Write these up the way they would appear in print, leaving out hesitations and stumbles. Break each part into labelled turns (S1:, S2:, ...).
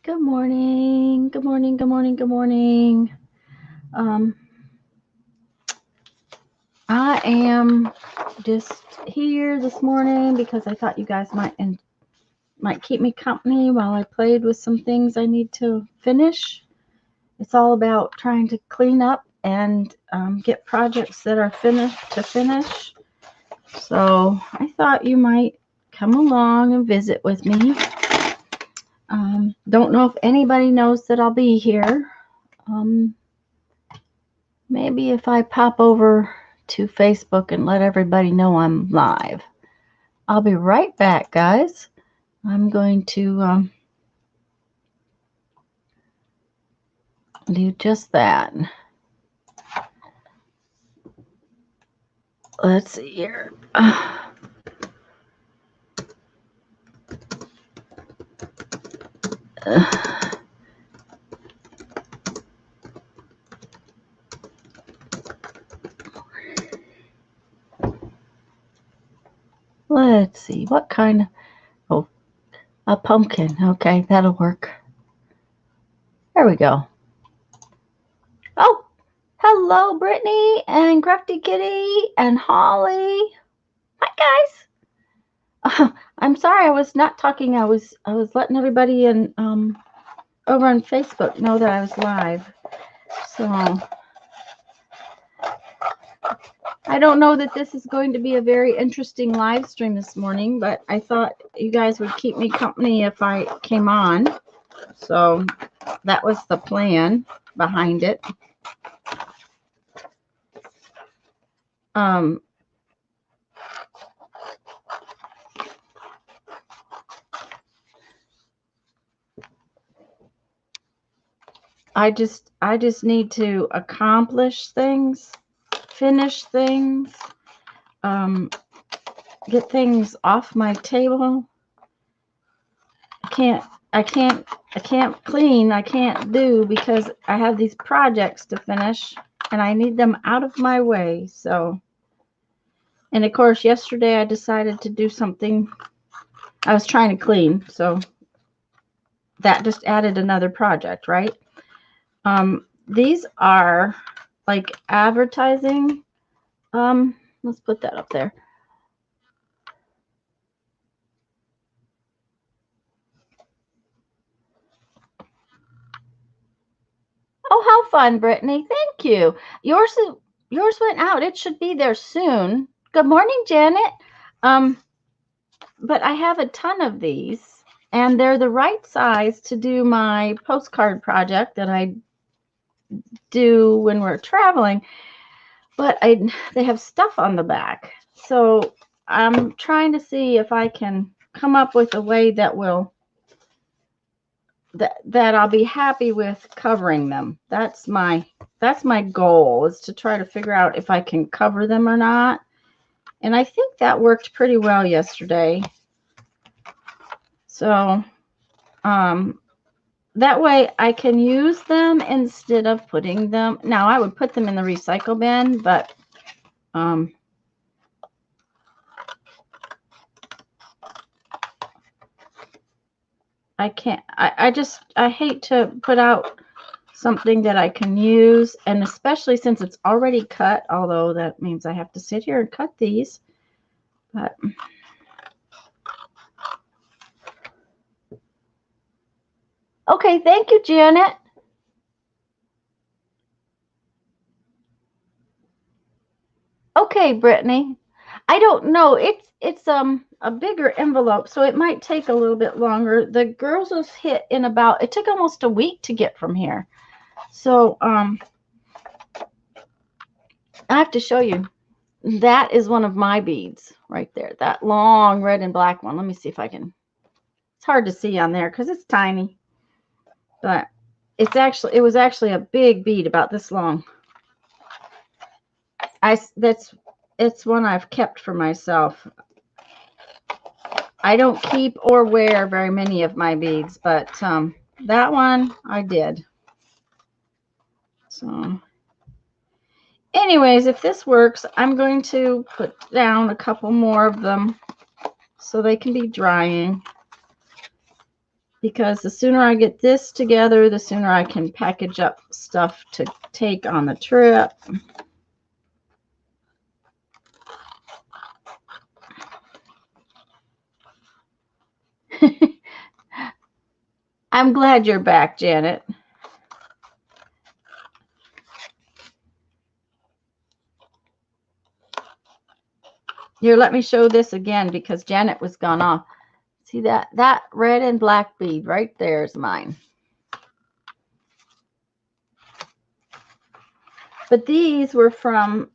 S1: Good morning. Good morning. Good morning. Good morning. I am just here this morning because I thought you guys might keep me company while I played with some things I need to finish. It's all about trying to clean up and get projects that are finished. So I thought you might come along and visit with me. Don't know if anybody knows that I'll be here. Maybe if I pop over to Facebook and let everybody know I'm live. I'll be right back, guys. I'm going to do just that. Let's see here. Let's see, what kind of, a pumpkin. Okay, that'll work. There we go. Oh, hello, Brittany and Crafty Kitty and Holly. Hi, guys. I'm sorry I was not talking. I was letting everybody in over on Facebook know that I was live. So I don't know that this is going to be a very interesting live stream this morning, but I thought you guys would keep me company if I came on. So that was the plan behind it. I just need to accomplish things, finish things, get things off my table. I can't clean, I can't do because I have these projects to finish and I need them out of my way. So, and of course, yesterday I decided to do something. I was trying to clean, so that just added another project, right? These are like advertising. Let's put that up there. Oh, how fun, Brittany. Thank you. Yours went out. It should be there soon. Good morning, Janet. But I have a ton of these, and they're the right size to do my postcard project that I do when we're traveling. But they have stuff on the back. So I'm trying to see if I can come up with a way that will that I'll be happy with covering them. That's my goal, is to try to figure out if I can cover them or not. And I think that worked pretty well yesterday. So that way I can use them instead of putting them. Now I would put them in the recycle bin, but I can't. I hate to put out something that I can use, and especially since it's already cut, although that means I have to sit here and cut these. But okay, thank you, Janet. Okay, Brittany. I don't know. It's a bigger envelope, so it might take a little bit longer. The girls was hit in about, it took almost a week to get from here. So I have to show you. That is one of my beads right there. That long red and black one. Let me see if I can. It's hard to see on there because it's tiny. But it was actually a big bead about this long. It's one I've kept for myself. I don't keep or wear very many of my beads, but that one I did. So anyways, if this works, I'm going to put down a couple more of them so they can be drying. because the sooner I get this together, the sooner I can package up stuff to take on the trip. I'm glad you're back, Janet. Here, let me show this again because Janet was gone off. See that red and black bead right there is mine. But these were from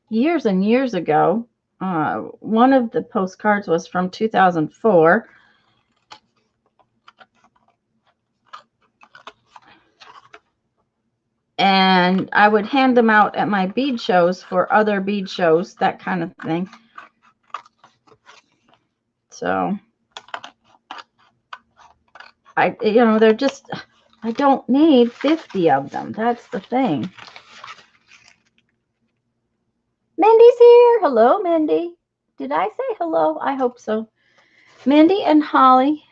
S1: years and years ago. One of the postcards was from 2004. And I would hand them out at my bead shows for other bead shows, that kind of thing. So, they're just, I don't need 50 of them. That's the thing. Mindy's here. Hello, Mindy. Did I say hello? I hope so. Mindy and Holly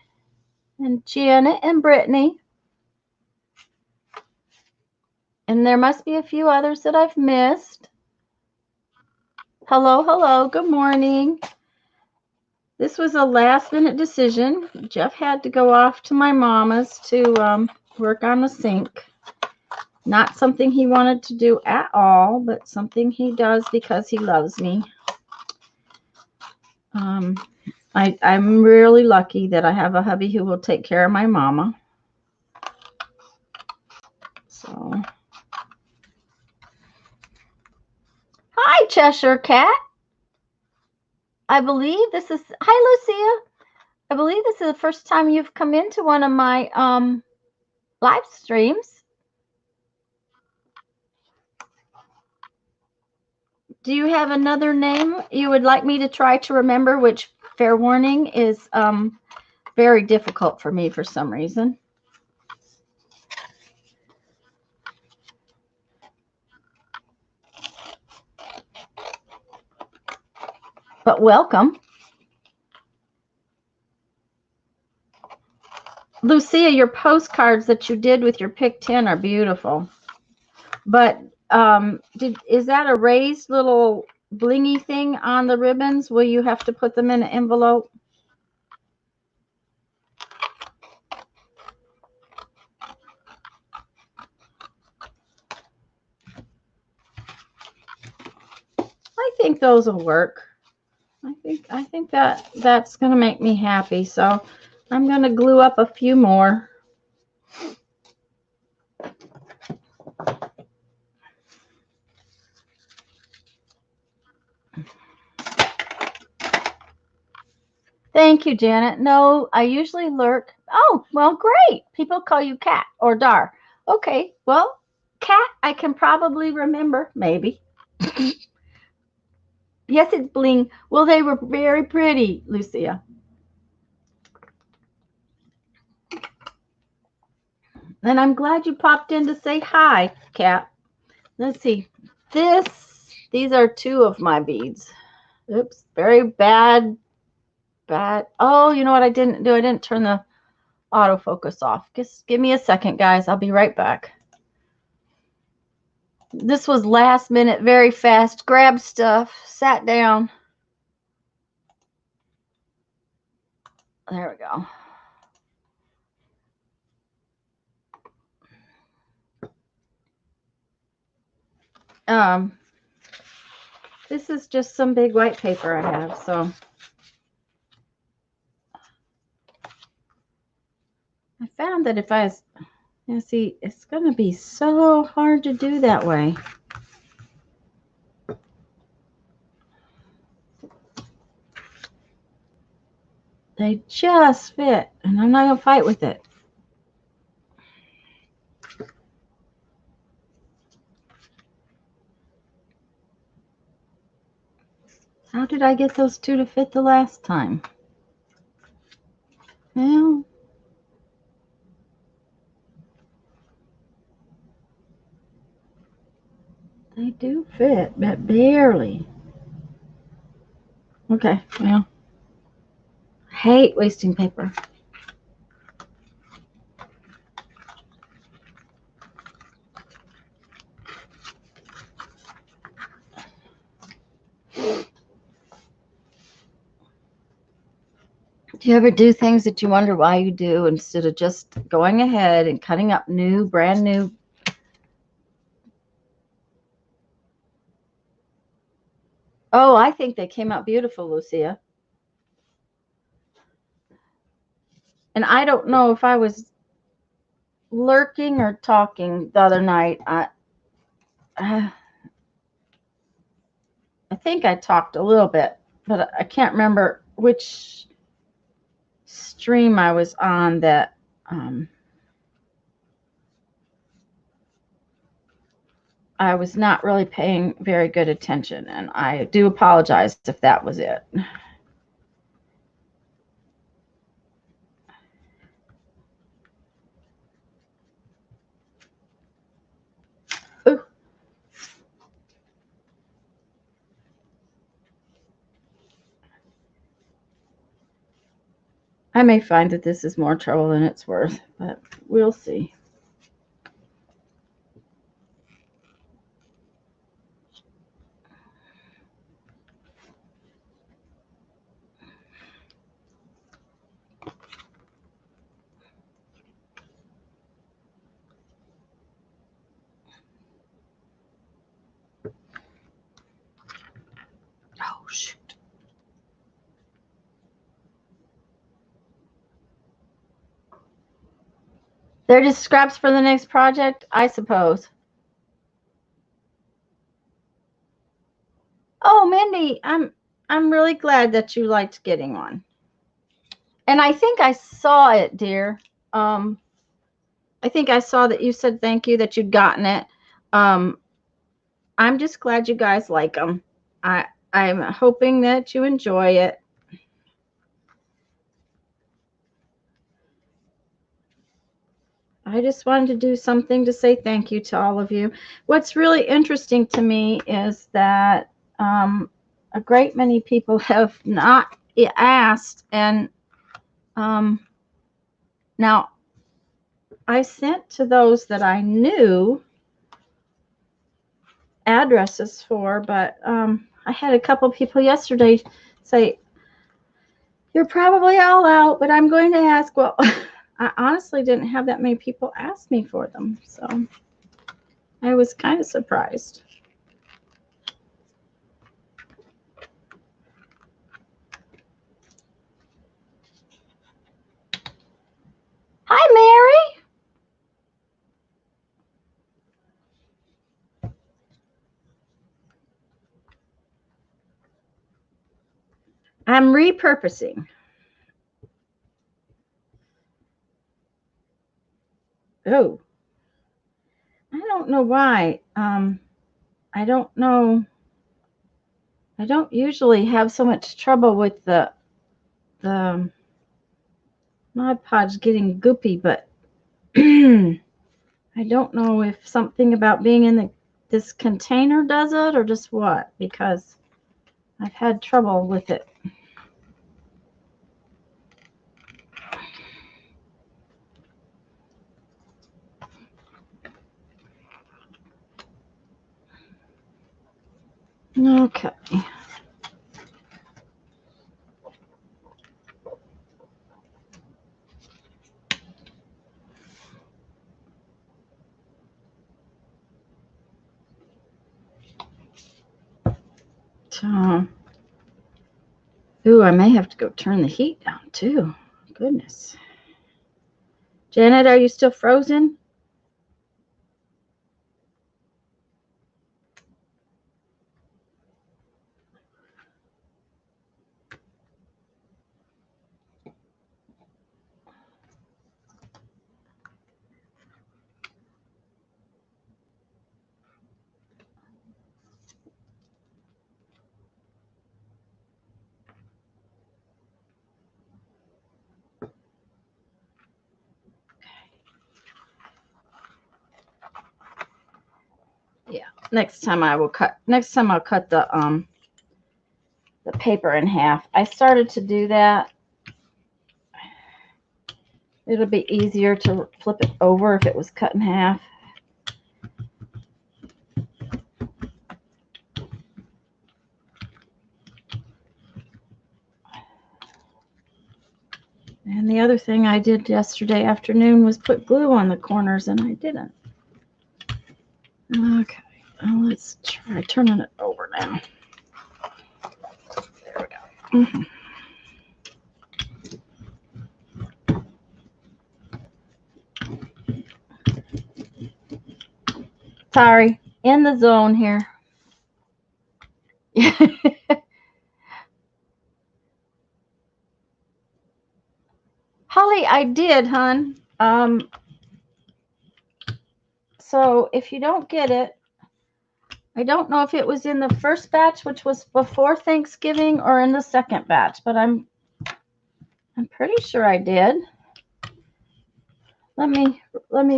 S1: and Janet and Brittany. And there must be a few others that I've missed. Hello, hello. Good morning. This was a last-minute decision. Jeff had to go off to my mama's to work on the sink. Not something he wanted to do at all, but something he does because he loves me. I'm really lucky that I have a hubby who will take care of my mama. So, hi, Cheshire Cat. I believe this is, hi, Lucia. I believe this is the first time you've come into one of my live streams. Do you have another name you would like me to try to remember, which, fair warning, is very difficult for me for some reason. But welcome. Lucia, your postcards that you did with your Pick 10 are beautiful. But is that a raised little blingy thing on the ribbons? Will you have to put them in an envelope? I think those will work. I think that's going to make me happy. So I'm going to glue up a few more. Thank you, Janet. No, I usually lurk. Oh, well, great. People call you Cat or Dar. Okay, well, Cat, I can probably remember, maybe. Yes, it's bling. Well, they were very pretty, Lucia. And I'm glad you popped in to say hi, Cat. Let's see. These are two of my beads. Oops, very bad. Oh, you know what I didn't do? I didn't turn the autofocus off. Just give me a second, guys. I'll be right back. This was last minute, very fast. Grabbed stuff, sat down. There we go. This is just some big white paper I have, so I found that if I, see, it's going to be so hard to do that way. They just fit, and I'm not going to fight with it. How did I get those two to fit the last time? Well, they do fit, but barely. Okay, well, Hate wasting paper. Do you ever do things that you wonder why you do instead of just going ahead and cutting up brand new? Oh, I think they came out beautiful, Lucia. And I don't know if I was lurking or talking the other night. I think I talked a little bit, but I can't remember which stream I was on that I was not really paying very good attention, and I do apologize if that was it. Ooh. I may find that this is more trouble than it's worth, but we'll see. Oh, shoot. They're just scraps for the next project, I suppose. Oh, Mindy, I'm really glad that you liked getting one. And I think I saw it, dear. I think I saw that you said thank you that you'd gotten it. I'm just glad you guys like them. I'm hoping that you enjoy it. I just wanted to do something to say thank you to all of you. What's really interesting to me is that a great many people have not asked, and now I sent to those that I knew addresses for, but I had a couple people yesterday say, "You're probably all out, but I'm going to ask." Well, I honestly didn't have that many people ask me for them, so I was kind of surprised. Hi, Mary. I'm repurposing. Oh, I don't know why. I don't know. I don't usually have so much trouble with the Mod Podge getting goopy, but I don't know if something about being in this container does it or just what, because I've had trouble with it. Okay. So, ooh, I may have to go turn the heat down too. Goodness. Janet, are you still frozen? Yeah. Next time I'll cut the paper in half. I started to do that It'll be easier to flip it over if it was cut in half. And the other thing I did yesterday afternoon was put glue on the corners, and I didn't. Okay, well, let's try turning it over now. There we go. Sorry, in the zone here. Holly, I did, hon. So if you don't get it, I don't know if it was in the first batch, which was before Thanksgiving, or in the second batch, but I'm pretty sure I did. Let me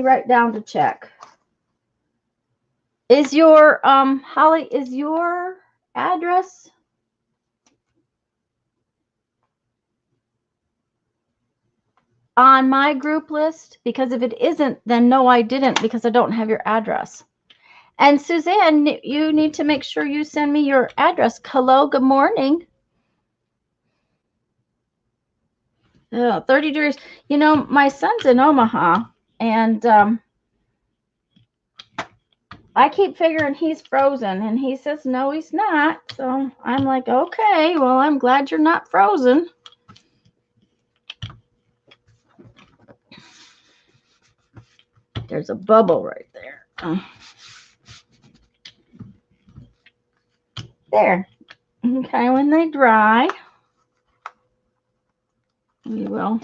S1: write down to check. Is your Holly, is your address on my group list? Because if it isn't, then no, I didn't, because I don't have your address. And Suzanne, you need to make sure you send me your address. Hello, good morning. 30 degrees. You know, my son's in Omaha, and I keep figuring he's frozen, and he says, no, he's not. So I'm like, okay, well, I'm glad you're not frozen. There's a bubble right there. There. Okay, when they dry, we will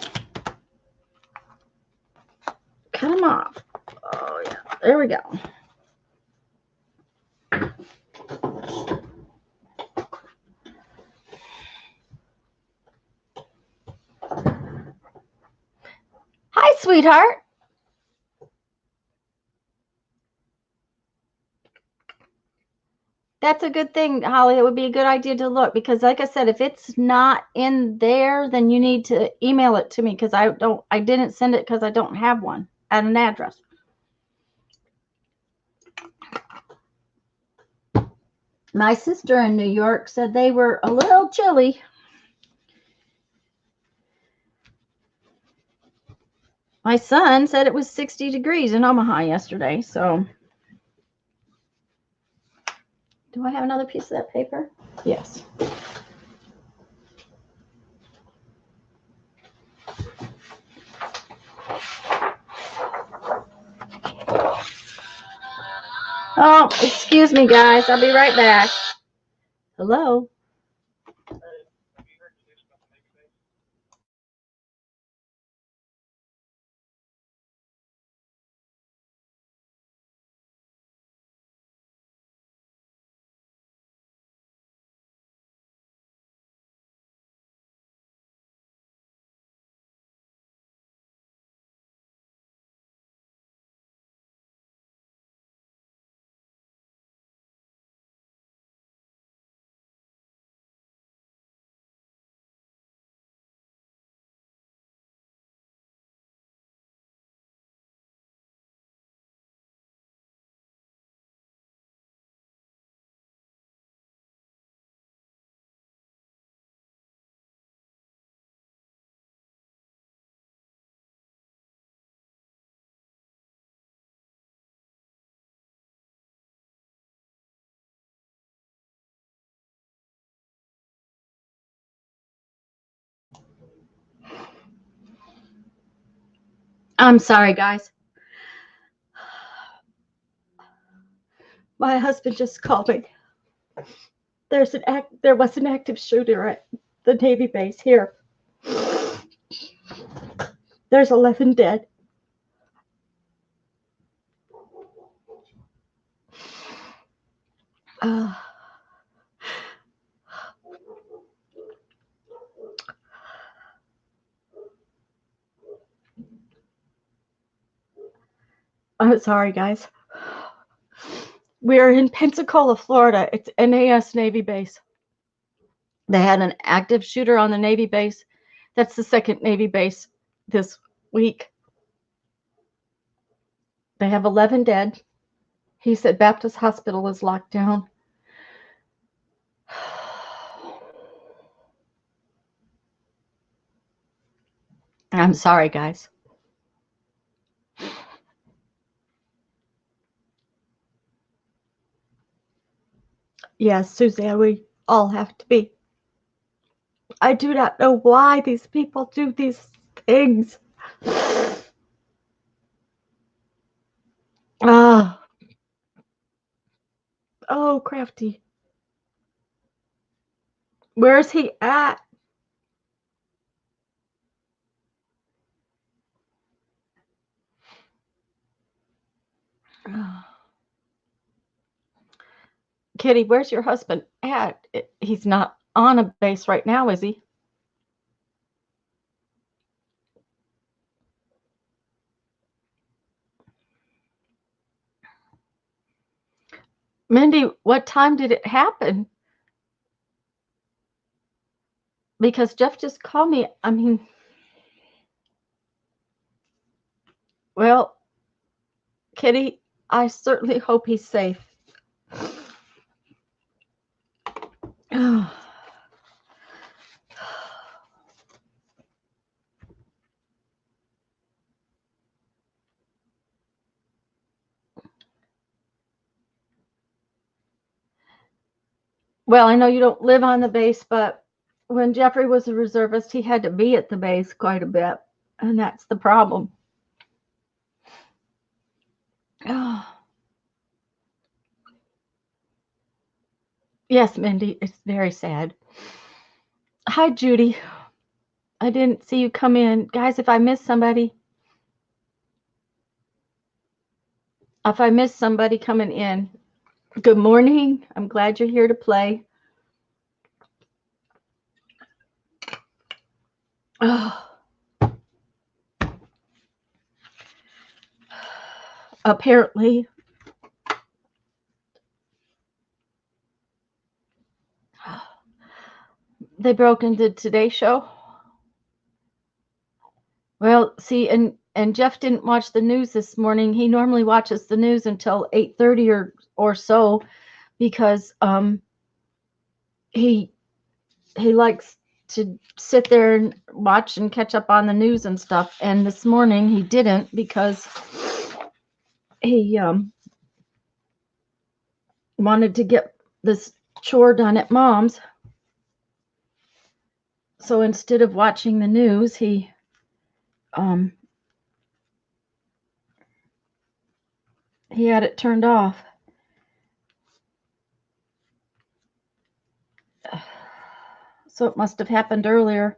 S1: cut them off. Oh, yeah. There we go. Hi, sweetheart. That's a good thing, Holly. It would be a good idea to look, because like I said, if it's not in there, then you need to email it to me, because I didn't send it because I don't have one at an address. My sister in New York said they were a little chilly. My son said it was 60 degrees in Omaha yesterday, so. Do I have another piece of that paper? Yes. Oh, excuse me, guys. I'll be right back. Hello? I'm sorry, guys. My husband just called me. There was an active shooter at the Navy base here. There's 11 dead. I'm sorry, guys. We're in Pensacola, Florida. It's NAS Navy base. They had an active shooter on the Navy base. That's the second Navy base this week. They have 11 dead. He said Baptist Hospital is locked down. I'm sorry, guys. Yes, Suzanne, we all have to be. I do not know why these people do these things. Ah, oh, Crafty. Where's he at? Kitty, where's your husband at? He's not on a base right now, is he? Mindy, what time did it happen? Because Jeff just called me. I mean, well, Kitty, I certainly hope he's safe. Well, I know you don't live on the base, but when Jeffrey was a reservist, he had to be at the base quite a bit, and that's the problem. Yes, Mindy, it's very sad. Hi, Judy. I didn't see you come in. Guys, if I miss somebody coming in, good morning. I'm glad you're here to play. Apparently, they broke into Today's show. Well, see, and Jeff didn't watch the news this morning. He normally watches the news until 8:30 or so, because he likes to sit there and watch and catch up on the news and stuff. And this morning he didn't, because he wanted to get this chore done at Mom's. So instead of watching the news, he had it turned off. So it must have happened earlier.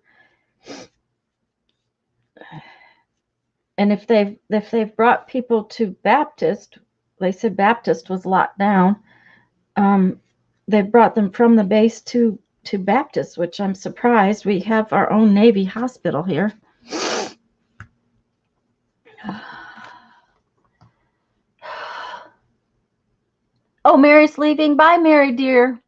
S1: And if they've brought people to Baptist, they said Baptist was locked down. They've brought them from the base to Baptist, which I'm surprised. We have our own Navy hospital here. Oh, Mary's leaving. Bye, Mary, dear.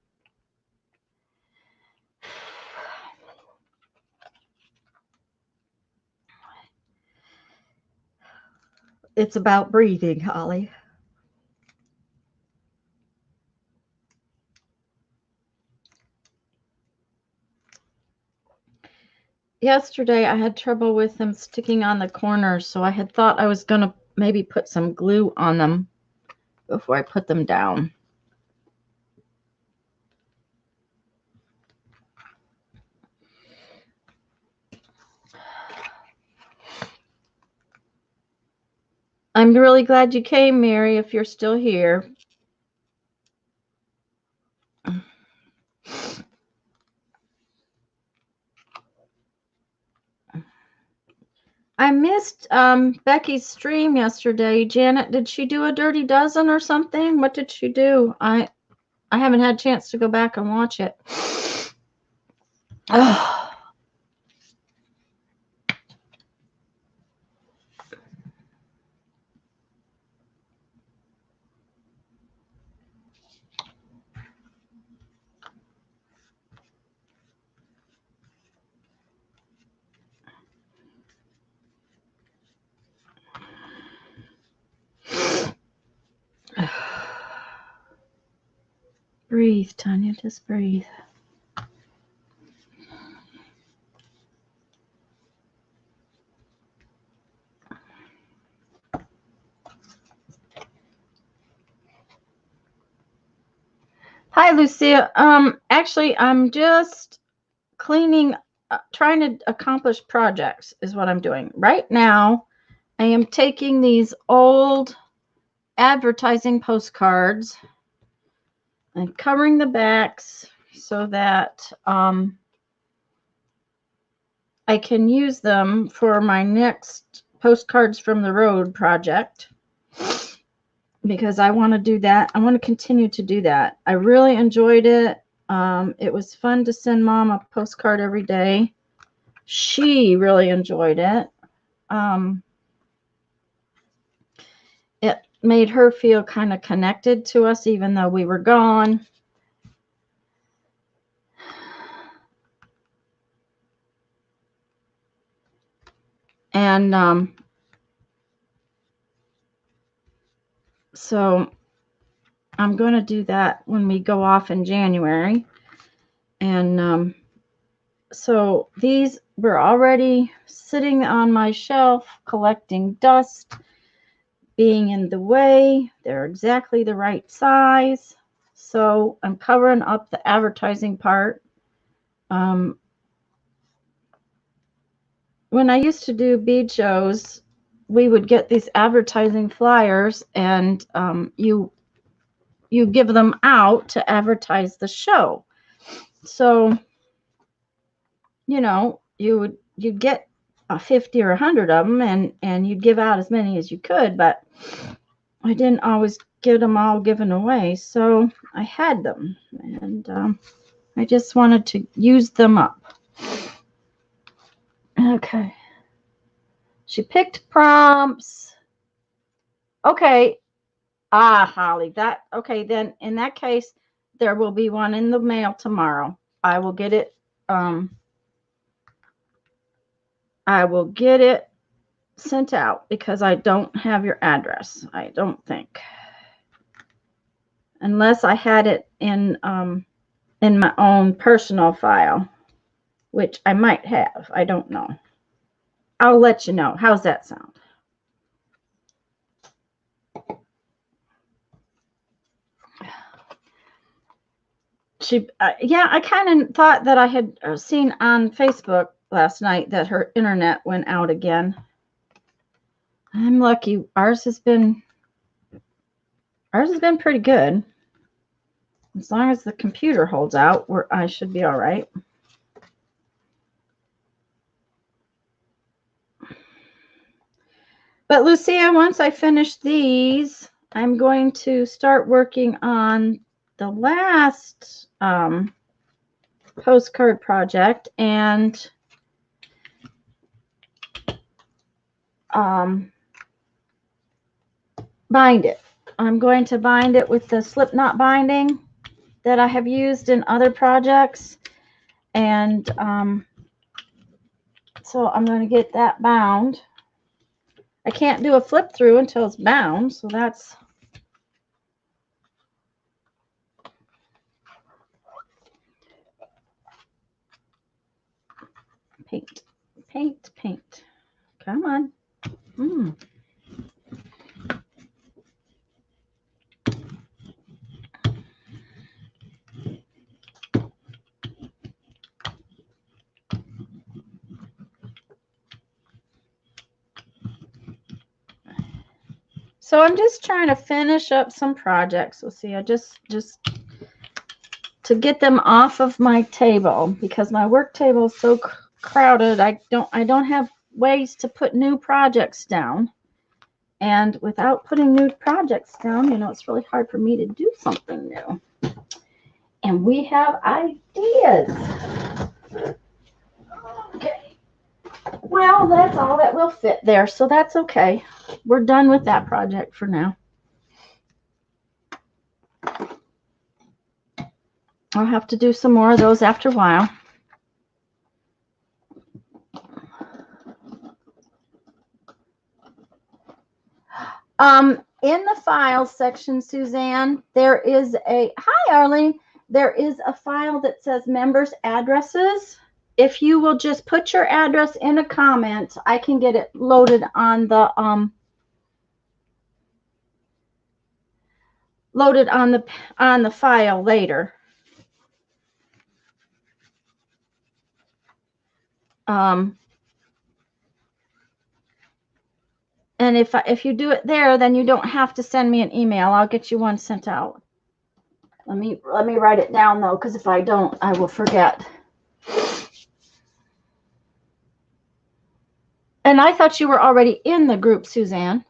S1: It's about breathing, Holly. Yesterday, I had trouble with them sticking on the corners, so I had thought I was going to maybe put some glue on them before I put them down. I'm really glad you came, Mary, if you're still here. I missed Becky's stream yesterday. Janet, did she do a Dirty Dozen or something? What did she do? I haven't had a chance to go back and watch it. breathe, Tanya. Just breathe. Hi, Lucia. Actually, I'm just cleaning, trying to accomplish projects is what I'm doing. Right now, I am taking these old advertising postcards and covering the backs so that I can use them for my next Postcards from the Road project, because I want to do that. I want to continue to do that. I really enjoyed it. It was fun to send Mom a postcard every day. She really enjoyed it. It made her feel kind of connected to us even though we were gone. And so I'm going to do that when we go off in January. And so these were already sitting on my shelf, collecting dust, being in the way. They're exactly the right size. So I'm covering up the advertising part. When I used to do bead shows, we would get these advertising flyers, and you give them out to advertise the show. So, you know, you'd get 50 or 100 of them, and you'd give out as many as you could, but I didn't always get them all given away, so I had them, and I just wanted to use them up. Okay. She picked prompts. Okay. Holly, okay, then in that case, there will be one in the mail tomorrow. I will get it sent out because I don't have your address. I don't think. Unless I had it in my own personal file, which I might have. I don't know. I'll let you know. How's that sound? Yeah, I kind of thought that I had seen on Facebook last night that her internet went out again. I'm lucky. Ours has been pretty good. As long as the computer holds out, I should be all right. But Lucia, once I finish these, I'm going to start working on the last postcard project and bind it. I'm going to bind it with the slip knot binding that I have used in other projects, and so I'm going to get that bound. I can't do a flip through until it's bound, so that's paint, paint, paint. Come on. So I'm just trying to finish up some projects. We'll see. I just to get them off of my table because my work table is so crowded. I don't have ways to put new projects down. And without putting new projects down, you know, it's really hard for me to do something new. And we have ideas. Okay. Well, that's all that will fit there, so that's okay. We're done with that project for now. I'll have to do some more of those after a while. In the files section, Suzanne, there is a, hi Arlene, there is a file that says members' addresses. If you will just put your address in a comment, I can get it loaded on the file later. And if you do it there, then you don't have to send me an email. I'll get you one sent out. Let me write it down though, because if I don't, I will forget. And I thought you were already in the group, Suzanne.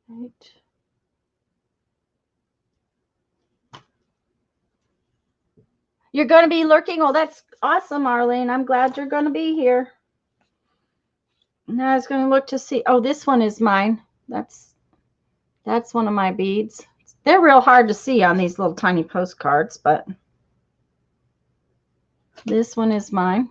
S1: Right. You're going to be lurking? Oh, that's awesome, Arlene. I'm glad you're going to be here. Now I was going to look to see. Oh, this one is mine. That's one of my beads. They're real hard to see on these little tiny postcards, but this one is mine.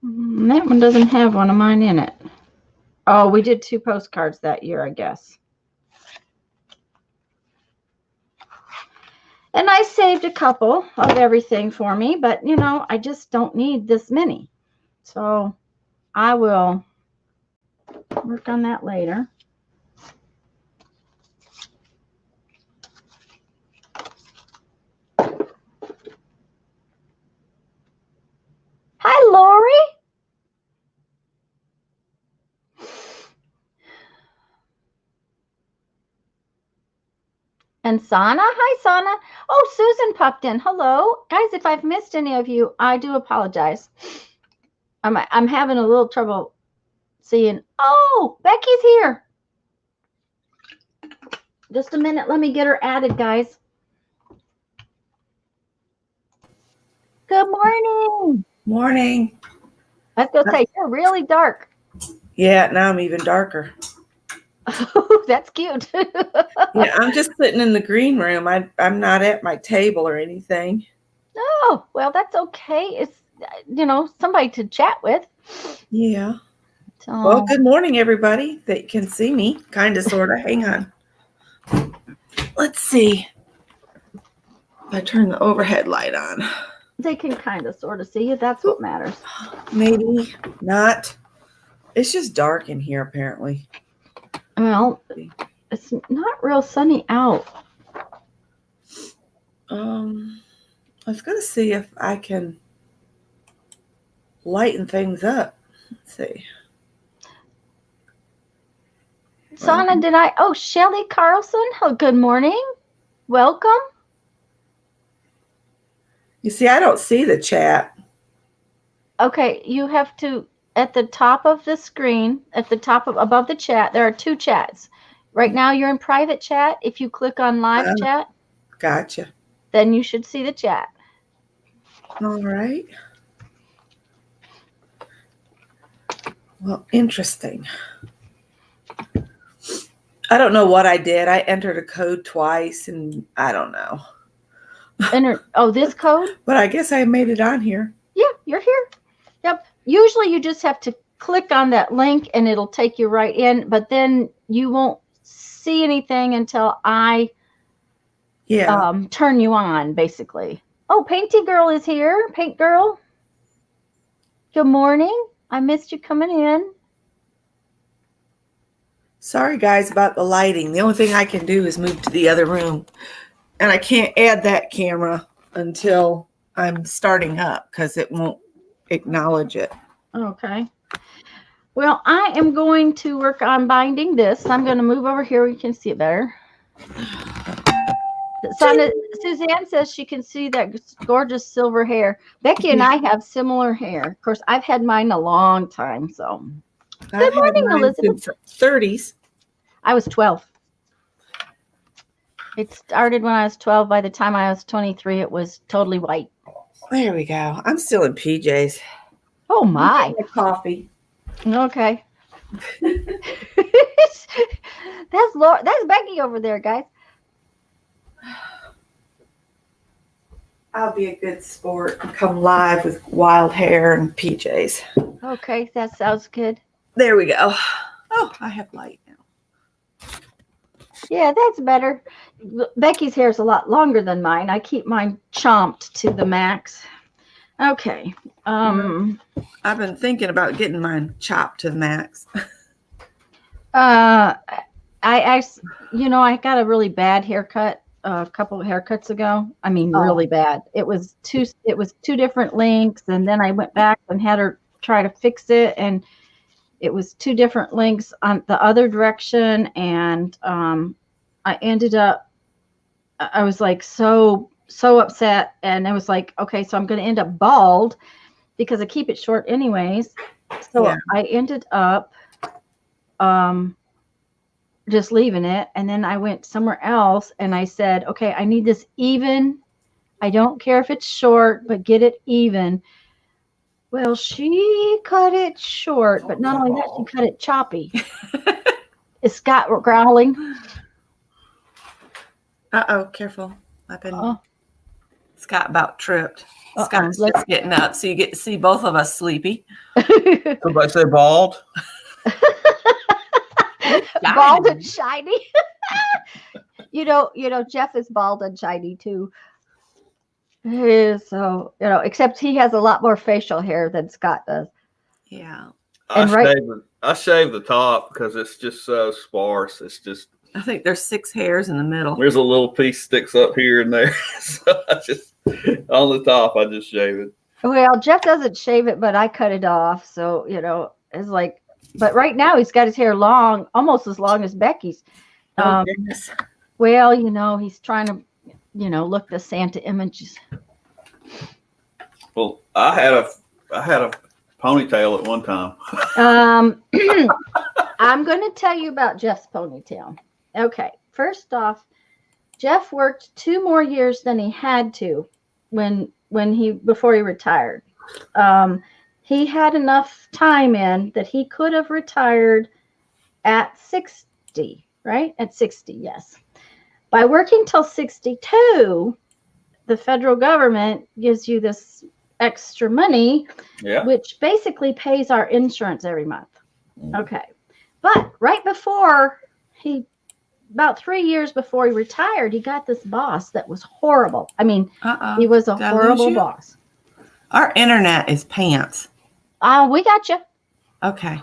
S1: That one doesn't have one of mine in it. Oh, we did 2 postcards that year, I guess. And I saved a couple of everything for me, but, you know, I just don't need this many. So I will work on that later. Hi, Lori. And Sana. Hi, Sana. Oh, Susan popped in. Hello. Guys, if I've missed any of you, I do apologize. I'm having a little trouble seeing. Oh, Becky's here. Just a minute. Let me get her added, guys. Good morning.
S2: Morning.
S1: I was going to say, you're really dark.
S2: Yeah, now I'm even darker.
S1: Oh, that's cute.
S2: Yeah, I'm just sitting in the green room. I'm not at my table or anything.
S1: Oh, well, that's okay. It's, you know, somebody to chat with.
S2: Yeah.
S1: So,
S2: well, good morning, everybody that can see me. Kind of, sort of. Hang on. Let's see. I turn the overhead light on.
S1: They can kind of, sort of see you. That's what matters.
S2: Maybe not. It's just dark in here, apparently.
S1: Well, it's not real sunny out.
S2: I was going to see if I can lighten things up. Let's see.
S1: Sana, did I? Oh, Shelly Carlson. Oh, good morning. Welcome.
S2: You see, I don't see the chat.
S1: Okay, you have to, at the top of the screen, at the top of, above the chat, there are 2 chats. Right now you're in private chat. If you click on live chat.
S2: Gotcha.
S1: Then you should see the chat.
S2: All right. Well, interesting. I don't know what I did. I entered a code twice, and I don't know.
S1: Oh, this code?
S2: But I guess I made it on here.
S1: Yeah, you're here. Yep. Usually you just have to click on that link, and it'll take you right in. But then you won't see anything until I turn you on, basically. Oh, Painty Girl is here. Paint Girl. Good morning. I missed you coming in.
S2: Sorry, guys, about the lighting. The only thing I can do is move to the other room. And I can't add that camera until I'm starting up because it won't acknowledge it.
S1: Okay. Well, I am going to work on binding this. I'm going to move over here where you can see it better. Suzanne says she can see that gorgeous silver hair. Becky and I have similar hair. Of course, I've had mine a long time. So, good morning, Elizabeth.
S2: 30s.
S1: I was 12. It started when I was 12. By the time I was 23, it was totally white.
S2: There we go. I'm still in PJs.
S1: Oh, my.
S2: Coffee.
S1: Okay. That's Laura. That's Becky over there, guys.
S2: I'll be a good sport and come live with wild hair and PJs.
S1: Okay, that sounds good.
S2: There we go. Oh, I have light now.
S1: Yeah, that's better. Becky's hair is a lot longer than mine. I keep mine chomped to the max. Okay.
S2: I've been thinking about getting mine chopped to the max.
S1: I got a really bad haircut a couple of haircuts ago. I mean, really bad. It was two different lengths, and then I went back and had her try to fix it, and it was two different lengths on the other direction, and I ended up, I was like so upset, and I was like, okay, so I'm going to end up bald because I keep it short anyways. So yeah. I ended up just leaving it, and then I went somewhere else, and I said, okay, I need this even. I don't care if it's short, but get it even. Well, she cut it short, but not only that, she cut it choppy. Is Scott growling?
S2: Uh-oh, careful. I've been Scott about tripped. Scott's just getting up, so you get to see both of us sleepy.
S3: Somebody say bald?
S1: Bald and shiny. you know, Jeff is bald and shiny too. So, except he has a lot more facial hair than Scott does.
S2: Yeah.
S3: I shave the top because it's just so sparse. It's just,
S2: I think there's 6 hairs in the middle.
S3: There's a little piece sticks up here and there. So I just, on the top, I just shave it.
S1: Well, Jeff doesn't shave it, but I cut it off. So, it's like, but right now he's got his hair long, almost as long as Becky's.
S2: Goodness.
S1: Well, he's trying to, look the Santa images.
S3: Well, I had a ponytail at one time.
S1: I'm going to tell you about Jeff's ponytail. Okay. First off, Jeff worked 2 more years than he had to before he retired. He had enough time in that he could have retired at 60, right? At 60, yes. By working till 62, the federal government gives you this extra money, which basically pays our insurance every month. Okay. But right before about 3 years before he retired, he got this boss that was horrible. I mean, he was a horrible boss.
S2: Our internet is pants.
S1: We got you.
S2: Okay.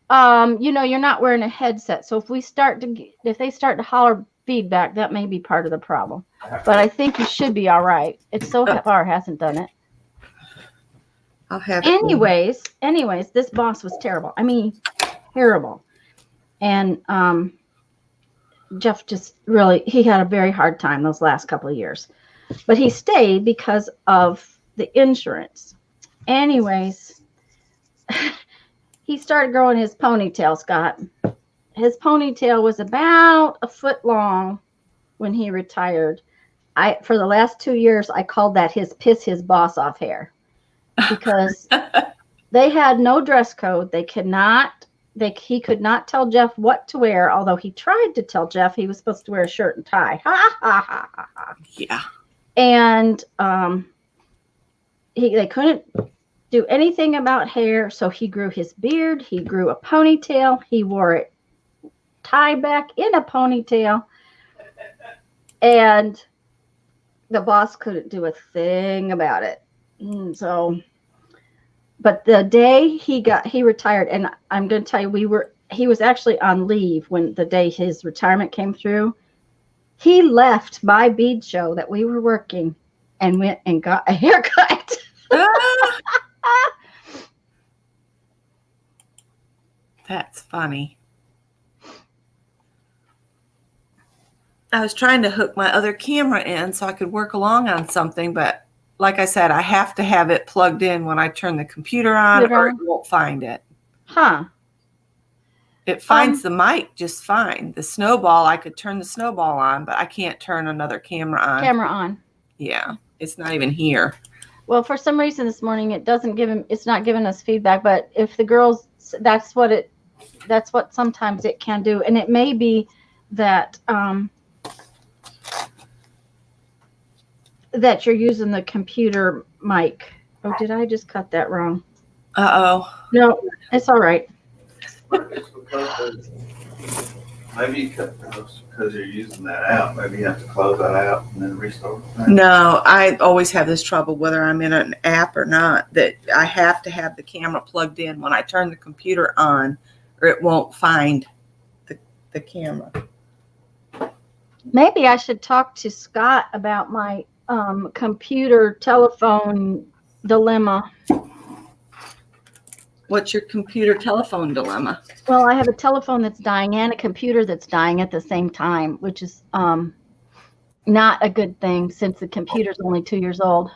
S1: You're not wearing a headset, so if they start to holler feedback, that may be part of the problem. But I think you should be all right. It so far hasn't done it.
S2: I'll have
S1: it. Anyways, this boss was terrible. I mean, terrible. And Jeff just he had a very hard time those last couple of years. But he stayed because of the insurance. Anyways, he started growing his ponytail, Scott. His ponytail was about a foot long when he retired. For the last 2 years, I called that his piss his boss off hair because they had no dress code. He could not tell Jeff what to wear, although he tried to tell Jeff he was supposed to wear a shirt and tie. Ha, ha, ha, ha, ha.
S2: Yeah.
S1: And they couldn't do anything about hair, so he grew his beard. He grew a ponytail. He wore it tied back in a ponytail. And the boss couldn't do a thing about it. But the day he retired, and I'm going to tell you, he was actually on leave when the day his retirement came through. He left my bead show that we were working and went and got a haircut.
S2: That's funny. I was trying to hook my other camera in so I could work along on something, but like I said, I have to have it plugged in when I turn the computer on or it won't find it.
S1: Huh.
S2: It finds the mic just fine. The snowball, I could turn the snowball on, but I can't turn another camera on. Yeah. It's not even here.
S1: Well, for some reason this morning, it's not giving us feedback, but if the girls, that's what That's what sometimes it can do. And it may be that that you're using the computer mic. Oh, did I just cut that wrong? No, it's all right.
S3: It's because maybe you cut those because you're using that out. Maybe you have to close that out and then restart.
S2: No, I always have this trouble whether I'm in an app or not, that I have to have the camera plugged in when I turn the computer on, or it won't find the camera.
S1: Maybe I should talk to Scott about my computer telephone dilemma.
S2: What's your computer telephone dilemma?
S1: Well, I have a telephone that's dying and a computer that's dying at the same time, which is not a good thing since the computer's only 2 years old.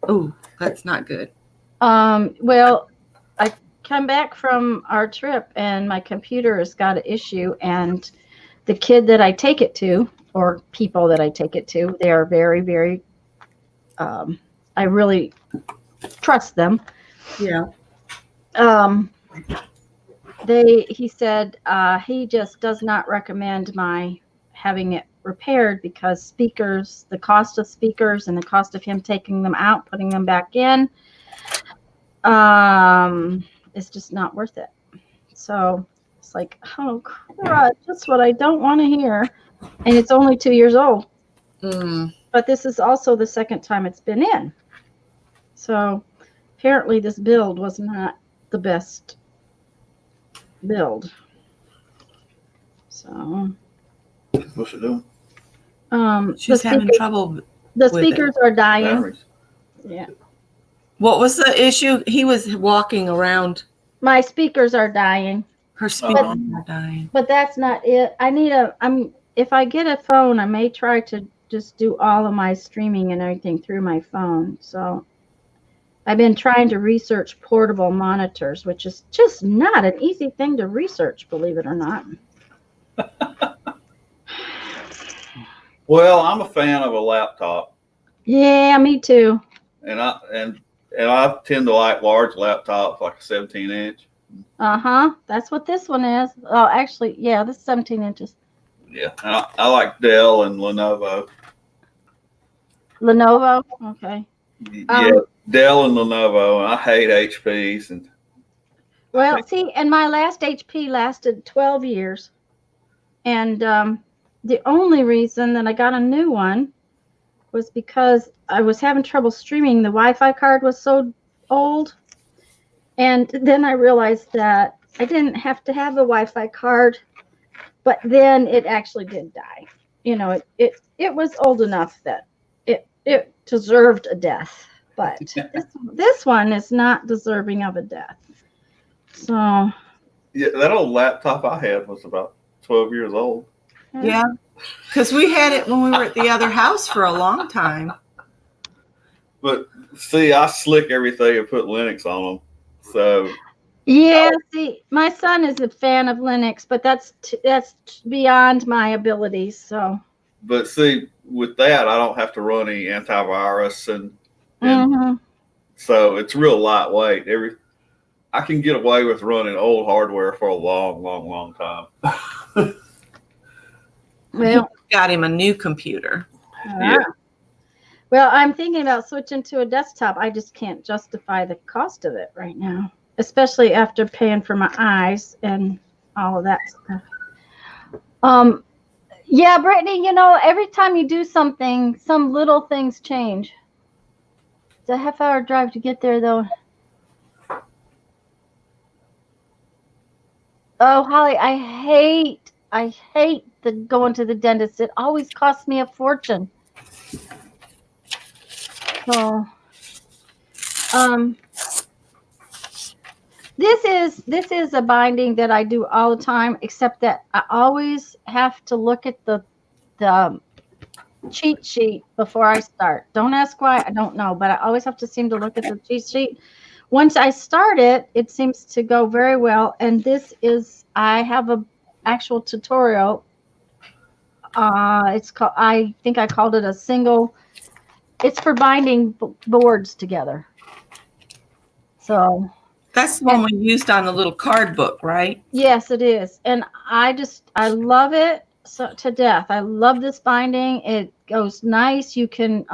S2: Oh, that's not good.
S1: Well, I come back from our trip and my computer has got an issue, and the kid that I take it to, or people that I take it to, they are very, very, I really trust them.
S2: Yeah.
S1: He said he just does not recommend my having it repaired because speakers, the cost of speakers and the cost of him taking them out, putting them back in, it's just not worth it. So it's like, oh crud, that's what I don't want to hear. And it's only 2 years old. But this is also the second time it's been in. So apparently this build was not the best build. So
S3: What's it doing?
S2: She's having trouble.
S1: The speakers are dying.
S3: Batteries.
S1: Yeah.
S2: What was the issue? He was walking around.
S1: My speakers are dying.
S2: Her speakers are dying.
S1: But that's not it. If I get a phone, I may try to just do all of my streaming and everything through my phone. So I've been trying to research portable monitors, which is just not an easy thing to research, believe it or not.
S3: Well, I'm a fan of a laptop,
S1: Yeah, me too.
S3: and I tend to like large laptops, like a 17-inch.
S1: That's what this one is. Oh, actually, yeah, this is 17 inches.
S3: Yeah, and I like Dell and Lenovo.
S1: Lenovo. Okay.
S3: Yeah, Dell and Lenovo. And I hate HPs. And
S1: Well, see, and my last HP lasted 12 years. And the only reason that I got a new one was because I was having trouble streaming. The Wi-Fi card was so old. And then I realized that I didn't have to have a Wi-Fi card, but then it actually did die. You know, it was old enough that it deserved a death, but this one is not deserving of a death. So
S3: yeah, that old laptop I had was about 12 years old.
S2: Yeah, because we had it when we were at the other house for a long time.
S3: But see, I slick everything and put Linux on them. So
S1: yeah, see, my son is a fan of Linux, but that's beyond my abilities. So,
S3: but see, with that, I don't have to run any antivirus, and so it's real lightweight. I can get away with running old hardware for a long, long, long time.
S1: Well,
S2: got him a new computer.
S3: Yeah.
S1: Well, I'm thinking about switching to a desktop. I just can't justify the cost of it right now, especially after paying for my eyes and all of that stuff. Yeah, Brittany, you know, every time you do something, some little things change. It's a half-hour drive to get there, though. Oh, Holly, I hate the going to the dentist. It always costs me a fortune. So, this is a binding that I do all the time, except that I always have to look at the cheat sheet before I start. Don't ask why, I don't know, but I always have to seem to look at the cheat sheet. Once I start it, it seems to go very well. And I have a actual tutorial. It's called, I think I called it a single. It's for binding boards together. So
S2: That's the one we used on the little card book, right?
S1: Yes, it is. And I love it so to death. I love this binding. It goes nice. You can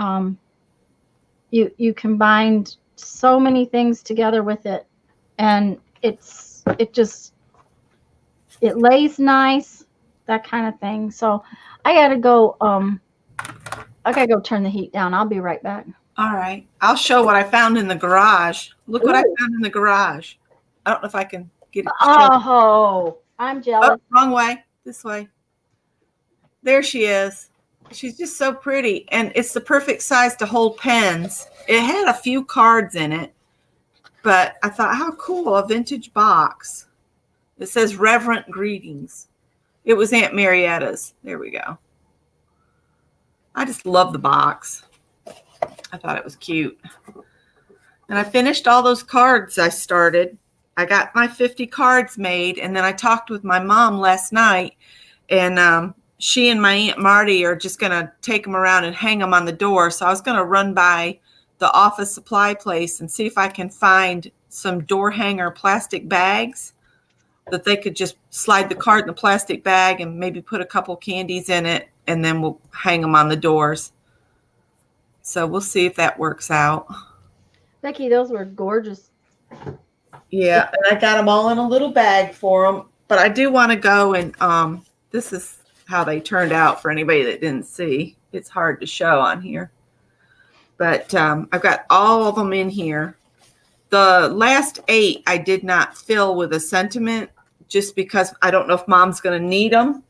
S1: you combined so many things together with it, and it lays nice, that kind of thing. So I gotta go turn the heat down. I'll be right back.
S2: All right. I'll show what I found in the garage. Look what I found in the garage. I don't know if I can get it.
S1: Oh, I'm jealous.
S2: Oh, wrong way. This way. There she is. She's just so pretty. And it's the perfect size to hold pens. It had a few cards in it, but I thought, how cool, a vintage box. It says Reverent Greetings. It was Aunt Marietta's. There we go. I just love the box. I thought it was cute. And I finished all those cards I started. I got my 50 cards made, and then I talked with my mom last night, and she and my Aunt Marty are just going to take them around and hang them on the door. So I was going to run by the office supply place and see if I can find some door hanger plastic bags that they could just slide the card in the plastic bag and maybe put a couple candies in it, and then we'll hang them on the doors. So we'll see if that works out.
S1: Becky, those were gorgeous.
S2: Yeah, and I got them all in a little bag for them. But I do want to go and this is how they turned out for anybody that didn't see. It's hard to show on here. But I've got all of them in here. The last 8 I did not fill with a sentiment just because I don't know if Mom's going to need them.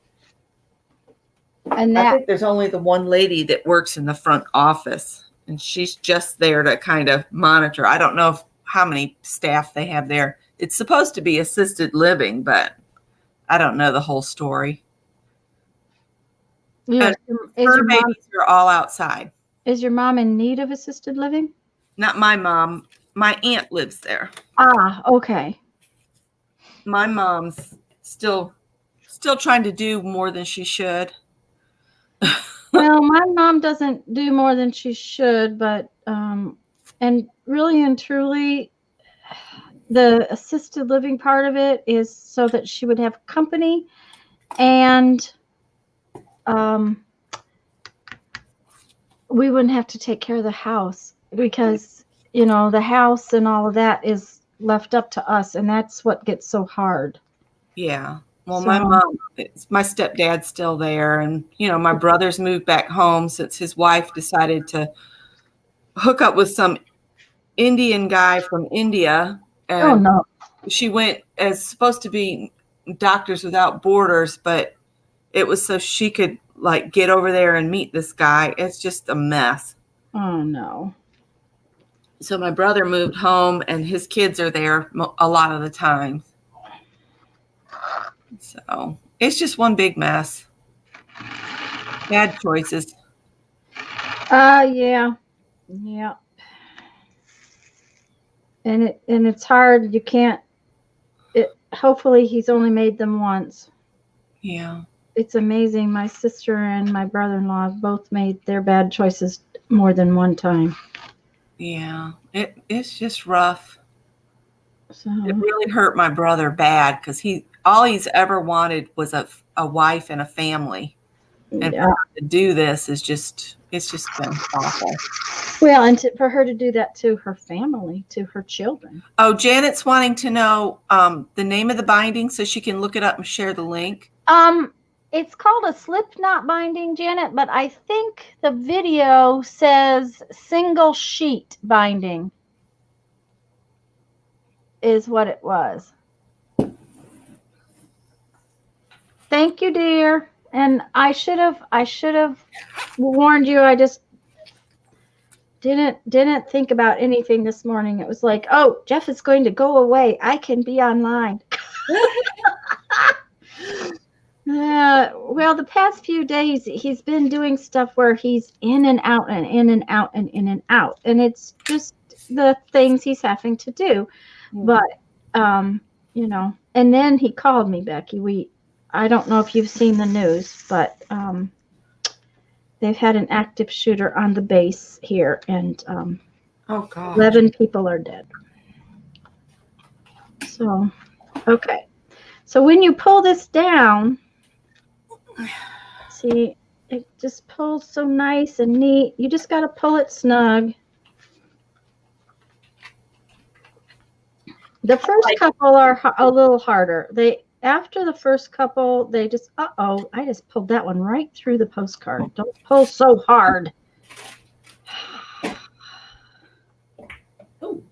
S1: And
S2: I think there's only the one lady that works in the front office, and she's just there to kind of monitor. I don't know how many staff they have there. It's supposed to be assisted living, but I don't know the whole story.
S1: Yeah,
S2: her babies are all outside.
S1: Is your mom in need of assisted living?
S2: Not my mom. My aunt lives there.
S1: Ah, okay.
S2: My mom's still trying to do more than she should.
S1: Well, my mom doesn't do more than she should, but and really and truly, the assisted living part of it is so that she would have company, and we wouldn't have to take care of the house, because the house and all of that is left up to us, and that's what gets so hard.
S2: Yeah. Well, my mom, my stepdad's still there, and my brother's moved back home since his wife decided to hook up with some Indian guy from India. And
S1: oh no!
S2: She went as supposed to be Doctors Without Borders, but it was so she could get over there and meet this guy. It's just a mess.
S1: Oh no!
S2: So my brother moved home, and his kids are there a lot of the time. So it's just one big mess. Bad choices.
S1: Yeah. And it's hard. You can't. Hopefully, he's only made them once.
S2: Yeah.
S1: It's amazing. My sister and my brother-in-law have both made their bad choices more than one time.
S2: Yeah. It's just rough.
S1: So
S2: it really hurt my brother bad because all he's ever wanted was a wife and a family. And for her to do this it's just been awful.
S1: Well, and for her to do that to her family, to her children.
S2: Oh, Janet's wanting to know the name of the binding so she can look it up and share the link.
S1: It's called a slip knot binding, Janet, but I think the video says single sheet binding is what it was. Thank you, dear. And I should have warned you. I just didn't think about anything this morning. It was like, oh, Jeff is going to go away. I can be online. Well, the past few days he's been doing stuff where he's in and out and in and out and in and out, and it's just the things he's having to do. But and then he called me, Becky. I don't know if you've seen the news, but they've had an active shooter on the base here, and
S2: oh God,
S1: 11 people are dead. So, okay. So when you pull this down, see, it just pulls so nice and neat. You just got to pull it snug. The first couple are a little harder. After the first couple, they just, uh-oh, I just pulled that one right through the postcard. Don't pull so hard.
S2: Ooh.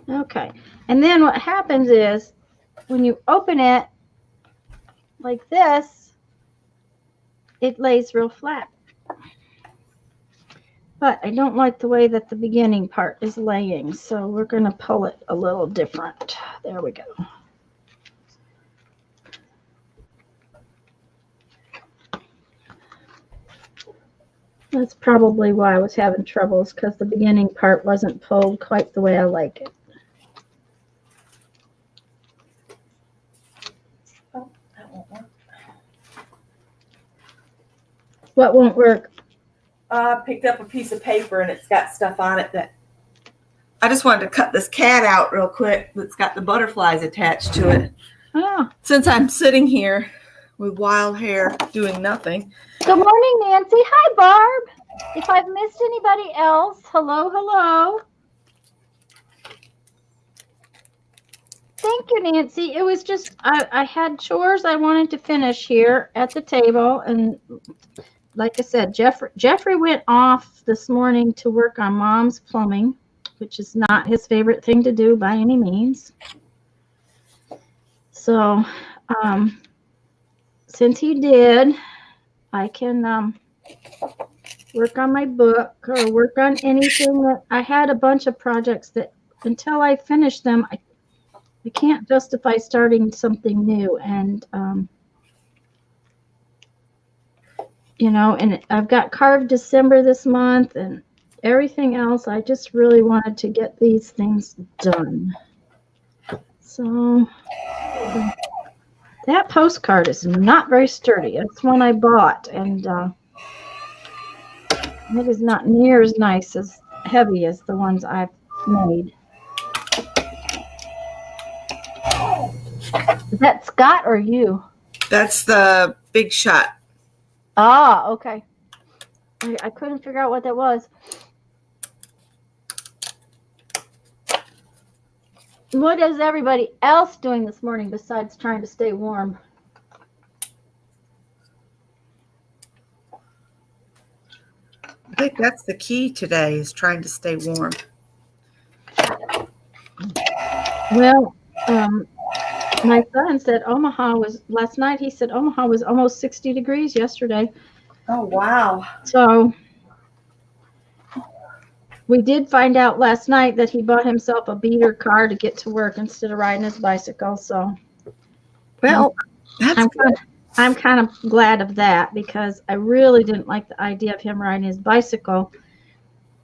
S1: Okay. And then what happens is when you open it like this, it lays real flat. But I don't like the way that the beginning part is laying, so we're going to pull it a little different. There we go. That's probably why I was having troubles, because the beginning part wasn't pulled quite the way I like it.
S2: Oh, that won't work.
S1: What won't work?
S2: I picked up a piece of paper and it's got stuff on it that I just wanted to cut this cat out real quick that's got the butterflies attached to it.
S1: Oh.
S2: Since I'm sitting here with wild hair doing nothing.
S1: Good morning, Nancy. Hi, Barb. If I've missed anybody else, hello, hello. Thank you, Nancy. It was just, I had chores I wanted to finish here at the table. And like I said, Jeffrey went off this morning to work on Mom's plumbing, which is not his favorite thing to do by any means. So, since he did, I can work on my book or work on anything that I had a bunch of projects that until I finish them, I can't justify starting something new. And, you know, and I've got Carved December this month and everything else. I just really wanted to get these things done. So that postcard is not very sturdy. It's one I bought, and it is not near as nice as heavy as the ones I've made. Is that Scott or you?
S2: That's the Big Shot.
S1: Ah, okay. I couldn't figure out what that was. What is everybody else doing this morning besides trying to stay warm?
S2: I think that's the key today is trying to stay warm.
S1: Well, my son said Omaha was, last night he said Omaha was almost 60 degrees yesterday.
S2: Oh, wow.
S1: So we did find out last night that he bought himself a beater car to get to work instead of riding his bicycle. So, well, I'm kind of glad of that because I really didn't like the idea of him riding his bicycle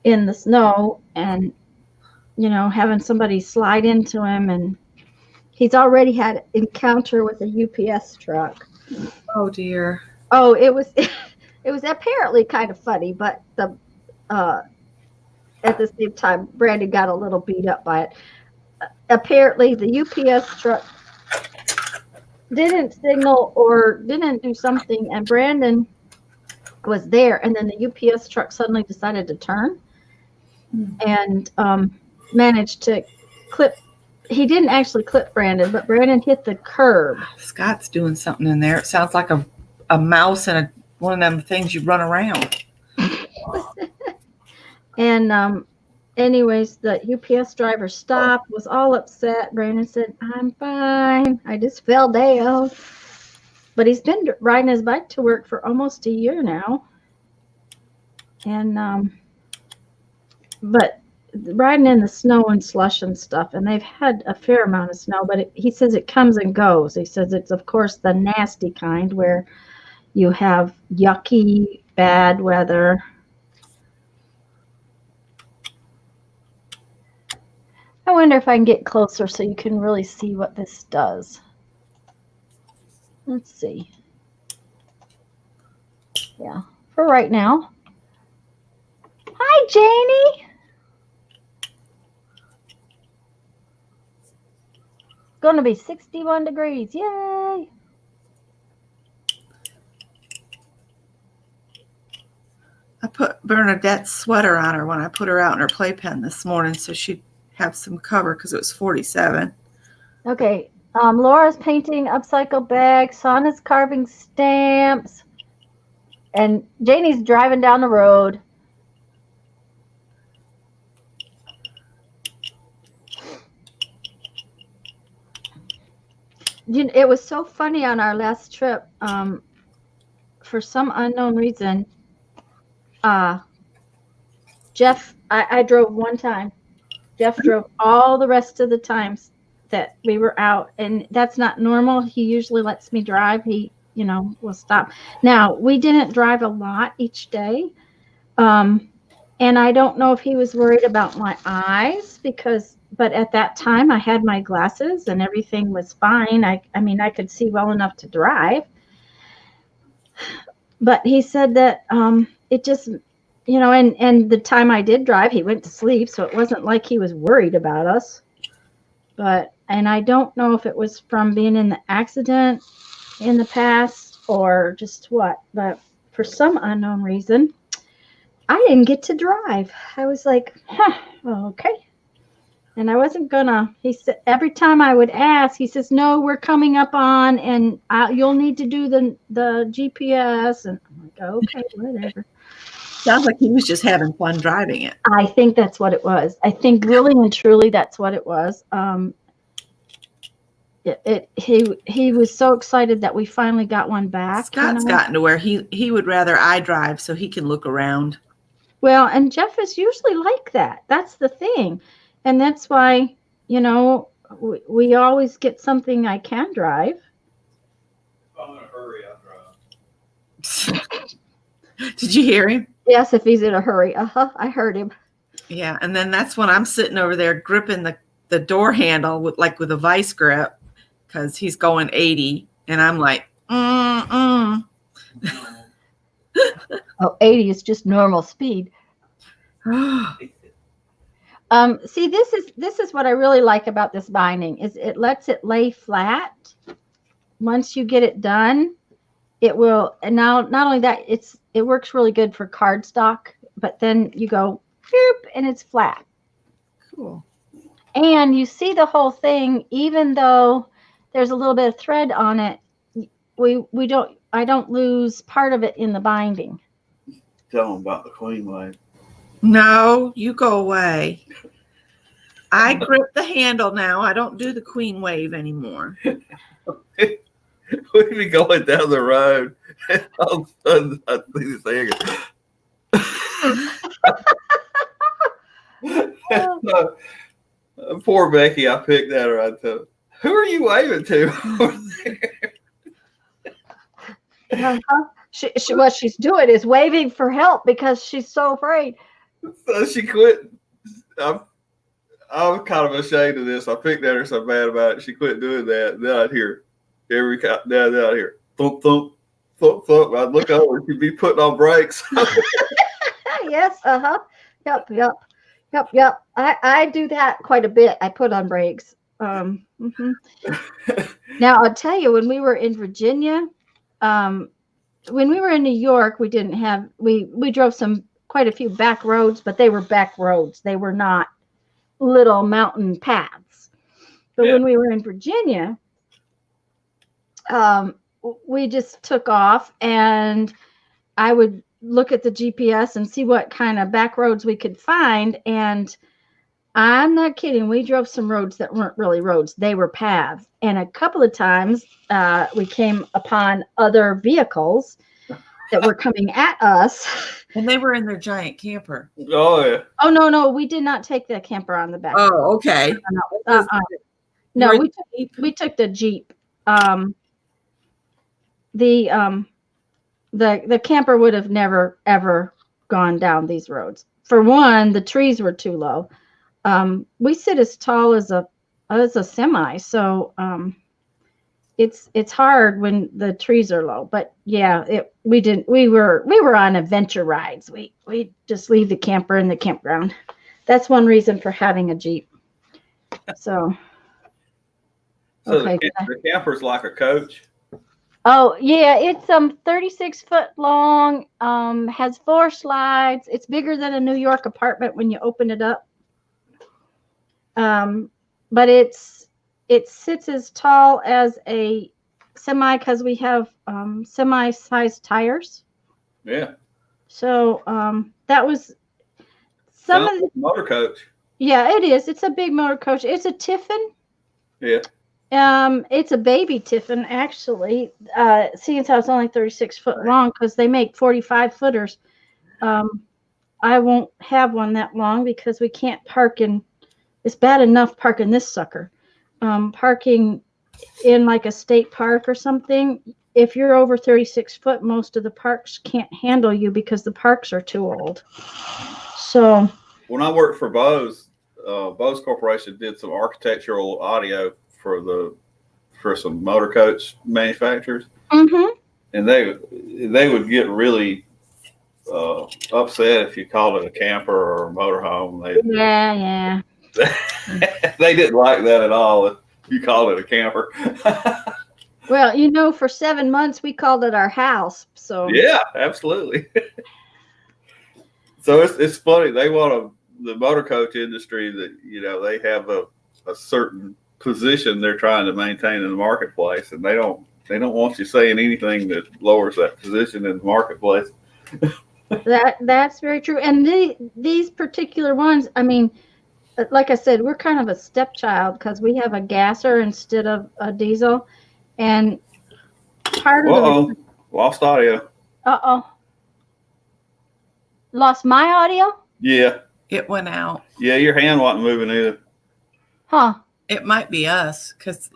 S1: in the snow and, you know, having somebody slide into him. And he's already had an encounter with a UPS truck.
S2: Oh, dear.
S1: Oh, it was apparently kind of funny, but at the same time, Brandon got a little beat up by it. Apparently, the UPS truck didn't signal or didn't do something, and Brandon was there, and then the UPS truck suddenly decided to turn and managed to clip. He didn't actually clip Brandon, but Brandon hit the curb.
S2: Scott's doing something in there. It sounds like a mouse and one of them things you run around.
S1: And anyways, the UPS driver stopped, was all upset. Brandon said, "I'm fine. I just fell down." But he's been riding his bike to work for almost a year now. And but riding in the snow and slush and stuff, and they've had a fair amount of snow, but he says it comes and goes. He says it's, of course, the nasty kind where you have yucky, bad weather. I wonder if I can get closer so you can really see what this does. Let's see. Yeah, for right now. Hi, Janie. It's going to be 61 degrees. Yay.
S2: I put Bernadette's sweater on her when I put her out in her playpen this morning so she'd have some cover because it was 47.
S1: Okay. Laura's painting upcycle bags. Sana's carving stamps. And Janie's driving down the road. It was so funny on our last trip. For some unknown reason, Jeff, I drove one time. Jeff drove all the rest of the times that we were out, and that's not normal. He usually lets me drive. He, will stop. Now, we didn't drive a lot each day, and I don't know if he was worried about my eyes but at that time I had my glasses and everything was fine. I mean, I could see well enough to drive. But he said that it just, and the time I did drive, he went to sleep. So it wasn't like he was worried about us. And I don't know if it was from being in the accident in the past or just what. But for some unknown reason, I didn't get to drive. I was like, okay. And I wasn't gonna. He said every time I would ask, he says, "No, we're coming up on, and you'll need to do the GPS." And I'm like, "Okay, whatever."
S2: Sounds like he was just having fun driving it.
S1: I think that's what it was. I think really and truly that's what it was. He was so excited that we finally got one back.
S2: Scott's gotten to where he would rather I drive so he can look around.
S1: Well, and Jeff is usually like that. That's the thing. And that's why, we always get something I can drive.
S3: If I'm in a hurry, I'll drive.
S2: Did you hear him?
S1: Yes, if he's in a hurry. I heard him.
S2: Yeah, and then that's when I'm sitting over there gripping the door handle with a vice grip because he's going 80, and I'm like,
S1: Oh, 80 is just normal speed. See, this is what I really like about this binding is it lets it lay flat. Once you get it done, it will. And now, not only that, it works really good for cardstock. But then you go, boop, and it's flat.
S2: Cool.
S1: And you see the whole thing, even though there's a little bit of thread on it. I don't lose part of it in the binding.
S3: Tell them about the queen wave.
S2: No, you go away. I grip the handle now. I don't do the queen wave anymore.
S3: We'd be going down the road, and all of a sudden I see this thing. Poor Becky, I picked at her. I said, "Who are you waving to over there?"
S1: What she's doing is waving for help because she's so afraid.
S3: So she quit. I'm kind of ashamed of this. I picked at her so bad about it. She quit doing that. Then I'd hear now I'd hear thump, thump, thump, thump. I'd look over and she'd be putting on brakes.
S1: Yes, Yep. I do that quite a bit. I put on brakes. Now I'll tell you, when we were in Virginia, when we were in New York, we didn't have, we drove quite a few back roads, but they were back roads. They were not little mountain paths. But when we were in Virginia, we just took off, and I would look at the GPS and see what kind of back roads we could find. And I'm not kidding. We drove some roads that weren't really roads. They were paths. And a couple of times we came upon other vehicles that were coming at us.
S2: And they were in their giant camper.
S3: Oh, yeah.
S1: Oh, no. We did not take the camper on the back.
S2: Oh, okay.
S1: No, we took the Jeep. The camper would have never, ever gone down these roads. For one, the trees were too low. We sit as tall as a semi. So it's hard when the trees are low. But yeah, we were on adventure rides. We just leave the camper in the campground. That's one reason for having a Jeep. So okay.
S3: The camper's like a coach.
S1: Oh yeah, it's 36 foot long, has 4 slides. It's bigger than a New York apartment when you open it up. But it sits as tall as a semi because we have semi-sized tires.
S3: Yeah.
S1: So that was some
S3: Sounds
S1: of the
S3: motor coach.
S1: Yeah, it is. It's a big motor coach. It's a Tiffin.
S3: Yeah.
S1: It's a baby Tiffin, actually. Seeing as how it's only 36 foot long, because they make 45 footers. I won't have one that long because we can't park in. It's bad enough parking this sucker. Parking in like a state park or something. If you're over 36 foot, most of the parks can't handle you because the parks are too old. So
S3: when I worked for Bose Corporation did some architectural audio for some motor coach manufacturers,
S1: mm-hmm.
S3: and they would get really upset if you called it a camper or a motorhome.
S1: Yeah.
S3: They didn't like that at all if you called it a camper.
S1: Well, for 7 months we called it our house. So
S3: yeah, absolutely. So it's funny. They want the motor coach industry that they have a certain position they're trying to maintain in the marketplace, and they don't want you saying anything that lowers that position in the marketplace.
S1: That's very true. And these particular ones, I mean, like I said, we're kind of a stepchild because we have a gasser instead of a diesel, and part of
S3: lost audio.
S1: Lost my audio?
S3: Yeah.
S2: It went out.
S3: Yeah, your hand wasn't moving either.
S1: Huh.
S2: It might be us because,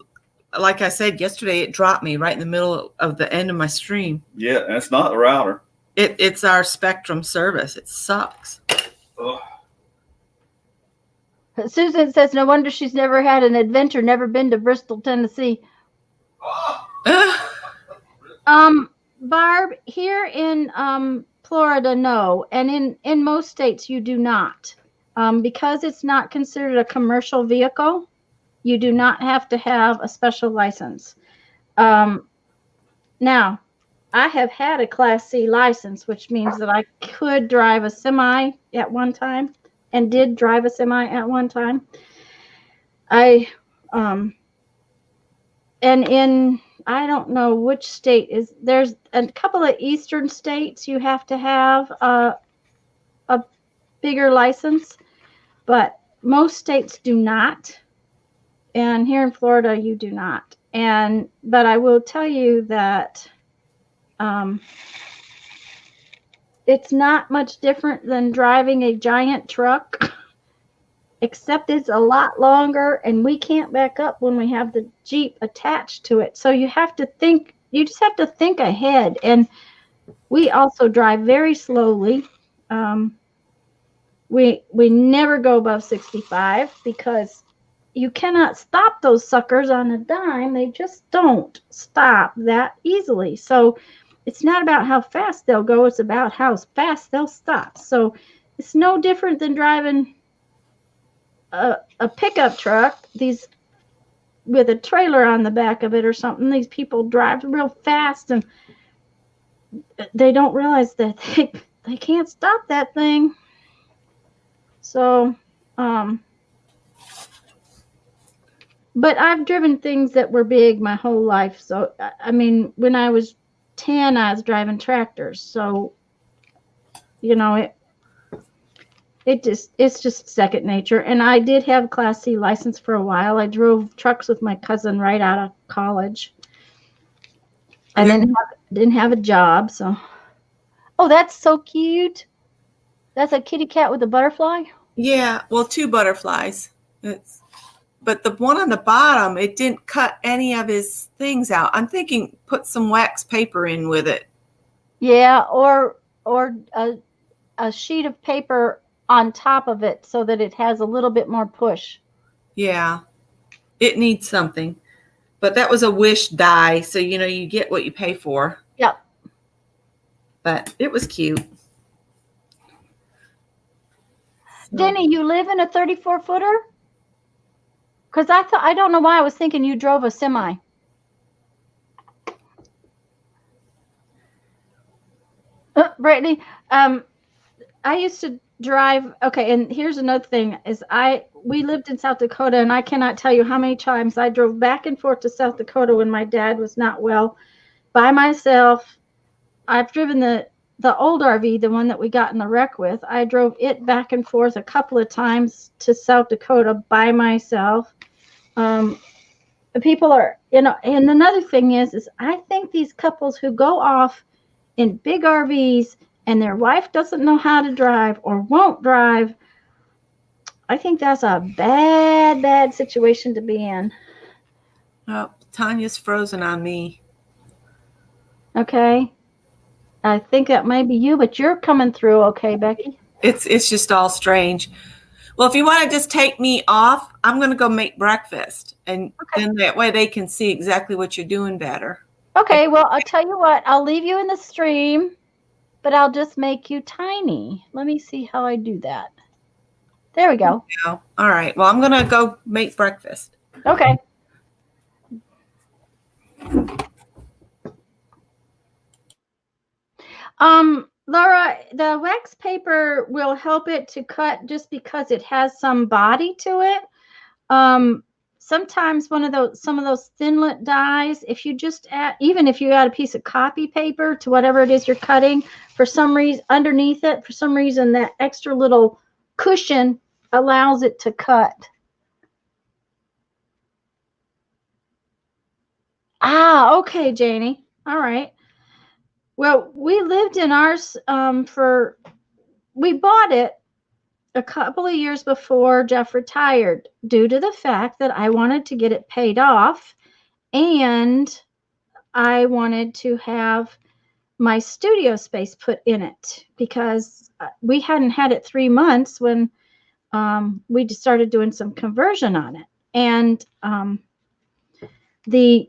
S2: like I said yesterday, it dropped me right in the middle of the end of my stream.
S3: Yeah, and it's not the router.
S2: It's our Spectrum service. It sucks.
S3: Ugh.
S1: Susan says, no wonder she's never had an adventure, never been to Bristol, Tennessee. Barb, here in Florida, no. And in most states, you do not. Because it's not considered a commercial vehicle, you do not have to have a special license. Now, I have had a Class C license, which means that I could drive a semi at one time, and did drive a semi at one time. And in, I don't know which state there's a couple of eastern states you have to have a bigger license, but most states do not. And here in Florida, you do not. But I will tell you that it's not much different than driving a giant truck, except it's a lot longer, and we can't back up when we have the Jeep attached to it. So you just have to think ahead. And we also drive very slowly. We never go above 65 because you cannot stop those suckers on a dime. They just don't stop that easily. So it's not about how fast they'll go. It's about how fast they'll stop. So it's no different than driving a pickup truck, with a trailer on the back of it or something. These people drive real fast, and they don't realize that they can't stop that thing. So, but I've driven things that were big my whole life. So, I mean, when I was 10, I was driving tractors. So, it's just second nature. And I did have a Class C license for a while. I drove trucks with my cousin right out of college. I didn't have a job. So, oh, that's so cute. That's a kitty cat with a butterfly?
S2: Yeah, well, 2 butterflies. But the one on the bottom, it didn't cut any of his things out. I'm thinking put some wax paper in with it.
S1: Yeah, or a sheet of paper on top of it so that it has a little bit more push.
S2: Yeah, it needs something. But that was a wish die, so you know you get what you pay for.
S1: Yep.
S2: But it was cute. So,
S1: Denny, you live in a 34-footer? Because I don't know why I was thinking you drove a semi. Brittany, I used to drive. Okay, and here's another thing: is we lived in South Dakota, and I cannot tell you how many times I drove back and forth to South Dakota when my dad was not well, by myself. I've driven the old RV, the one that we got in the wreck with. I drove it back and forth a couple of times to South Dakota by myself. People are, and another thing is I think these couples who go off in big RVs and their wife doesn't know how to drive or won't drive, I think that's a bad situation to be in.
S2: oh, Tanya's frozen on me.
S1: Okay. I think that may be you, but you're coming through okay, Becky.
S2: It's just all strange. Well, if you want to just take me off, I'm going to go make breakfast. And then that way they can see exactly what you're doing better.
S1: Okay, well, I'll tell you what. I'll leave you in the stream, but I'll just make you tiny. Let me see how I do that. There we go.
S2: All right. Well, I'm going to go make breakfast.
S1: Okay. Laura, the wax paper will help it to cut just because it has some body to it. Sometimes some of those thinlet dies, if you just add, even if you add a piece of copy paper to whatever it is you're cutting, for some reason underneath it, for some reason that extra little cushion allows it to cut. Ah, okay, Janie. All right. Well, we lived in ours we bought it a couple of years before Jeff retired due to the fact that I wanted to get it paid off and I wanted to have my studio space put in it because we hadn't had it 3 months when we just started doing some conversion on it. And the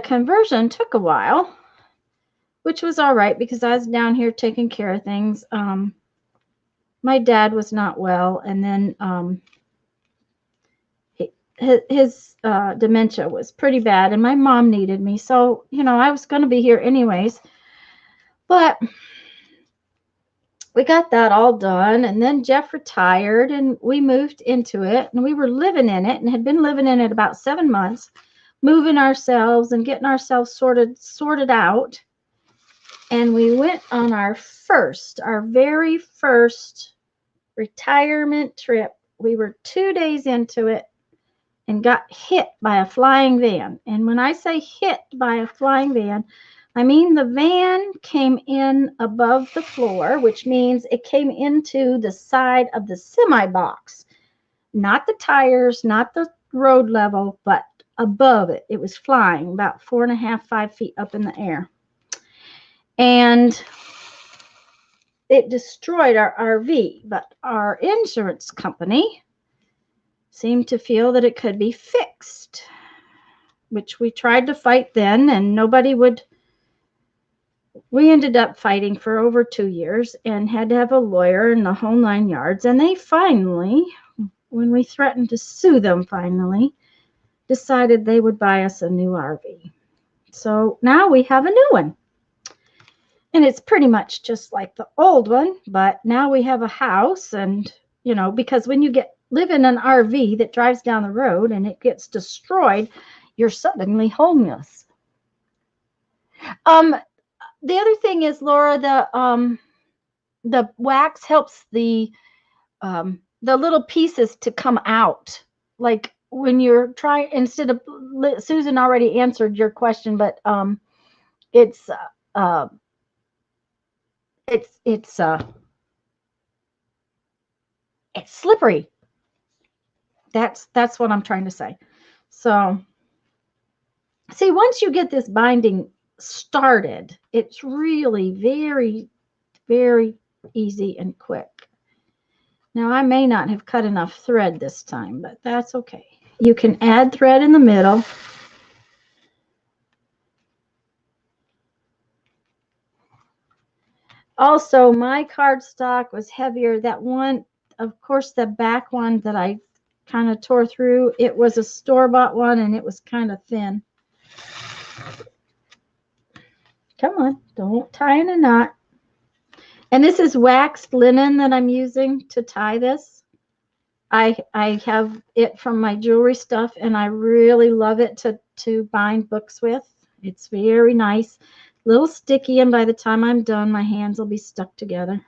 S1: conversion took a while, which was all right because I was down here taking care of things. My dad was not well, and then his dementia was pretty bad, and my mom needed me. So, I was going to be here anyways. But we got that all done, and then Jeff retired, and we moved into it, and we were living in it, and had been living in it about 7 months, moving ourselves and getting ourselves sorted out. And we went on our very first retirement trip. We were 2 days into it and got hit by a flying van. And when I say hit by a flying van, I mean the van came in above the floor, which means it came into the side of the semi box. Not the tires, not the road level, but above it. It was flying about 4.5, 5 feet up in the air. And it destroyed our RV, but our insurance company seemed to feel that it could be fixed, which we tried to fight then, and nobody would. We ended up fighting for over 2 years and had to have a lawyer and the whole 9 yards. And they finally, when we threatened to sue them finally, decided they would buy us a new RV. So now we have a new one. And it's pretty much just like the old one, but now we have a house. And, because when you live in an RV that drives down the road and it gets destroyed, you're suddenly homeless. The other thing is, Laura, the wax helps the little pieces to come out. Like when you're trying, instead of, Susan already answered your question, but it's slippery. That's what I'm trying to say. So, see, once you get this binding started, it's really very, very easy and quick. Now, I may not have cut enough thread this time, but that's okay. You can add thread in the middle. Also, my cardstock was heavier. That one, of course, the back one that I kind of tore through, it was a store-bought one, and it was kind of thin. Come on, don't tie in a knot. And this is waxed linen that I'm using to tie this. I have it from my jewelry stuff, and I really love it to bind books with. It's very nice. A little sticky, and by the time I'm done, my hands will be stuck together.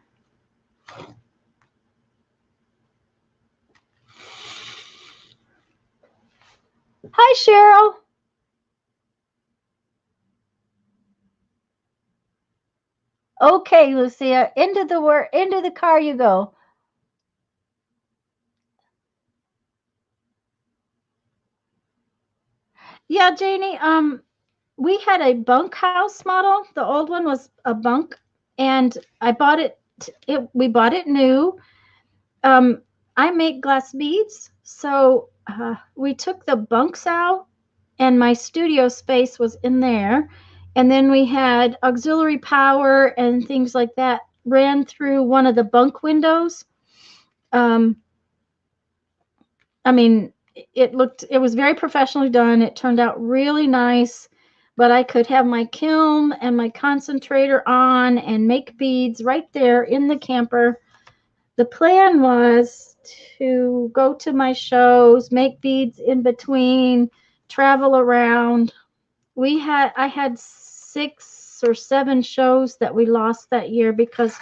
S1: Hi, Cheryl. Okay, Lucia, into the car you go. Yeah, Janie, we had a bunkhouse model. The old one was a bunk, and I bought it. We bought it new. I make glass beads, so we took the bunks out, and my studio space was in there, and then we had auxiliary power and things like that ran through one of the bunk windows. I mean, it was very professionally done. It turned out really nice, but I could have my kiln and my concentrator on and make beads right there in the camper. The plan was to go to my shows, make beads in between, travel around. I had 6 or 7 shows that we lost that year because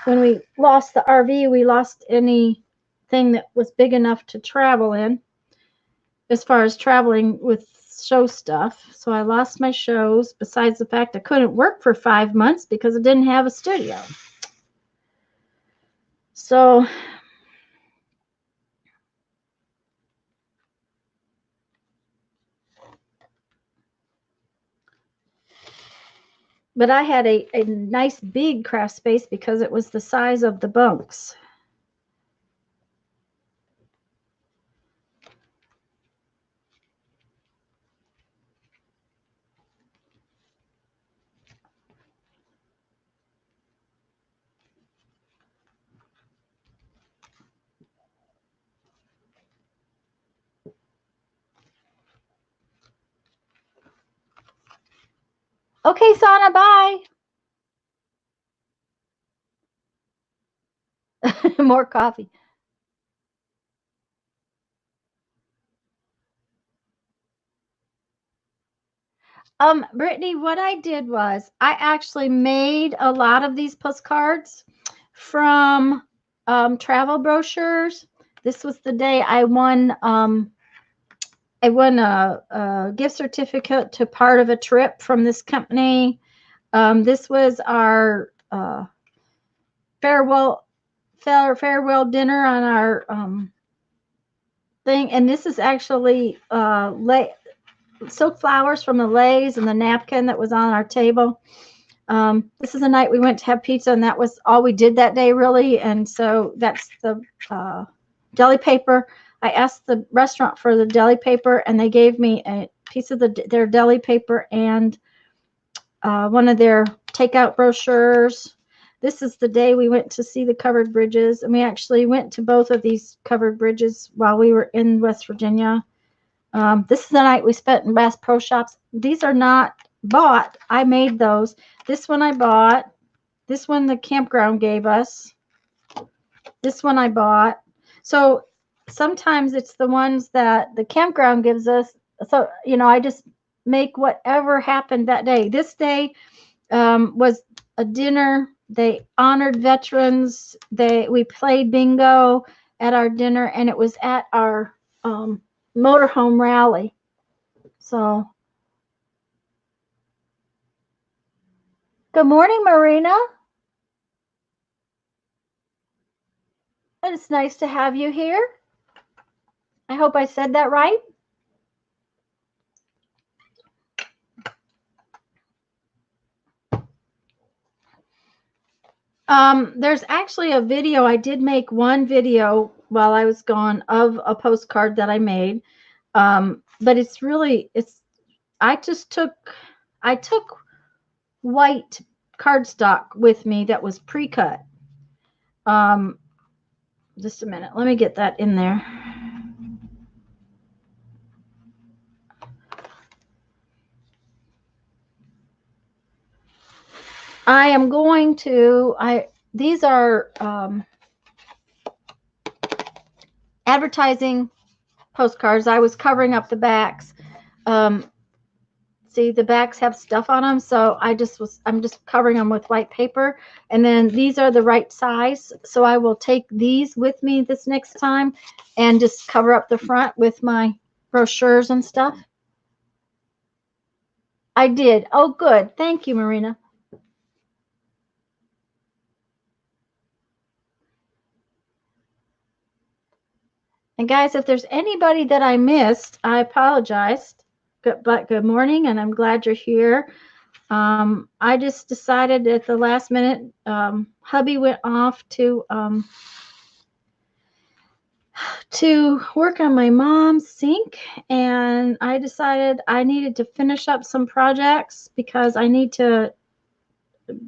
S1: when we lost the RV, we lost anything that was big enough to travel in as far as traveling with show stuff. So I lost my shows, besides the fact I couldn't work for 5 months because I didn't have a studio. So but I had a nice big craft space because it was the size of the bunks. Okay, Sana, bye. More coffee. Brittany, what I did was I actually made a lot of these postcards from travel brochures. This was the day I won a gift certificate to part of a trip from this company. This was our farewell dinner on our thing, and this is actually silk flowers from the Lay's and the napkin that was on our table. This is the night we went to have pizza, and that was all we did that day, really. And so that's the deli paper. I asked the restaurant for the deli paper, and they gave me a piece of their deli paper and one of their takeout brochures. This is the day we went to see the covered bridges, and we actually went to both of these covered bridges while we were in West Virginia. This is the night we spent in Bass Pro Shops. These are not bought. I made those. This one I bought. This one the campground gave us. This one I bought. So sometimes it's the ones that the campground gives us. So, I just make whatever happened that day. This day was a dinner. They honored veterans. We played bingo at our dinner, and it was at our motorhome rally. So, good morning, Marina. It's nice to have you here. I hope I said that right. There's actually a video. I did make one video while I was gone of a postcard that I made. But I took white cardstock with me that was pre-cut. Just a minute. Let me get that in there. I am going to, these are advertising postcards. I was covering up the backs. See, the backs have stuff on them, so I'm just covering them with white paper. And then these are the right size, so I will take these with me this next time and just cover up the front with my brochures and stuff. I did. Oh, good. Thank you, Marina. And guys, if there's anybody that I missed, I apologize. But good morning, and I'm glad you're here. I just decided at the last minute, hubby went off to work on my mom's sink, and I decided I needed to finish up some projects because I need to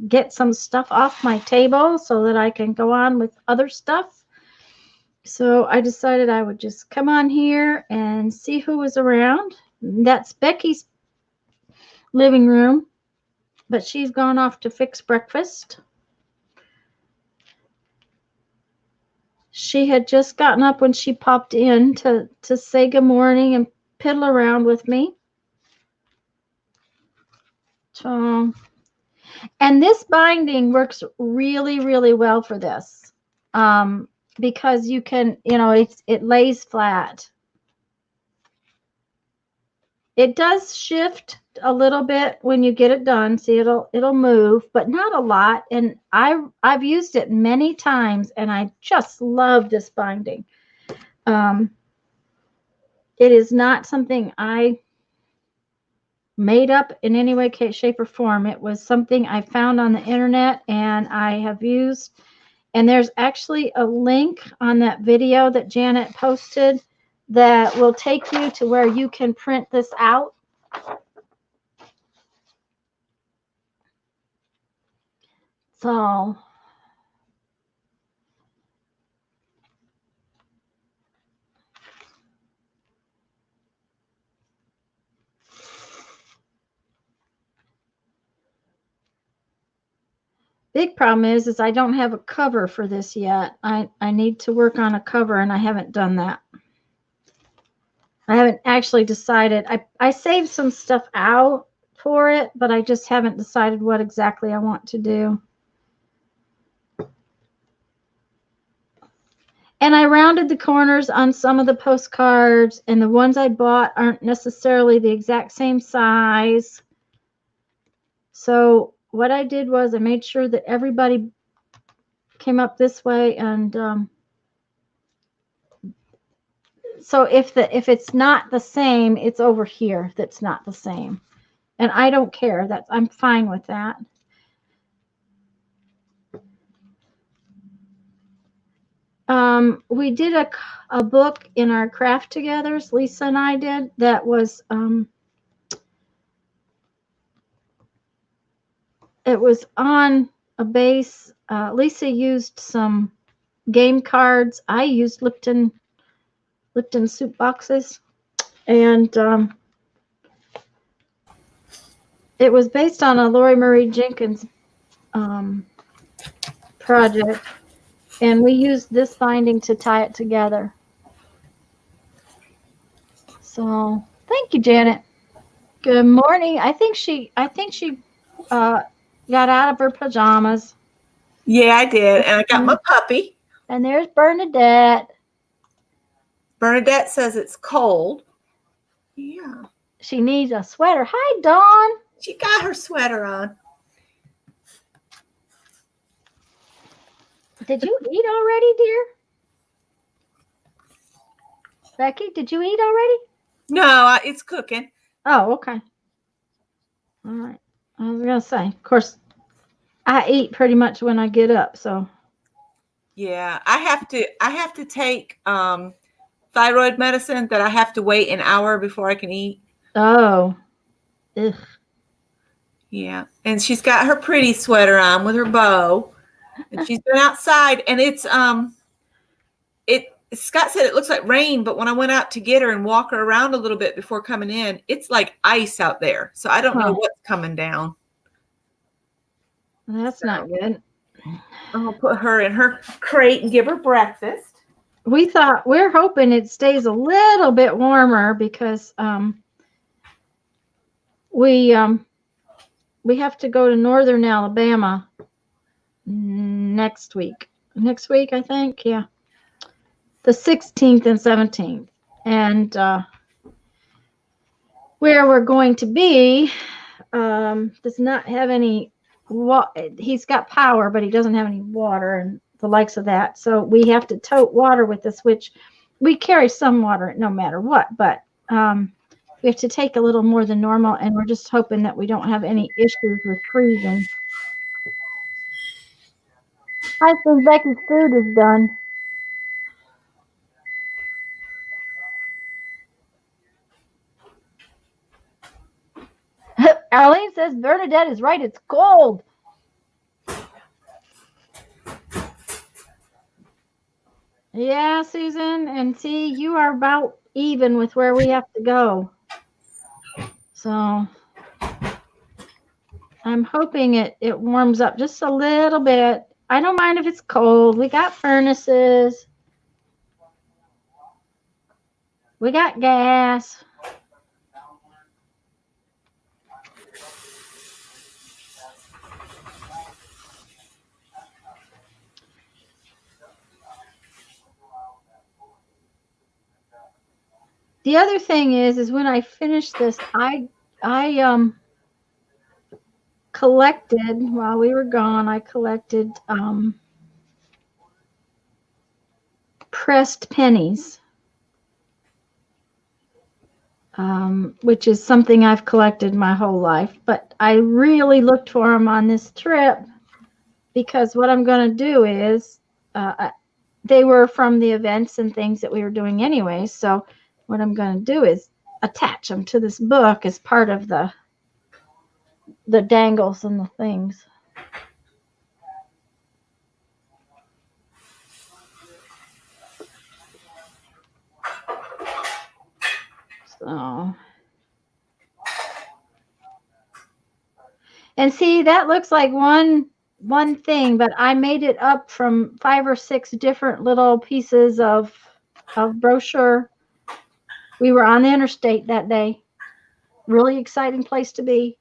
S1: get some stuff off my table so that I can go on with other stuff. So I decided I would just come on here and see who was around. That's Becky's living room, but she's gone off to fix breakfast. She had just gotten up when she popped in to say good morning and piddle around with me. So, and this binding works really, really well for this, because you can, it lays flat. It does shift a little bit when you get it done. See, it'll move, but not a lot. And I've used it many times, and I just love this binding. It is not something I made up in any way, shape, or form. It was something I found on the internet and I have used. And there's actually a link on that video that Janet posted that will take you to where you can print this out. So big problem is I don't have a cover for this yet. I need to work on a cover, and I haven't done that. I haven't actually decided. I saved some stuff out for it, but I just haven't decided what exactly I want to do. And I rounded the corners on some of the postcards, and the ones I bought aren't necessarily the exact same size. So what I did was I made sure that everybody came up this way, and so if it's not the same, it's over here that's not the same. And I don't care. I'm fine with that. We did a book in our craft togethers, Lisa and I did, that was it was on a base. Lisa used some game cards. I used Lipton soup boxes, and it was based on a Lori Marie Jenkins project, and we used this binding to tie it together. So thank you, Janet. Good morning. I think she got out of her pajamas.
S2: Yeah, I did. And I got my puppy.
S1: And there's Bernadette.
S2: Bernadette says it's cold. Yeah.
S1: She needs a sweater. Hi, Dawn.
S2: She got her sweater on.
S1: Did you eat already, dear? Becky, did you eat already?
S2: No, it's cooking.
S1: Oh, okay. All right. I was going to say, of course, I eat pretty much when I get up, so.
S2: Yeah, I have to take thyroid medicine that I have to wait an hour before I can eat.
S1: Oh. Ugh.
S2: Yeah. And she's got her pretty sweater on with her bow. And she's been outside, and Scott said it looks like rain, but when I went out to get her and walk her around a little bit before coming in, it's like ice out there. So I don't know what's coming down.
S1: That's not good.
S2: I'm gonna put her in her crate and give her breakfast.
S1: We're hoping it stays a little bit warmer because we have to go to northern Alabama next week. Next week, I think, yeah. The 16th and 17th. And where we're going to be does not have any he's got power, but he doesn't have any water and the likes of that. So we have to tote water with us, which we carry some water no matter what, but we have to take a little more than normal, and we're just hoping that we don't have any issues with freezing. I think Becky's food is done. Arlene says Bernadette is right. It's cold. Yeah, Susan. And see, you are about even with where we have to go. So I'm hoping it warms up just a little bit. I don't mind if it's cold. We got furnaces. We got gas. The other thing is when I finish this, I collected while we were gone. I collected pressed pennies, which is something I've collected my whole life. But I really looked for them on this trip because what I'm going to do is they were from the events and things that we were doing anyway. So what I'm going to do is attach them to this book as part of the dangles and the things. So, and see, that looks like one thing, but I made it up from 5 or 6 different little pieces of brochure. We were on the interstate that day. Really exciting place to be.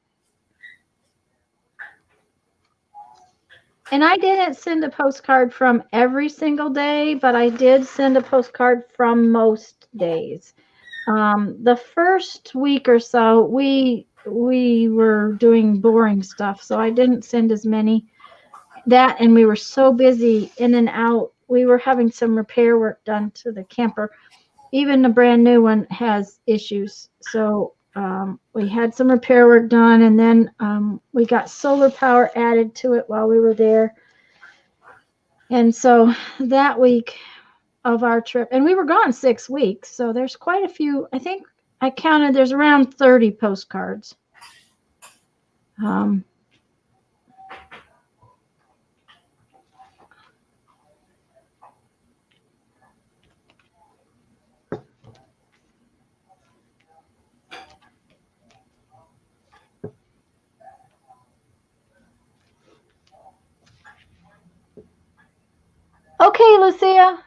S1: And I didn't send a postcard from every single day, but I did send a postcard from most days. The first week or so, we were doing boring stuff, so I didn't send as many. That, and we were so busy in and out. We were having some repair work done to the camper. Even the brand new one has issues. So we had some repair work done, and then we got solar power added to it while we were there. And so that week of our trip, and we were gone 6 weeks, so there's quite a few. I think I counted, there's around 30 postcards. Okay, Lucia.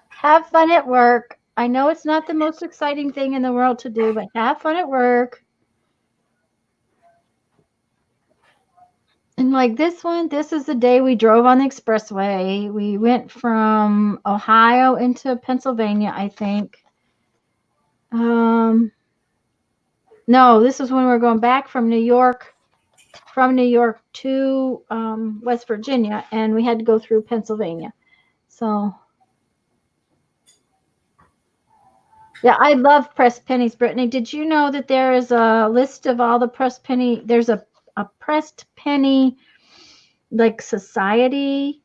S1: Have fun at work. I know it's not the most exciting thing in the world to do, but have fun at work. And like this one, this is the day we drove on the expressway. We went from Ohio into Pennsylvania, I think. No, this was when we were going back from New York to West Virginia, and we had to go through Pennsylvania. So, yeah, I love pressed pennies, Brittany. Did you know that there is a list of all the pressed penny? There's a pressed penny like society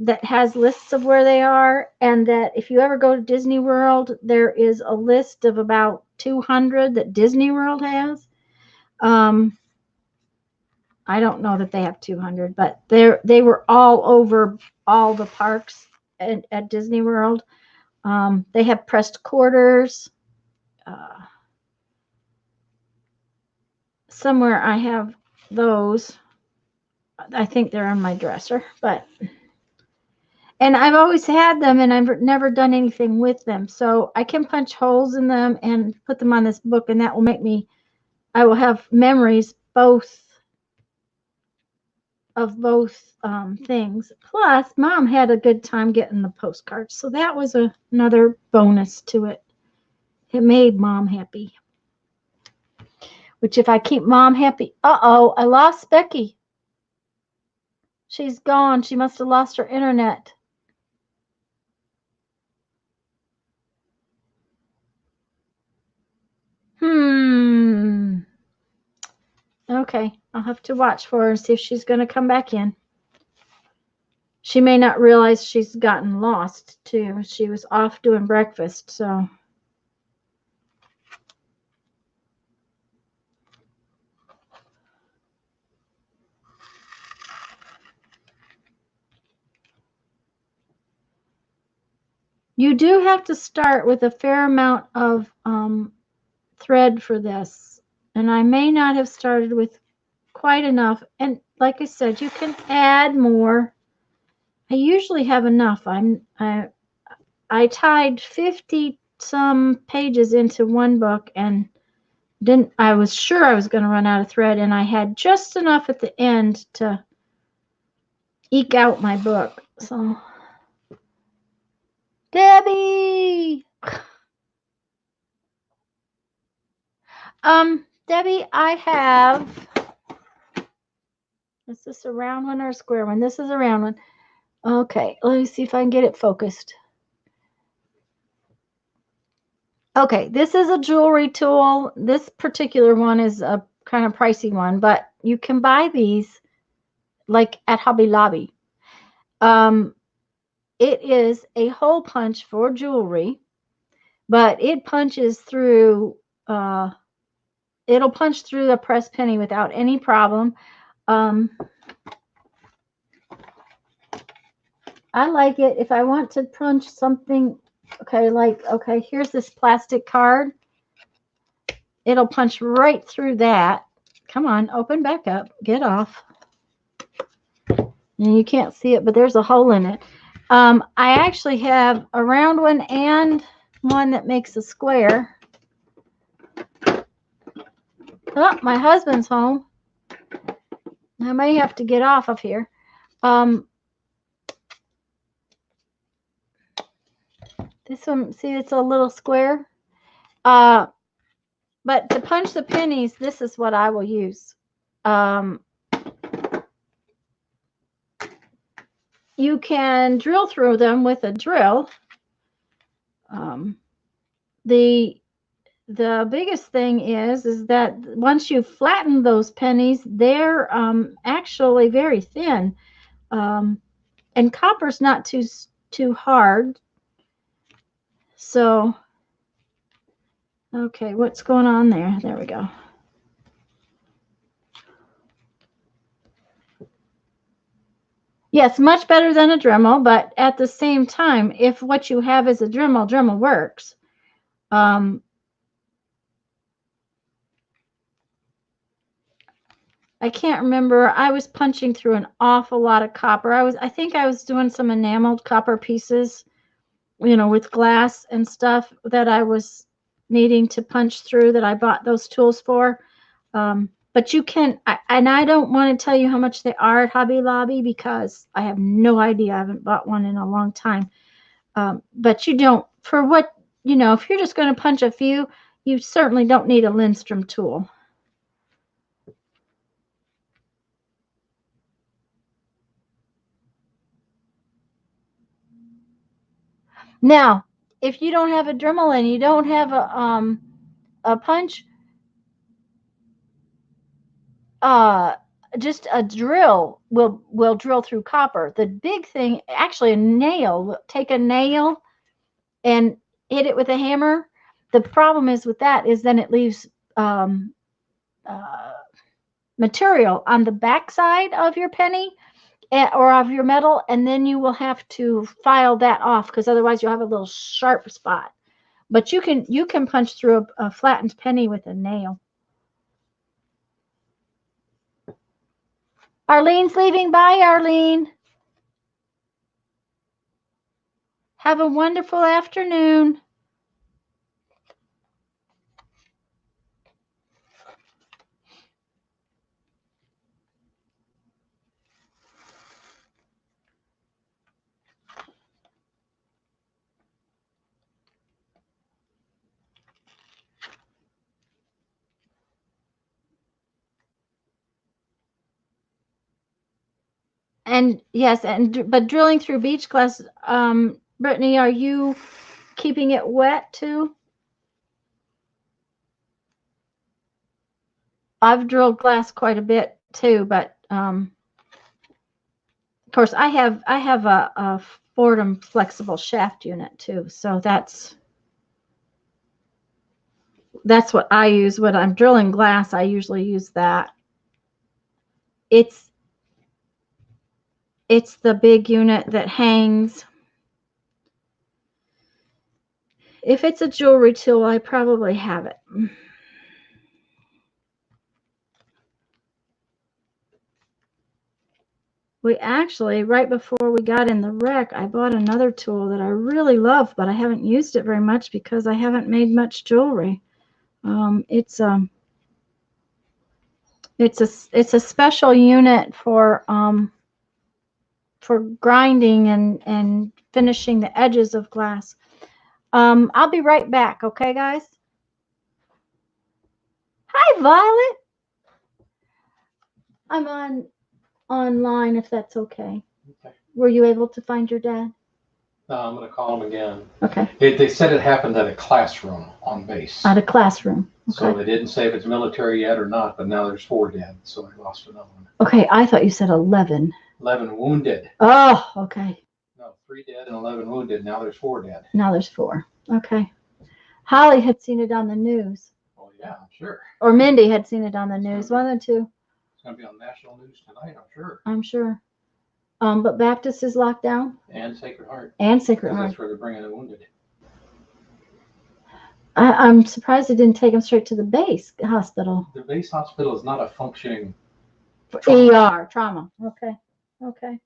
S1: that has lists of where they are, and that if you ever go to Disney World, there is a list of about 200 that Disney World has. I don't know that they have 200, but they were all over all the parks at Disney World. They have pressed quarters. Somewhere I have those. I think they're on my dresser, and I've always had them, and I've never done anything with them. So I can punch holes in them and put them on this book, and that will make me, I will have memories of both things. Plus, Mom had a good time getting the postcards, so that was another bonus to it. It made Mom happy. Which, if I keep Mom happy, uh-oh, I lost Becky. She's gone. She must have lost her internet. Okay, I'll have to watch for her and see if she's going to come back in. She may not realize she's gotten lost, too. She was off doing breakfast, so. You do have to start with a fair amount of thread for this. And I may not have started with quite enough. And like I said, you can add more. I usually have enough. I tied 50 some pages into one book and I was sure I was going to run out of thread, and I had just enough at the end to eke out my book. So, Debbie! Debbie, I have, is this a round one or a square one? This is a round one. Okay, let me see if I can get it focused. Okay, this is a jewelry tool. This particular one is a kind of pricey one, but you can buy these like at Hobby Lobby. It is a hole punch for jewelry, but it punches through, it'll punch through the pressed penny without any problem. I like it if I want to punch something. Okay, here's this plastic card. It'll punch right through that. Come on, open back up. Get off. And you can't see it, but there's a hole in it. I actually have a round one and one that makes a square. Oh, my husband's home. I may have to get off of here. This one, see, it's a little square. But to punch the pennies, this is what I will use. You can drill through them with a drill. The biggest thing is that once you flatten those pennies, they're actually very thin. And copper's not too hard. So, okay, what's going on there? There we go. Yes, much better than a Dremel, but at the same time, if what you have is a Dremel, Dremel works. I can't remember. I was punching through an awful lot of copper. I think I was doing some enameled copper pieces, you know, with glass and stuff that I was needing to punch through, that I bought those tools for. But you can, and I don't want to tell you how much they are at Hobby Lobby because I have no idea. I haven't bought one in a long time. But you don't, for what, you know, if you're just going to punch a few, you certainly don't need a Lindstrom tool. Now, if you don't have a Dremel and you don't have a punch, just a drill will drill through copper. The big thing, actually a nail, take a nail and hit it with a hammer. The problem is with that is then it leaves material on the backside of your penny or of your metal, and then you will have to file that off because otherwise you'll have a little sharp spot. But you can punch through a flattened penny with a nail. Arlene's leaving. Bye, Arlene. Have a wonderful afternoon. And yes, but drilling through beach glass, Brittany, are you keeping it wet too? I've drilled glass quite a bit too, but of course I have a Fordham flexible shaft unit too, so that's what I use when I'm drilling glass. I usually use that. It's the big unit that hangs. If it's a jewelry tool, I probably have it. We actually, right before we got in the wreck, I bought another tool that I really love, but I haven't used it very much because I haven't made much jewelry. It's a special unit for grinding and finishing the edges of glass. I'll be right back, okay, guys? Hi, Violet. I'm online, if that's okay.
S4: Okay.
S1: Were you able to find your dad?
S4: No, I'm going to call him again.
S1: Okay.
S4: They said it happened at a classroom on base.
S1: At a classroom. Okay.
S4: So they didn't say if it's military yet or not, but now there's 4 dead, so I lost another one.
S1: Okay, I thought you said 11.
S4: 11 wounded.
S1: Oh, okay.
S4: No, 3 dead and 11 wounded. Now there's 4 dead.
S1: Now there's 4. Okay. Holly had seen it on the news.
S4: Oh, yeah, I'm sure.
S1: Or Mindy had seen it on the news. One of the two.
S4: It's going to be on national news tonight, I'm sure.
S1: I'm sure. But Baptist is locked down.
S4: And Sacred Heart.
S1: And Sacred Heart.
S4: That's where they're bringing the wounded.
S1: I'm surprised they didn't take him straight to the base hospital.
S4: The base hospital is not a functioning
S1: trauma. Okay. Okay.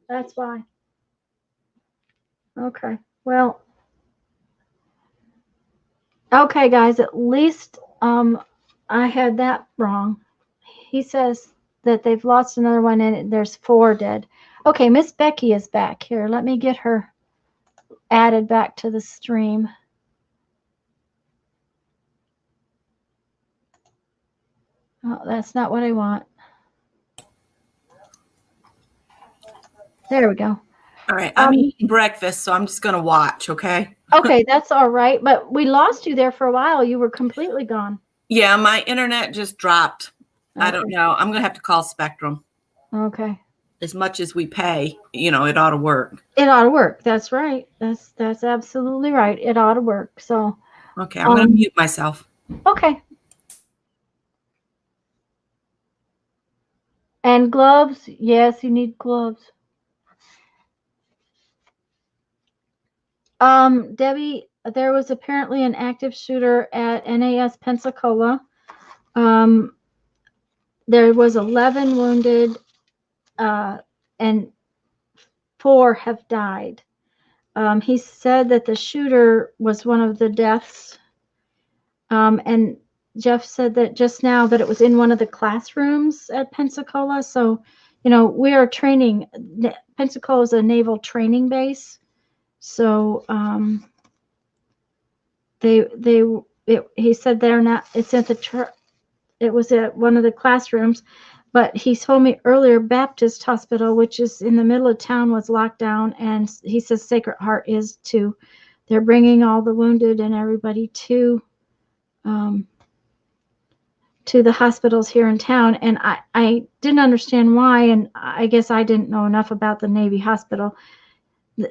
S1: That's why. Okay. Well. Okay, guys. At least I had that wrong. He says that they've lost another one and there's 4 dead. Okay, Miss Becky is back here. Let me get her added back to the stream. Oh, that's not what I want. There we go.
S2: All right, I'm eating breakfast, so I'm just going to watch, okay?
S1: Okay, that's all right. But we lost you there for a while. You were completely gone.
S2: Yeah, my internet just dropped.
S1: Okay.
S2: I don't know. I'm going to have to call Spectrum.
S1: Okay.
S2: As much as we pay, it ought to work.
S1: It ought to work. That's right. That's absolutely right. It ought to work. So.
S2: Okay, I'm going to mute myself.
S1: Okay. And gloves? Yes, you need gloves. Debbie, there was apparently an active shooter at NAS Pensacola. There was 11 wounded, and 4 have died. He said that the shooter was one of the deaths. And Jeff said that just now that it was in one of the classrooms at Pensacola. So, we are training. Pensacola is a naval training base. So, he said they're not. It's at it was at one of the classrooms, but he told me earlier Baptist Hospital, which is in the middle of town, was locked down, and he says Sacred Heart is too. They're bringing all the wounded and everybody to to the hospitals here in town, and I didn't understand why, and I guess I didn't know enough about the Navy hospital.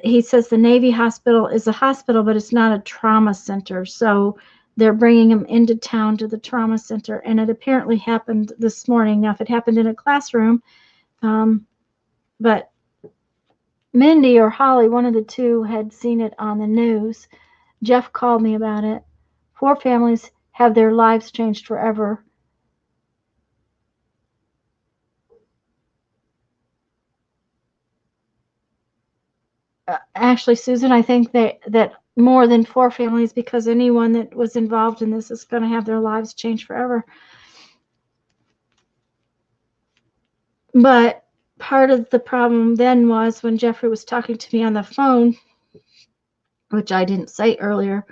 S1: He says the Navy hospital is a hospital, but it's not a trauma center. So they're bringing him into town to the trauma center, and it apparently happened this morning. Now, if it happened in a classroom, but Mindy or Holly, one of the two, had seen it on the news. Jeff called me about it. 4 families have their lives changed forever. Actually, Susan, I think that more than 4 families, because anyone that was involved in this is going to have their lives changed forever. But part of the problem then was when Jeffrey was talking to me on the phone, which I didn't say earlier,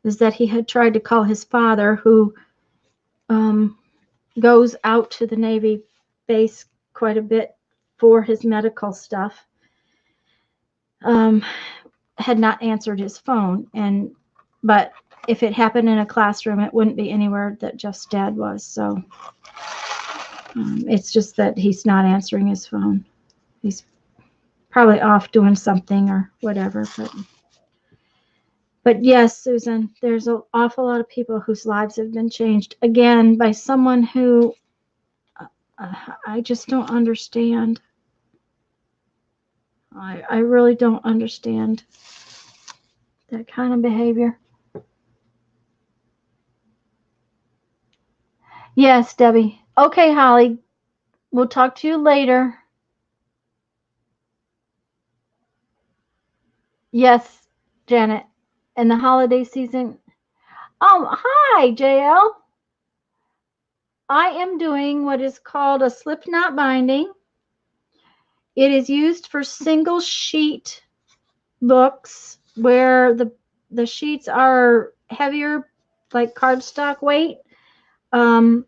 S1: is that he had tried to call his father, who goes out to the Navy base quite a bit for his medical stuff. Had not answered his phone, but if it happened in a classroom, it wouldn't be anywhere that Jeff's dad was. So it's just that he's not answering his phone. He's probably off doing something or whatever. But yes, Susan, there's an awful lot of people whose lives have been changed, again, by someone who I just don't understand. I really don't understand that kind of behavior. Yes, Debbie. Okay, Holly. We'll talk to you later. Yes, Janet. And the holiday season. Hi, JL. I am doing what is called a slip knot binding. It is used for single sheet books where the sheets are heavier, like cardstock weight. I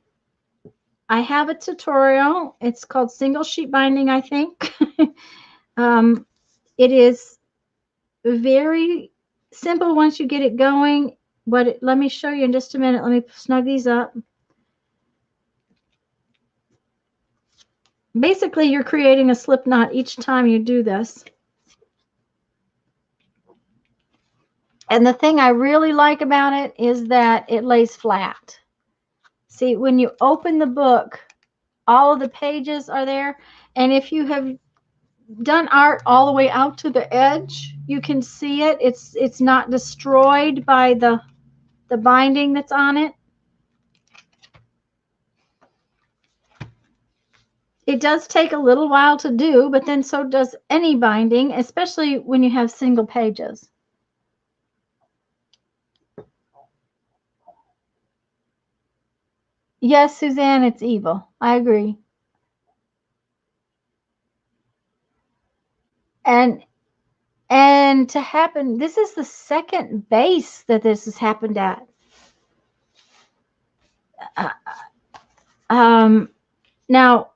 S1: have a tutorial. It's called single sheet binding, I think. It is very simple once you get it going. Let me show you in just a minute. Let me snug these up. Basically, you're creating a slip knot each time you do this. And the thing I really like about it is that it lays flat. See, when you open the book, all of the pages are there. And if you have done art all the way out to the edge, you can see it. It's not destroyed by the binding that's on it. It does take a little while to do, but then so does any binding, especially when you have single pages. Yes, Suzanne, it's evil. I agree. And to happen, this is the second base that this has happened at. Now,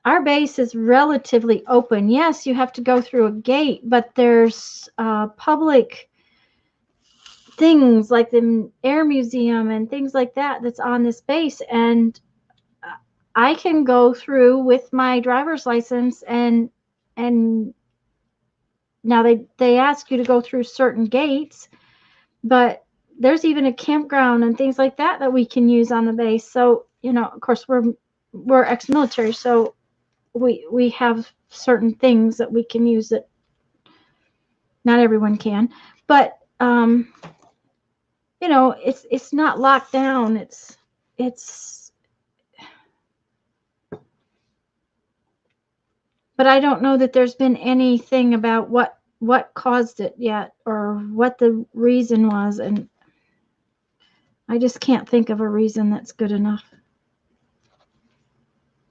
S1: our base is relatively open. Yes, you have to go through a gate, but there's public things like the Air Museum and things like that that's on this base. And I can go through with my driver's license, and now they ask you to go through certain gates, but there's even a campground and things like that we can use on the base. So, you know, of course we're ex-military, so we have certain things that we can use that not everyone can. But you know, it's not locked down. It's but I don't know that there's been anything about what caused it yet, or what the reason was, and I just can't think of a reason that's good enough.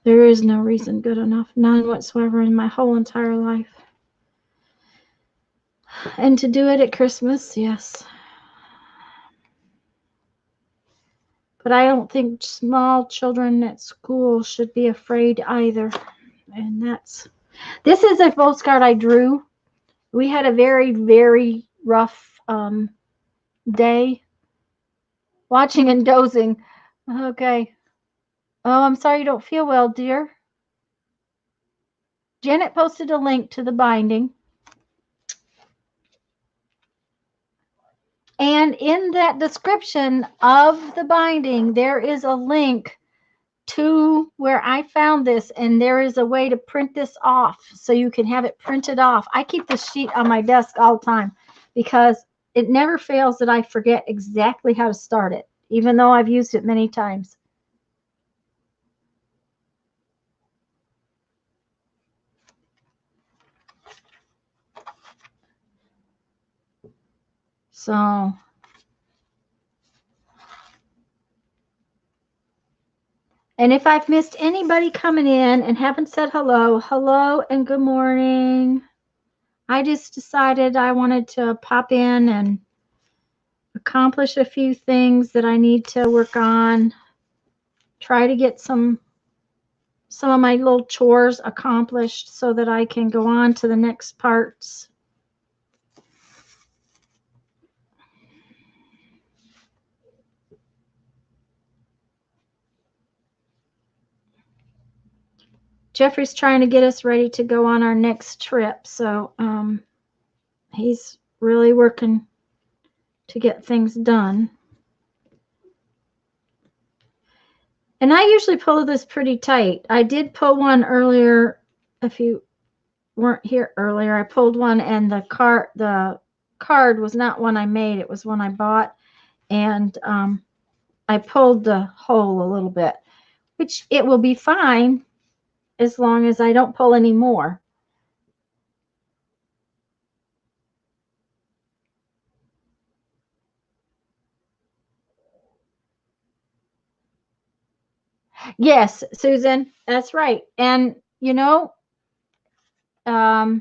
S1: There is no reason good enough, none whatsoever in my whole entire life. And to do it at Christmas, yes. But I don't think small children at school should be afraid either. And this is a postcard I drew. We had a very, very rough day, watching and dozing. Okay. Oh, I'm sorry you don't feel well, dear. Janet posted a link to the binding. And in that description of the binding, there is a link to where I found this, and there is a way to print this off so you can have it printed off. I keep this sheet on my desk all the time because it never fails that I forget exactly how to start it, even though I've used it many times. So and if I've missed anybody coming in and haven't said hello, hello and good morning. I just decided I wanted to pop in and accomplish a few things that I need to work on. Try to get some of my little chores accomplished so that I can go on to the next parts. Jeffrey's trying to get us ready to go on our next trip, so he's really working to get things done. And I usually pull this pretty tight. I did pull one earlier. If you weren't here earlier, I pulled one, and the card was not one I made. It was one I bought, and I pulled the hole a little bit, which it will be fine as long as I don't pull any more. Yes, Susan, that's right. And you know, I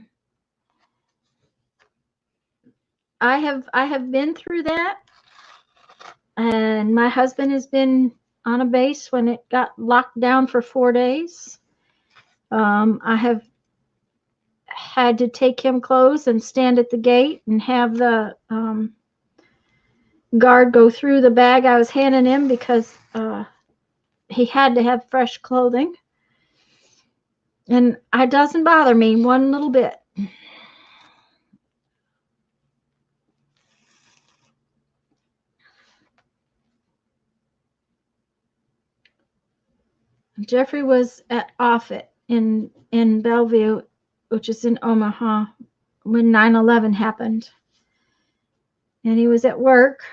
S1: have been through that, and my husband has been on a base when it got locked down for 4 days. I have had to take him clothes and stand at the gate and have the guard go through the bag I was handing him because he had to have fresh clothing. And it doesn't bother me one little bit. Jeffrey was at Offutt in Bellevue, which is in Omaha, when 9/11 happened. And he was at work,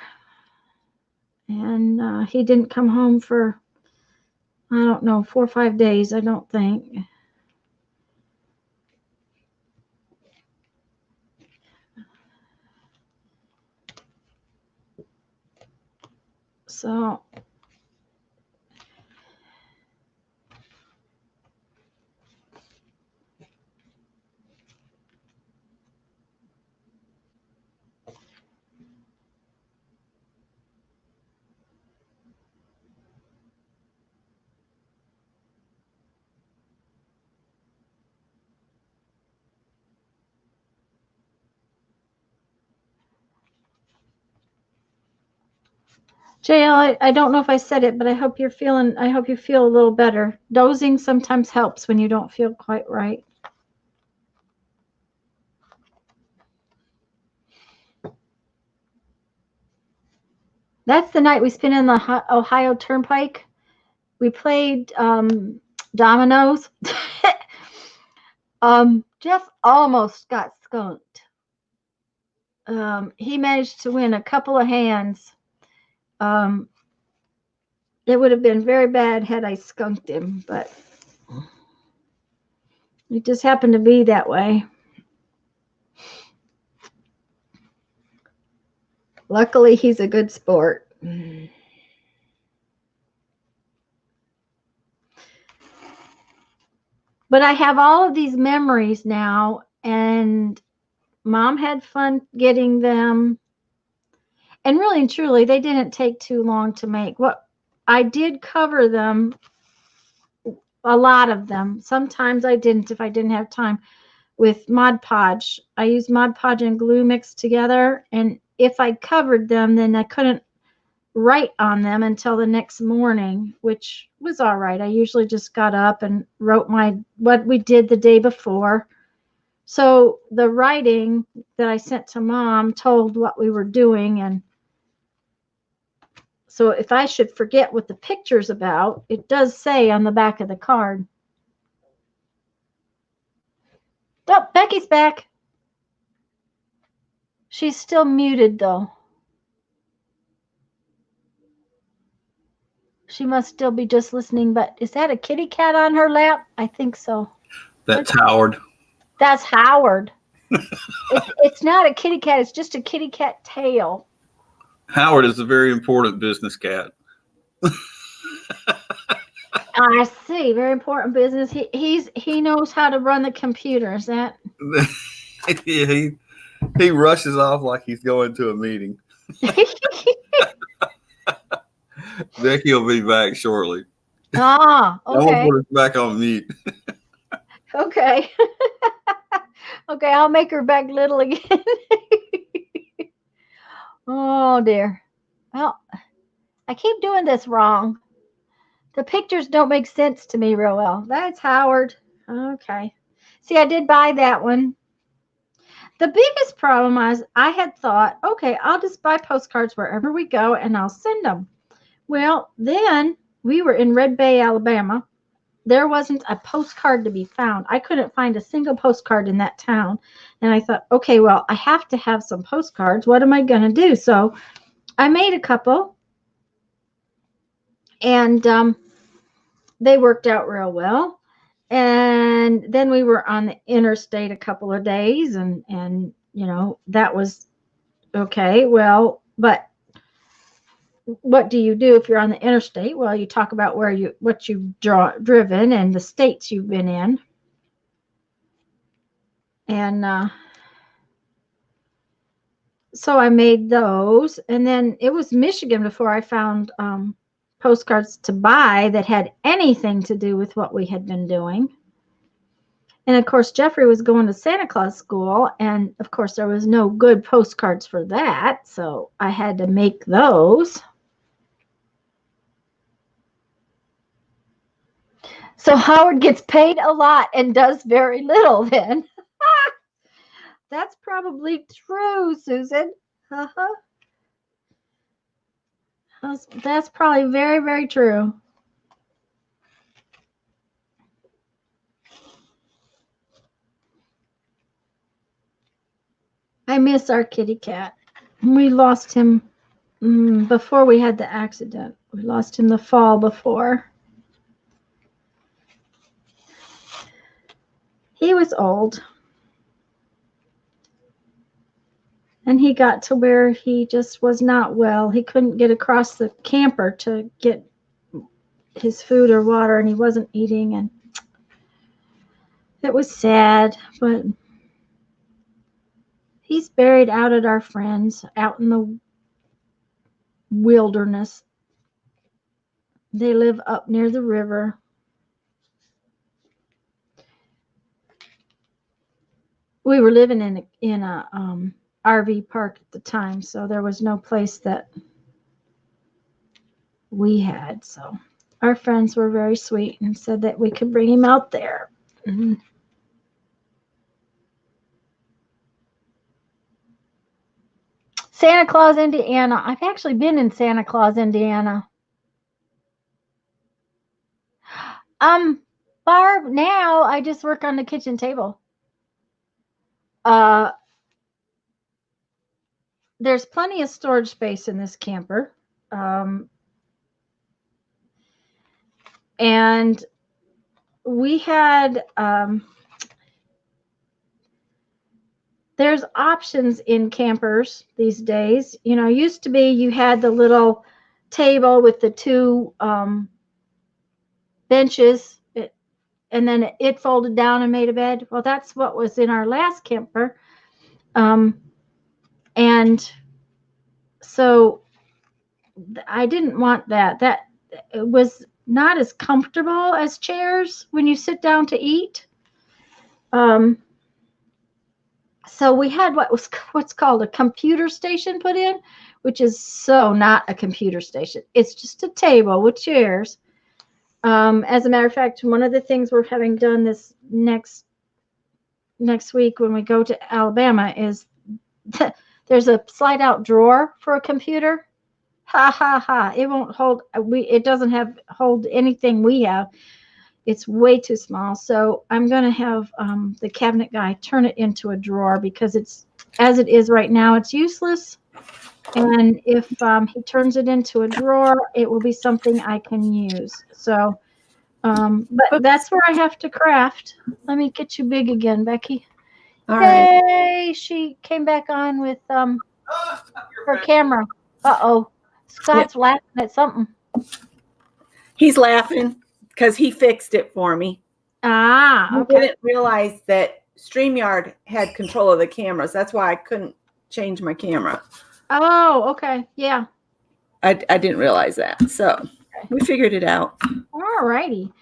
S1: and he didn't come home for, I don't know, 4 or 5 days, I don't think. So JL, I don't know if I said it, but I hope you feel a little better. Dozing sometimes helps when you don't feel quite right. That's the night we spent in the Ohio Turnpike. We played dominoes. Jeff almost got skunked. He managed to win a couple of hands. It would have been very bad had I skunked him, but it just happened to be that way. Luckily, he's a good sport. But I have all of these memories now, and Mom had fun getting them. And really and truly, they didn't take too long to make. What I did cover them, a lot of them. Sometimes I didn't if I didn't have time, with Mod Podge. I used Mod Podge and glue mixed together, and if I covered them, then I couldn't write on them until the next morning, which was all right. I usually just got up and wrote what we did the day before. So the writing that I sent to Mom told what we were doing, and so if I should forget what the picture's about, it does say on the back of the card. Oh, Becky's back. She's still muted though. She must still be just listening, but is that a kitty cat on her lap? I think so.
S3: That's Howard.
S1: That's Howard. It's not a kitty cat. It's just a kitty cat tail.
S3: Howard is a very important business cat.
S1: I see. Very important business. He knows how to run the computer. Is that?
S3: Yeah, he rushes off like he's going to a meeting. Becky will be back shortly.
S1: Ah, okay.
S3: I'll put us back on mute.
S1: Okay. Okay, I'll make her back little again. Oh dear. Well, I keep doing this wrong. The pictures don't make sense to me real well. That's Howard. Okay. See, I did buy that one. The biggest problem is I had thought, okay, I'll just buy postcards wherever we go and I'll send them. Well, then we were in Red Bay, Alabama. There wasn't a postcard to be found. I couldn't find a single postcard in that town. And I thought, okay, well, I have to have some postcards. What am I going to do? So I made a couple. And they worked out real well. And then we were on the interstate a couple of days. And you know, that was okay. Well, but what do you do if you're on the interstate? Well, you talk about what you've driven and the states you've been in. And so I made those. And then it was Michigan before I found postcards to buy that had anything to do with what we had been doing. And of course, Jeffrey was going to Santa Claus school. And of course, there was no good postcards for that. So I had to make those. So Howard gets paid a lot and does very little then. That's probably true, Susan. Uh-huh. That's probably very, very true. I miss our kitty cat. We lost him before we had the accident. We lost him the fall before. He was old. And he got to where he just was not well. He couldn't get across the camper to get his food or water, and he wasn't eating. And it was sad, but he's buried out at our friends, out in the wilderness. They live up near the river. We were living in a RV park at the time, so there was no place that we had. So our friends were very sweet and said that we could bring him out there. Mm-hmm. Santa Claus, Indiana. I've actually been in Santa Claus, Indiana. Barb, now I just work on the kitchen table. There's plenty of storage space in this camper. And we had, there's options in campers these days. You know, used to be you had the little table with the two benches, and then it folded down and made a bed. Well, that's what was in our last camper. And so I didn't want that. That it was not as comfortable as chairs when you sit down to eat. So we had what's called a computer station put in, which is so not a computer station. It's just a table with chairs. As a matter of fact, one of the things we're having done this next week when we go to Alabama is there's a slide out drawer for a computer. Ha ha ha! It won't hold. It doesn't hold anything we have. It's way too small. So I'm going to have the cabinet guy turn it into a drawer because it's, as it is right now, it's useless. And if he turns it into a drawer, it will be something I can use. So, but that's where I have to craft. Let me get you big again, Becky.
S2: All right.
S1: Hey, she came back on with her camera. Uh-oh. Scott's laughing at something.
S2: He's laughing because he fixed it for me.
S1: Ah,
S2: I
S1: okay.
S2: didn't realize that StreamYard had control of the cameras. That's why I couldn't change my camera.
S1: Oh, okay. Yeah.
S2: I didn't realize that. So we figured it out.
S1: All righty.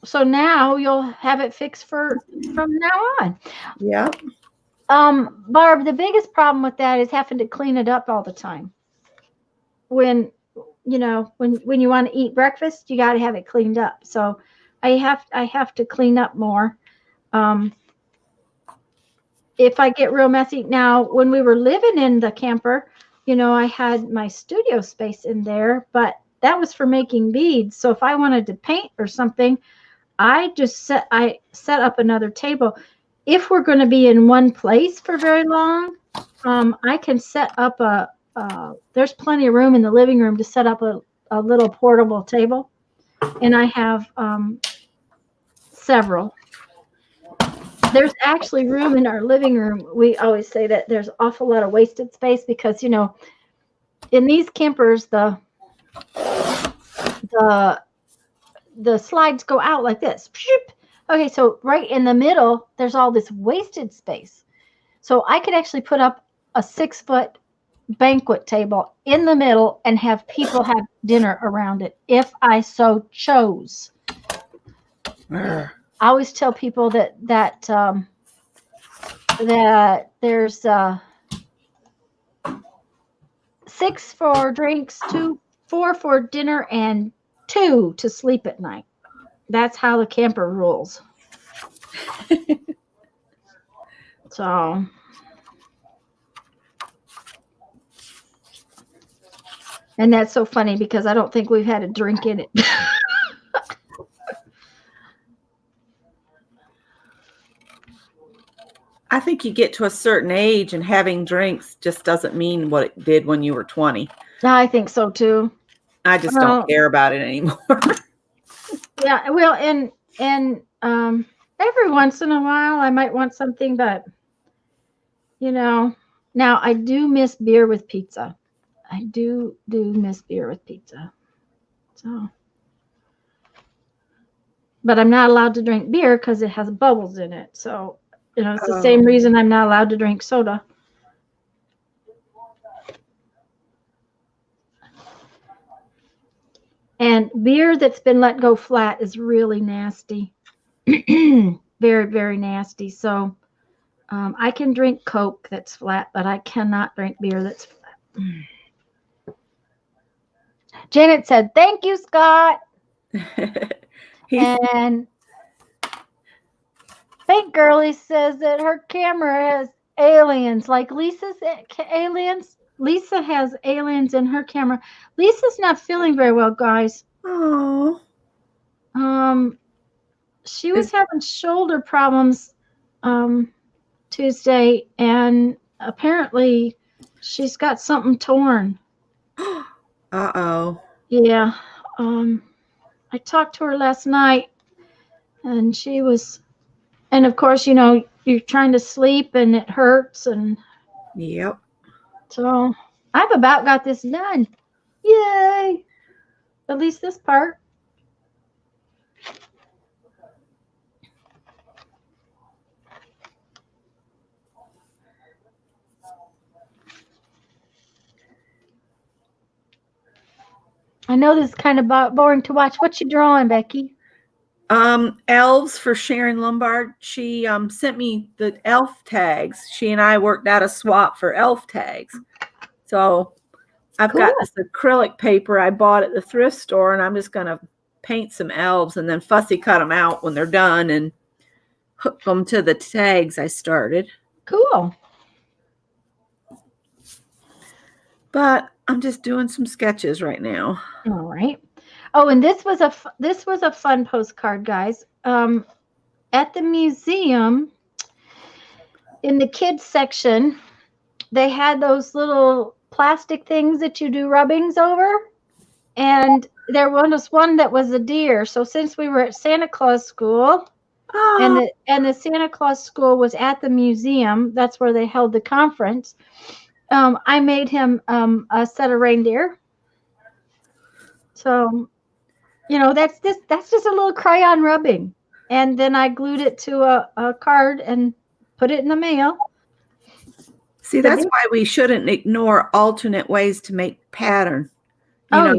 S1: So now you'll have it fixed from now on.
S2: Yeah.
S1: Barb, the biggest problem with that is having to clean it up all the time. When you want to eat breakfast, you got to have it cleaned up. So I have to clean up more. If I get real messy now, when we were living in the camper, I had my studio space in there, but that was for making beads. So if I wanted to paint or something, I set up another table. If we're going to be in one place for very long, I can set up there's plenty of room in the living room to set up a little portable table. And I have several. There's actually room in our living room. We always say that there's an awful lot of wasted space because, in these campers, the slides go out like this. Okay, so right in the middle, there's all this wasted space. So I could actually put up a 6-foot banquet table in the middle and have people have dinner around it if I so chose. I always tell people that there's 6 for drinks, 4 for dinner, and 2 to sleep at night. That's how the camper rules. So, and that's so funny because I don't think we've had a drink in it.
S2: I think you get to a certain age and having drinks just doesn't mean what it did when you were 20.
S1: I think so too.
S2: I just don't care about it anymore.
S1: Yeah, well, and every once in a while I might want something, but now I do miss beer with pizza. I do miss beer with pizza. So, but I'm not allowed to drink beer because it has bubbles in it. So, it's the same reason I'm not allowed to drink soda. And beer that's been let go flat is really nasty. Very, very nasty. So I can drink Coke that's flat, but I cannot drink beer that's flat. Janet said, "Thank you, Scott." And Fake Girlie says that her camera has aliens, like Lisa's aliens. Lisa has aliens in her camera. Lisa's not feeling very well, guys.
S2: Oh.
S1: She was having shoulder problems Tuesday, and apparently she's got something torn.
S2: Uh-oh.
S1: Yeah. I talked to her last night, and she was, and of course, you're trying to sleep and it hurts, and
S2: yep.
S1: So I've about got this done. Yay! At least this part. I know this is kind of boring to watch. What you drawing, Becky?
S2: Elves for Sharon Lombard. She sent me the elf tags. She and I worked out a swap for elf tags. So I've got this acrylic paper I bought at the thrift store, and I'm just going to paint some elves and then fussy cut them out when they're done and hook them to the tags I started.
S1: Cool.
S2: But I'm just doing some sketches right now.
S1: All right. Oh, and this was a fun postcard, guys. At the museum, in the kids section, they had those little plastic things that you do rubbings over, and there was one that was a deer. So since we were at Santa Claus school, and the Santa Claus school was at the museum, that's where they held the conference. I made him a set of reindeer. So, that's just a little crayon rubbing. And then I glued it to a card and put it in the mail.
S2: See, that's why we shouldn't ignore alternate ways to make pattern.
S1: Yeah.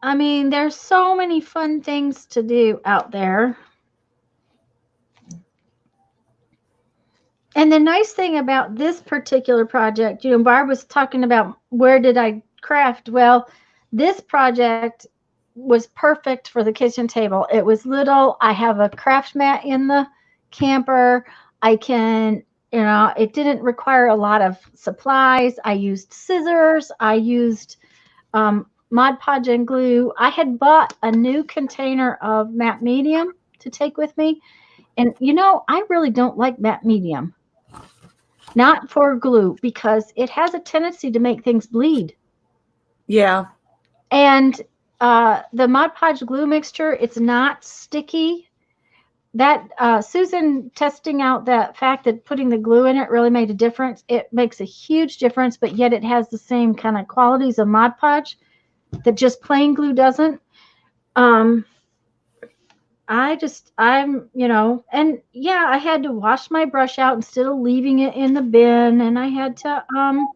S1: I mean, there's so many fun things to do out there. And the nice thing about this particular project, Barb was talking about where did I craft? Well, this project was perfect for the kitchen table. It was little. I have a craft mat in the camper. I can, it didn't require a lot of supplies. I used scissors. I used Mod Podge and glue. I had bought a new container of matte medium to take with me. And, I really don't like matte medium. Not for glue, because it has a tendency to make things bleed.
S2: Yeah.
S1: And the Mod Podge glue mixture, it's not sticky. That Susan testing out that fact that putting the glue in it really made a difference. It makes a huge difference, but yet it has the same kind of qualities of Mod Podge that just plain glue doesn't. And I had to wash my brush out instead of leaving it in the bin, and I had to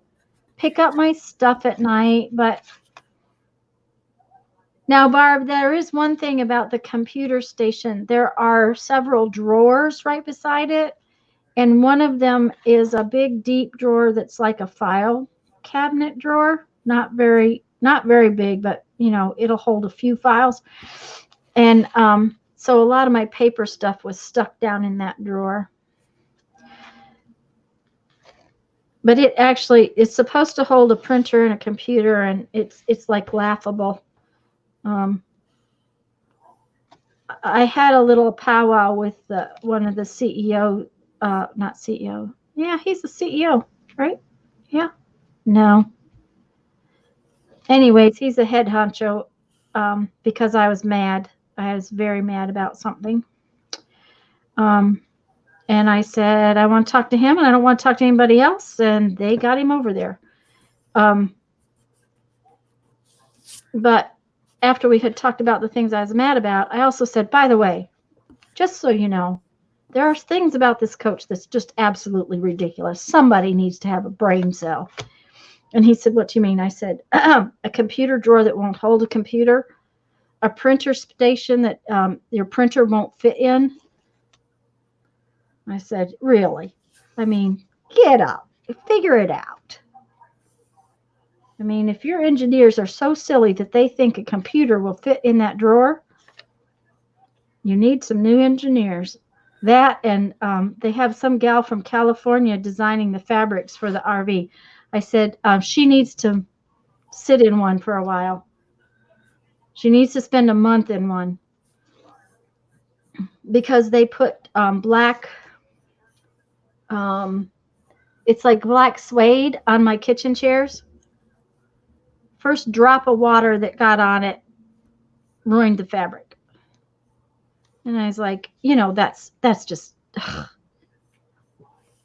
S1: pick up my stuff at night. But now, Barb, there is one thing about the computer station. There are several drawers right beside it, and one of them is a big, deep drawer that's like a file cabinet drawer. Not very big, but it'll hold a few files. And so a lot of my paper stuff was stuck down in that drawer. But it's supposed to hold a printer and a computer, and it's like laughable. I had a little powwow with one of the CEO, not CEO. Yeah, he's the CEO, right? Yeah. No. Anyways, he's a head honcho because I was mad. I was very mad about something. And I said, I want to talk to him, and I don't want to talk to anybody else. And they got him over there. But after we had talked about the things I was mad about, I also said, by the way, just so you know, there are things about this coach that's just absolutely ridiculous. Somebody needs to have a brain cell. And he said, what do you mean? I said, a computer drawer that won't hold a computer, a printer station that your printer won't fit in. I said, really? I mean, get up, figure it out. I mean, if your engineers are so silly that they think a computer will fit in that drawer, you need some new engineers. That, and they have some gal from California designing the fabrics for the RV. I said, she needs to sit in one for a while. She needs to spend a month in one. Because they put black, it's like black suede on my kitchen chairs. First drop of water that got on it ruined the fabric. And I was like, that's just, ugh.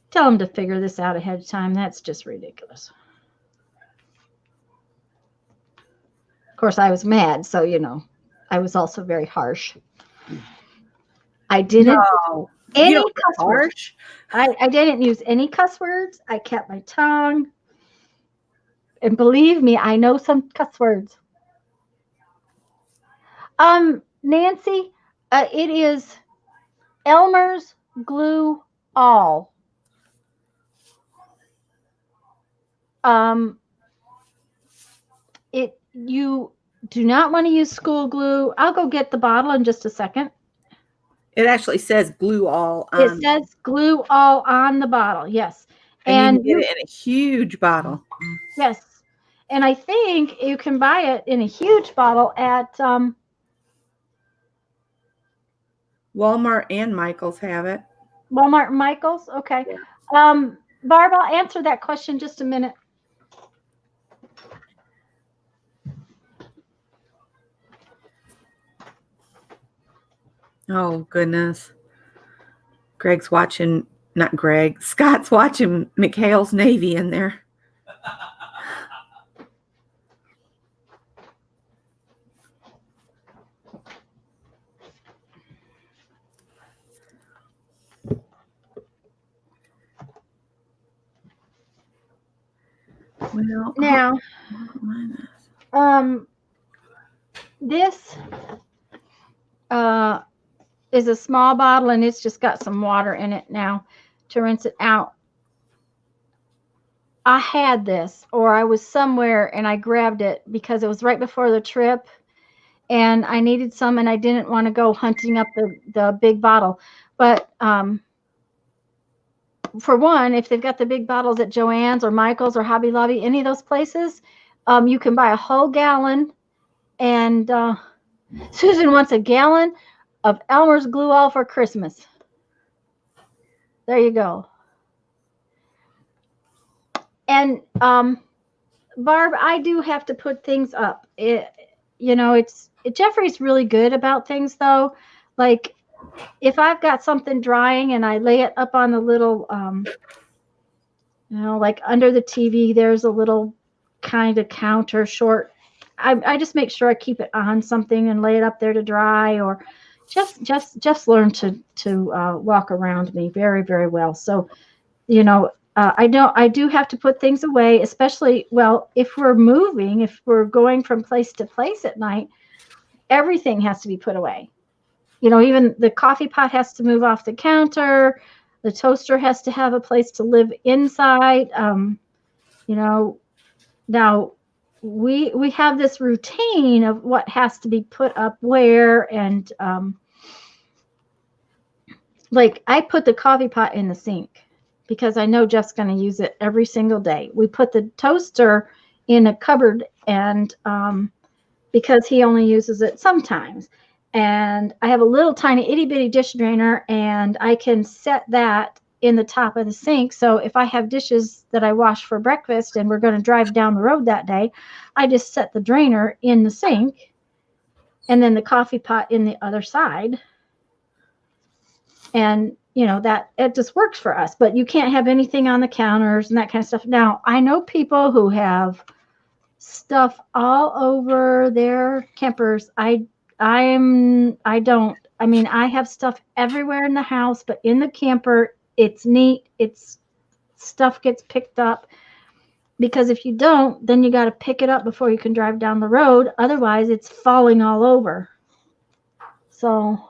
S1: Tell them to figure this out ahead of time. That's just ridiculous. Of course, I was mad, so, I was also very harsh. I didn't any cuss words. I didn't use any cuss words. I kept my tongue. And believe me, I know some cuss words. Nancy, it is Elmer's Glue All. You do not want to use school glue. I'll go get the bottle in just a second.
S2: It actually says glue all.
S1: It says glue all on the bottle. Yes.
S2: And you can get it in a huge bottle.
S1: Yes. And I think you can buy it in a huge bottle at
S2: Walmart and Michael's have it.
S1: Walmart and Michael's. Okay.
S2: Yeah.
S1: Barb, I'll answer that question in just a minute.
S2: Oh, goodness. Scott's watching McHale's Navy in there. Well,
S1: now, this is a small bottle, and it's just got some water in it now to rinse it out. I had this, or I was somewhere and I grabbed it because it was right before the trip, and I needed some, and I didn't want to go hunting up the big bottle. But for one, if they've got the big bottles at Joann's or Michael's or Hobby Lobby, any of those places, you can buy a whole gallon. And Susan wants a gallon of Elmer's Glue All for Christmas. There you go. And Barb, I do have to put things up. Jeffrey's really good about things, though. Like, if I've got something drying and I lay it up on the little, like under the TV, there's a little kind of counter short. I just make sure I keep it on something and lay it up there to dry, or just learn to walk around me very, very well. So, I do have to put things away, especially, if we're moving, if we're going from place to place at night, everything has to be put away. Even the coffee pot has to move off the counter. The toaster has to have a place to live inside. Now we have this routine of what has to be put up where, and like I put the coffee pot in the sink because I know Jeff's going to use it every single day. We put the toaster in a cupboard, and because he only uses it sometimes. And I have a little tiny itty bitty dish drainer, and I can set that in the top of the sink. So if I have dishes that I wash for breakfast and we're going to drive down the road that day, I just set the drainer in the sink and then the coffee pot in the other side. And, that it just works for us. But you can't have anything on the counters and that kind of stuff. Now, I know people who have stuff all over their campers. I don't. I mean, I have stuff everywhere in the house, but in the camper, it's neat. Stuff gets picked up, because if you don't, then you got to pick it up before you can drive down the road. Otherwise, it's falling all over. So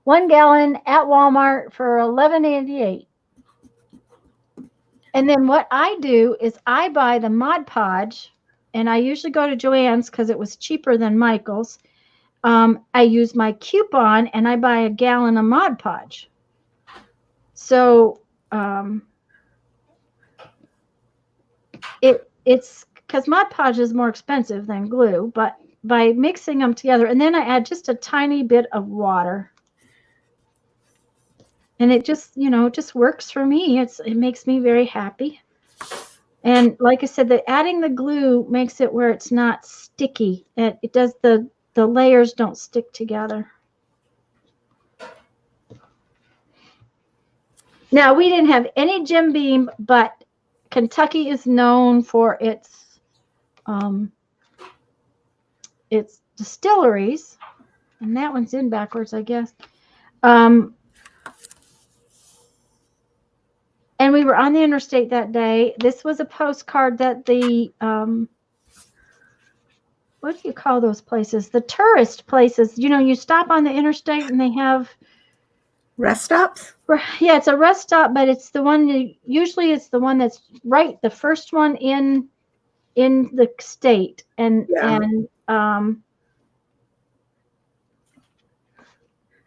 S1: 1 gallon at Walmart for $11.88. And then what I do is I buy the Mod Podge, and I usually go to Joann's because it was cheaper than Michael's. I use my coupon and I buy a gallon of Mod Podge. So it's because Mod Podge is more expensive than glue, but by mixing them together, and then I add just a tiny bit of water. And it just, just works for me. It makes me very happy. And like I said, adding the glue makes it where it's not sticky. It does the layers don't stick together. Now, we didn't have any Jim Beam, but Kentucky is known for its distilleries. And that one's in backwards, I guess. And we were on the interstate that day. This was a postcard that what do you call those places? The tourist places. You know, you stop on the interstate and they have,
S2: Rest stops?
S1: yeah, it's a rest stop, but it's the one, usually it's the one that's right, the first one in the state. And,
S2: Yeah.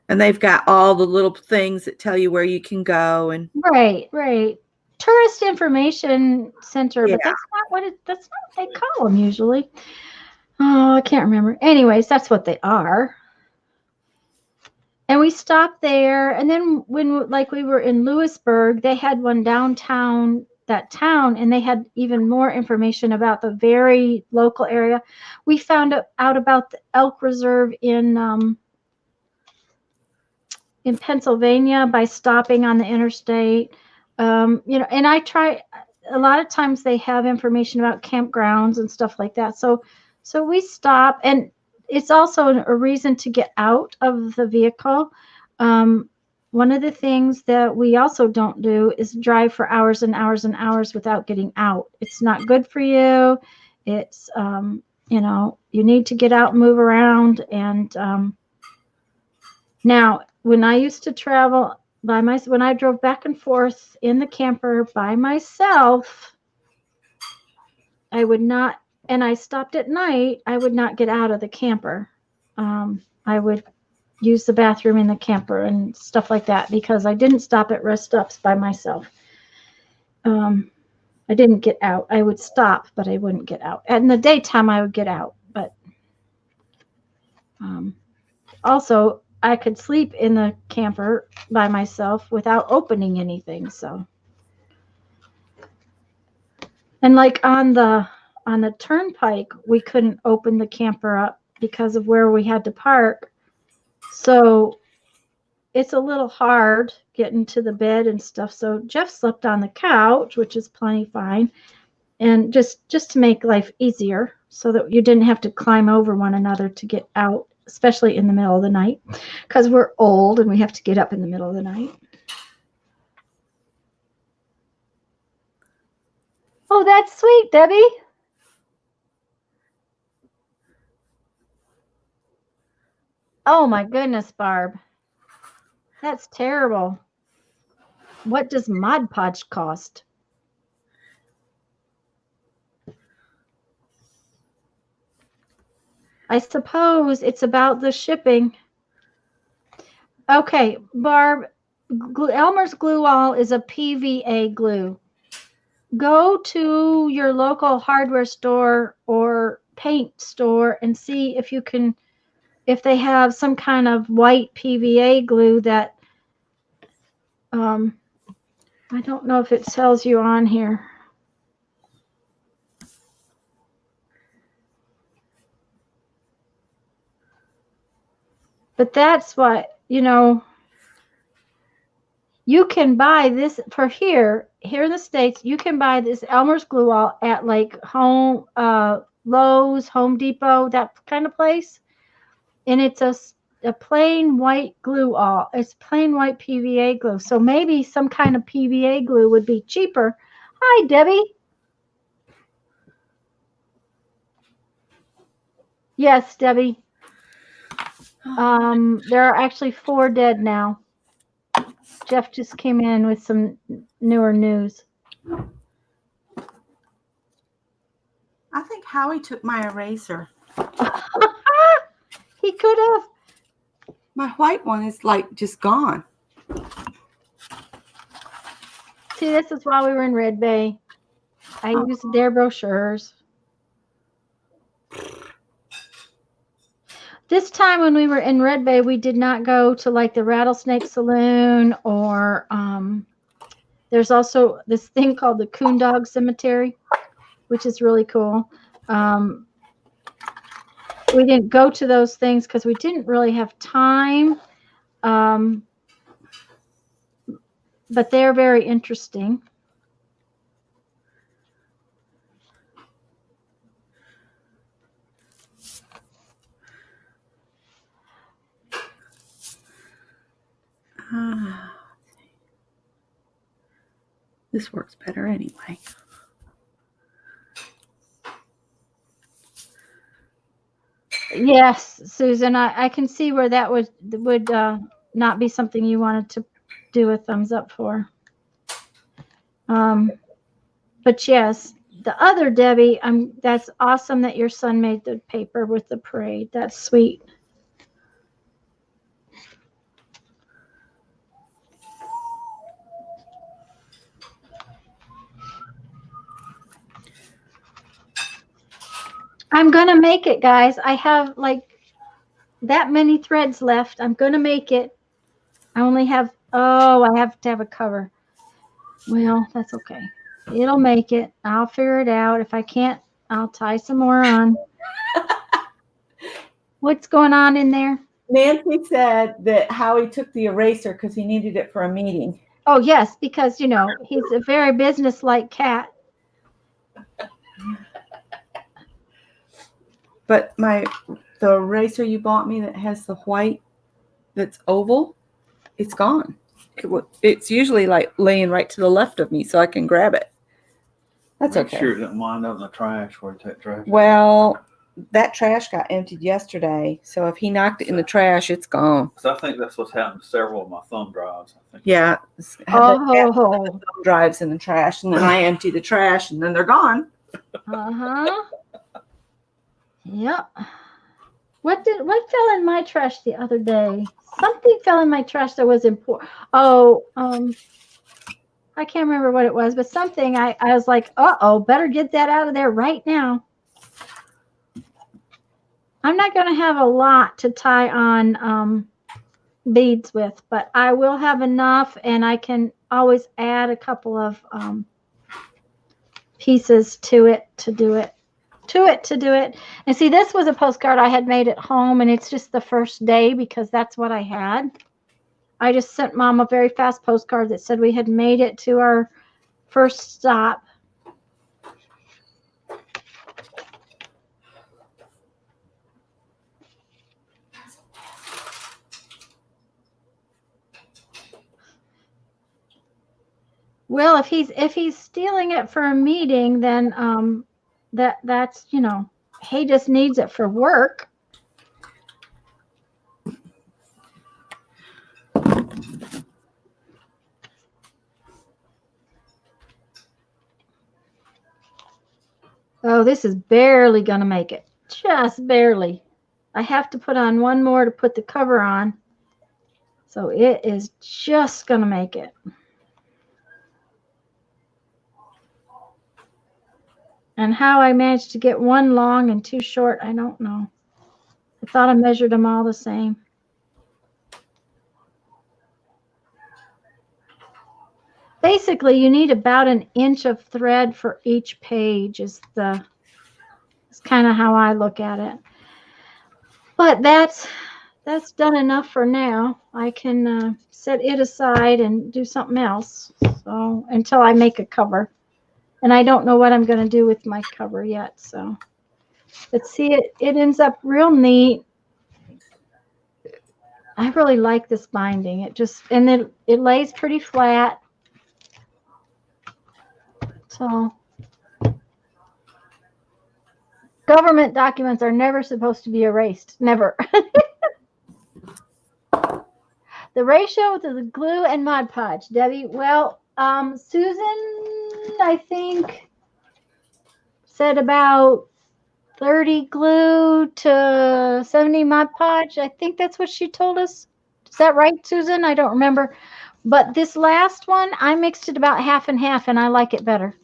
S1: and
S2: they've got all the little things that tell you where you can go. And
S1: right. Tourist information center,
S2: Yeah.
S1: but that's not what they call them usually. Oh, I can't remember. Anyways, that's what they are. And we stopped there, and then when like we were in Lewisburg, they had one downtown that town, and they had even more information about the very local area. We found out about the elk reserve in Pennsylvania by stopping on the interstate. You know, and I try. A lot of times they have information about campgrounds and stuff like that. So we stop, and it's also a reason to get out of the vehicle. One of the things that we also don't do is drive for hours and hours and hours without getting out. It's not good for you. It's you know, you need to get out and move around. And now, when I used to travel by myself, when I drove back and forth in the camper by myself, I would not, and I stopped at night, I would not get out of the camper. I would use the bathroom in the camper and stuff like that because I didn't stop at rest stops by myself. I didn't get out. I would stop, but I wouldn't get out. And in the daytime, I would get out. But also, I could sleep in the camper by myself without opening anything. So, and like on the turnpike, we couldn't open the camper up because of where we had to park. So it's a little hard getting to the bed and stuff. So Jeff slept on the couch, which is plenty fine. And just to make life easier so that you didn't have to climb over one another to get out, especially in the middle of the night, because we're old and we have to get up in the middle of the night. Oh, that's sweet, Debbie. Oh my goodness, Barb. That's terrible. What does Mod Podge cost? I suppose it's about the shipping. Okay, Barb, Elmer's Glue All is a PVA glue. Go to your local hardware store or paint store and see if you can, if they have some kind of white PVA glue that, I don't know if it tells you on here. But that's what, you know, you can buy this for here in the States. You can buy this Elmer's Glue All at like home, Lowe's, Home Depot, that kind of place. And it's a plain white glue all. It's plain white PVA glue. So maybe some kind of PVA glue would be cheaper. Hi, Debbie. Yes, Debbie. There are actually 4 dead now. Jeff just came in with some newer news.
S2: I think Howie took my eraser.
S1: He could have.
S2: My white one is like just gone.
S1: See, this is while we were in Red Bay. I used their brochures. This time when we were in Red Bay, we did not go to like the Rattlesnake Saloon or there's also this thing called the Coon Dog Cemetery, which is really cool. We didn't go to those things because we didn't really have time. But they're very interesting.
S2: This works better anyway.
S1: Yes, Susan, I can see where that would not be something you wanted to do a thumbs up for. But yes, the other Debbie, that's awesome that your son made the paper with the parade. That's sweet. I'm gonna make it, guys. I have like that many threads left. I'm gonna make it. I only have, oh, I have to have a cover. Well, that's okay. It'll make it. I'll figure it out. If I can't, I'll tie some more on. What's going on in there?
S2: Nancy said that Howie took the eraser because he needed it for a meeting.
S1: Oh, yes, because, you know, he's a very business-like cat.
S2: But the eraser you bought me that has the white that's oval, it's gone. It's usually like laying right to the left of me so I can grab it. That's
S3: Make
S2: okay.
S3: sure it doesn't wind up in the trash where you take trash.
S2: Well, that trash got emptied yesterday, so if he knocked it in the trash, it's gone.
S3: So I think that's what's happened to several of my thumb drives. I think.
S2: Yeah.
S1: Oh.
S2: Drives in the trash, and then I empty the trash, and then they're gone.
S1: Uh-huh. Yep. What fell in my trash the other day? Something fell in my trash that was important. Oh, I can't remember what it was, but something I was like, uh-oh, better get that out of there right now. I'm not going to have a lot to tie on beads with, but I will have enough, and I can always add a couple of pieces to it to do it. And see, this was a postcard I had made at home, and it's just the first day because that's what I had. I just sent Mom a very fast postcard that said we had made it to our first stop. Well, if he's stealing it for a meeting, then that's, you know, he just needs it for work. Oh, this is barely gonna make it. Just barely. I have to put on one more to put the cover on. So it is just gonna make it. And how I managed to get one long and two short, I don't know. I thought I measured them all the same. Basically, you need about an inch of thread for each page is kind of how I look at it. But that's done enough for now. I can set it aside and do something else. So until I make a cover. And I don't know what I'm going to do with my cover yet. So let's see, it ends up real neat. I really like this binding. It lays pretty flat. So government documents are never supposed to be erased. Never. The ratio to the glue and Mod Podge, Debbie. Well, Susan, I think, said about 30 glue to 70 Mod Podge. I think that's what she told us. Is that right, Susan? I don't remember. But this last one, I mixed it about half and half, and I like it better.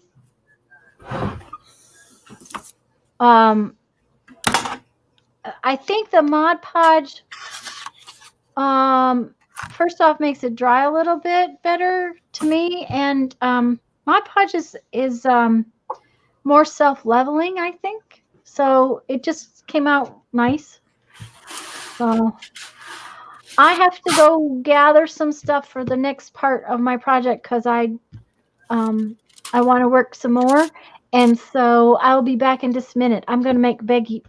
S1: I think the Mod Podge, first off, makes it dry a little bit better to me, and Mod Podge is more self-leveling, I think. So it just came out nice. So I have to go gather some stuff for the next part of my project because I want to work some more, and so I'll be back in just a minute. I'm going to make Becky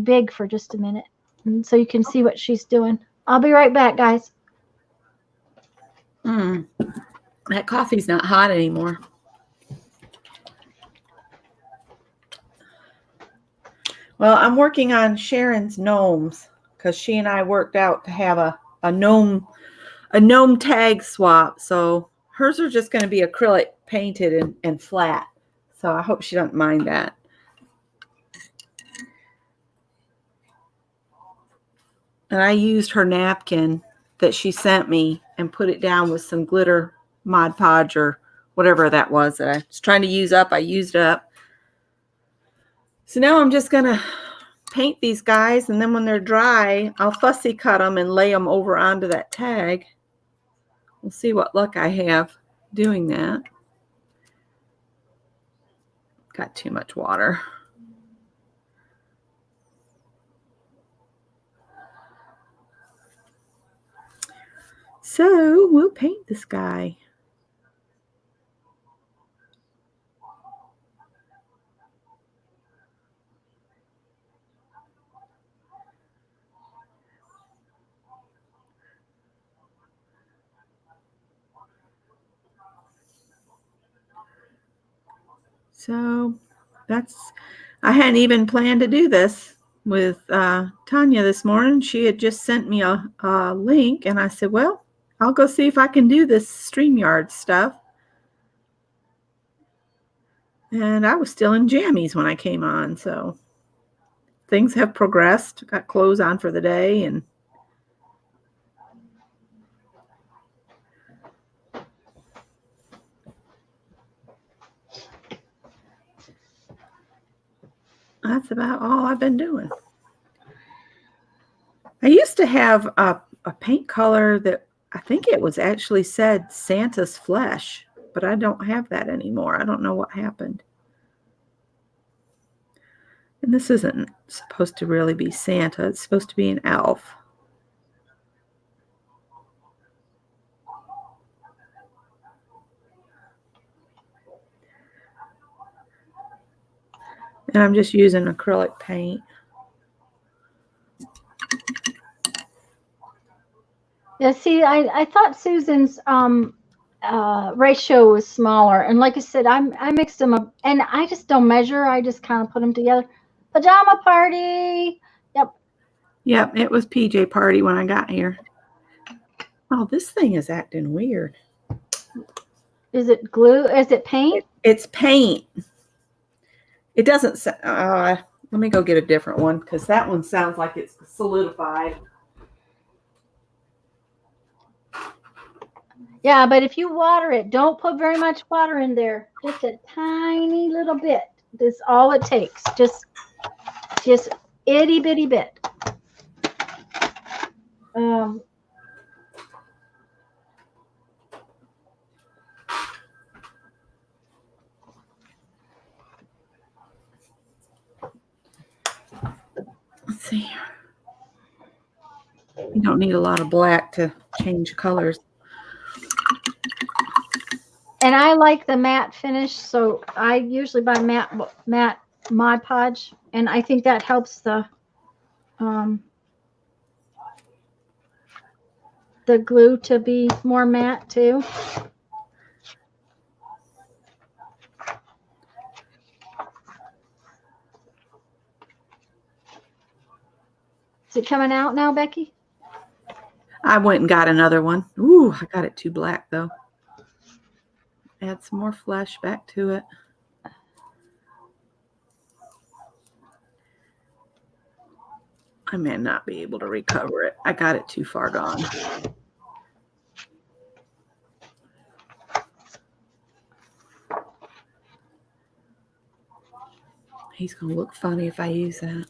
S1: big for just a minute, and so you can see what she's doing. I'll be right back, guys.
S2: That coffee's not hot anymore. Well, I'm working on Sharon's gnomes because she and I worked out to have a gnome tag swap. So hers are just going to be acrylic painted and flat. So I hope she doesn't mind that. And I used her napkin that she sent me and put it down with some glitter Mod Podge or whatever that was that I was trying to use up. I used up. So now I'm just going to paint these guys, and then when they're dry, I'll fussy cut them and lay them over onto that tag. We'll see what luck I have doing that. Got too much water. So we'll paint this guy. So I hadn't even planned to do this with Tanya this morning. She had just sent me a link, and I said, well, I'll go see if I can do this StreamYard stuff. And I was still in jammies when I came on, so things have progressed. Got clothes on for the day, and that's about all I've been doing. I used to have a paint color that I think it was actually said Santa's Flesh, but I don't have that anymore. I don't know what happened. And this isn't supposed to really be Santa. It's supposed to be an elf. And I'm just using acrylic paint.
S1: Yeah, see, I thought Susan's ratio was smaller, and like I said, I mixed them up, and I just don't measure. I just kind of put them together. Pajama party. Yep.
S2: Yep, it was PJ party when I got here. Oh, this thing is acting weird.
S1: Is it glue? Is it paint?
S2: It's paint. It doesn't. Let me go get a different one because that one sounds like it's solidified.
S1: Yeah, but if you water it, don't put very much water in there. Just a tiny little bit. That's all it takes. Just itty bitty bit.
S2: Let's see. You don't need a lot of black to change colors.
S1: And I like the matte finish, so I usually buy matte Mod Podge, and I think that helps the glue to be more matte too. Is it coming out now, Becky?
S2: I went and got another one. Ooh, I got it too black though. Add some more flesh back to it. I may not be able to recover it. I got it too far gone. He's going to look funny if I use that.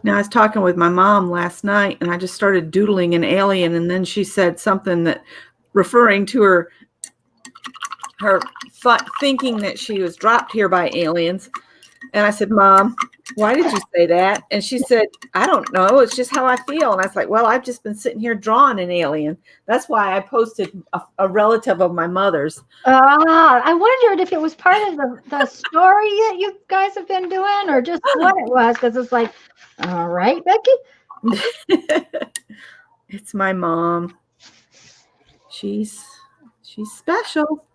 S2: Now, I was talking with my mom last night, and I just started doodling an alien, and then she said something that referring to her thinking that she was dropped here by aliens. And I said, Mom, why did you say that? And she said, I don't know. It's just how I feel. And I was like, well, I've just been sitting here drawing an alien. That's why I posted a relative of my mother's.
S1: I wondered if it was part of the story that you guys have been doing or just what it was. Because it's like, all right, Becky.
S2: It's my mom. She's special.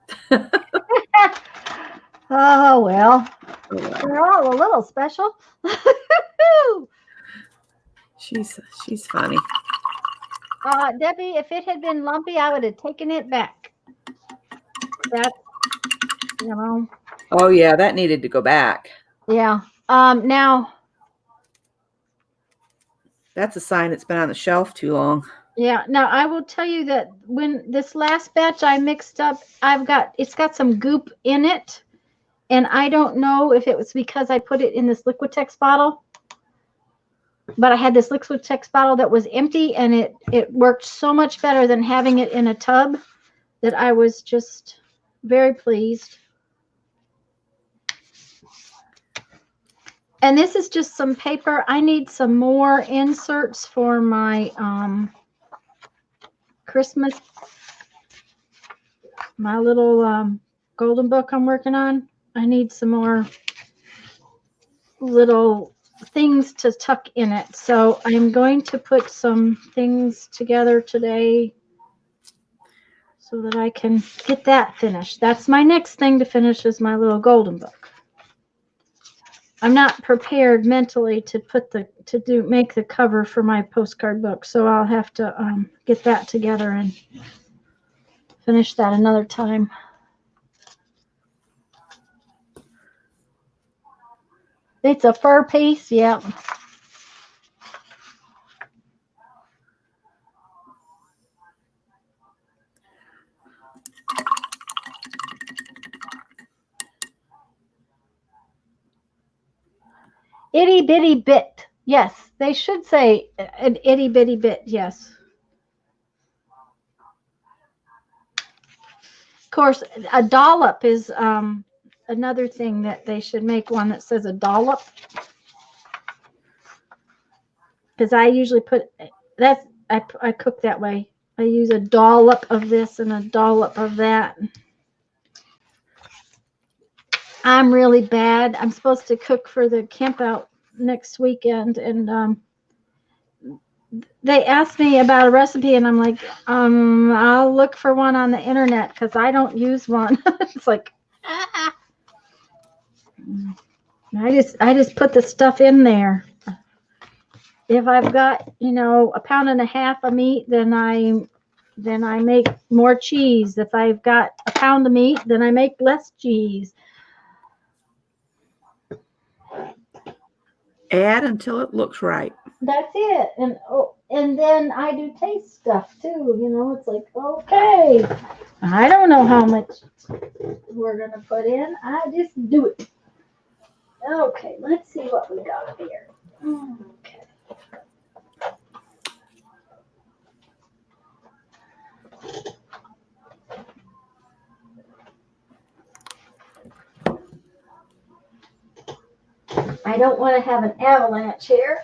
S1: Oh, well, we're all a little special.
S2: She's funny.
S1: Debbie, if it had been lumpy, I would have taken it back. That's, you know.
S2: Oh yeah, that needed to go back.
S1: Yeah. Now.
S2: That's a sign it's been on the shelf too long.
S1: Yeah. Now I will tell you that when this last batch I mixed up, it's got some goop in it, and I don't know if it was because I put it in this Liquitex bottle. But I had this Liquitex bottle that was empty, and it worked so much better than having it in a tub that I was just very pleased. And this is just some paper. I need some more inserts for my Christmas, my little golden book I'm working on. I need some more little things to tuck in it. So I'm going to put some things together today so that I can get that finished. That's my next thing to finish is my little golden book. I'm not prepared mentally to make the cover for my postcard book, so I'll have to get that together and finish that another time. It's a fur piece, yeah. Itty bitty bit. Yes, they should say an itty bitty bit. Yes. Of course, a dollop is another thing that they should make one that says a dollop. Because I usually put that, I cook that way. I use a dollop of this and a dollop of that. I'm really bad. I'm supposed to cook for the camp out next weekend, and they asked me about a recipe, and I'm like, I'll look for one on the internet because I don't use one. It's like, I just put the stuff in there. If I've got, a pound and a half of meat, then I make more cheese. If I've got a pound of meat, then I make less cheese.
S2: Add until it looks right.
S1: That's it. And then I do taste stuff too. It's like, okay, I don't know how much we're gonna put in. I just do it. Okay, let's see what we got here. Okay. I don't want to have an avalanche here.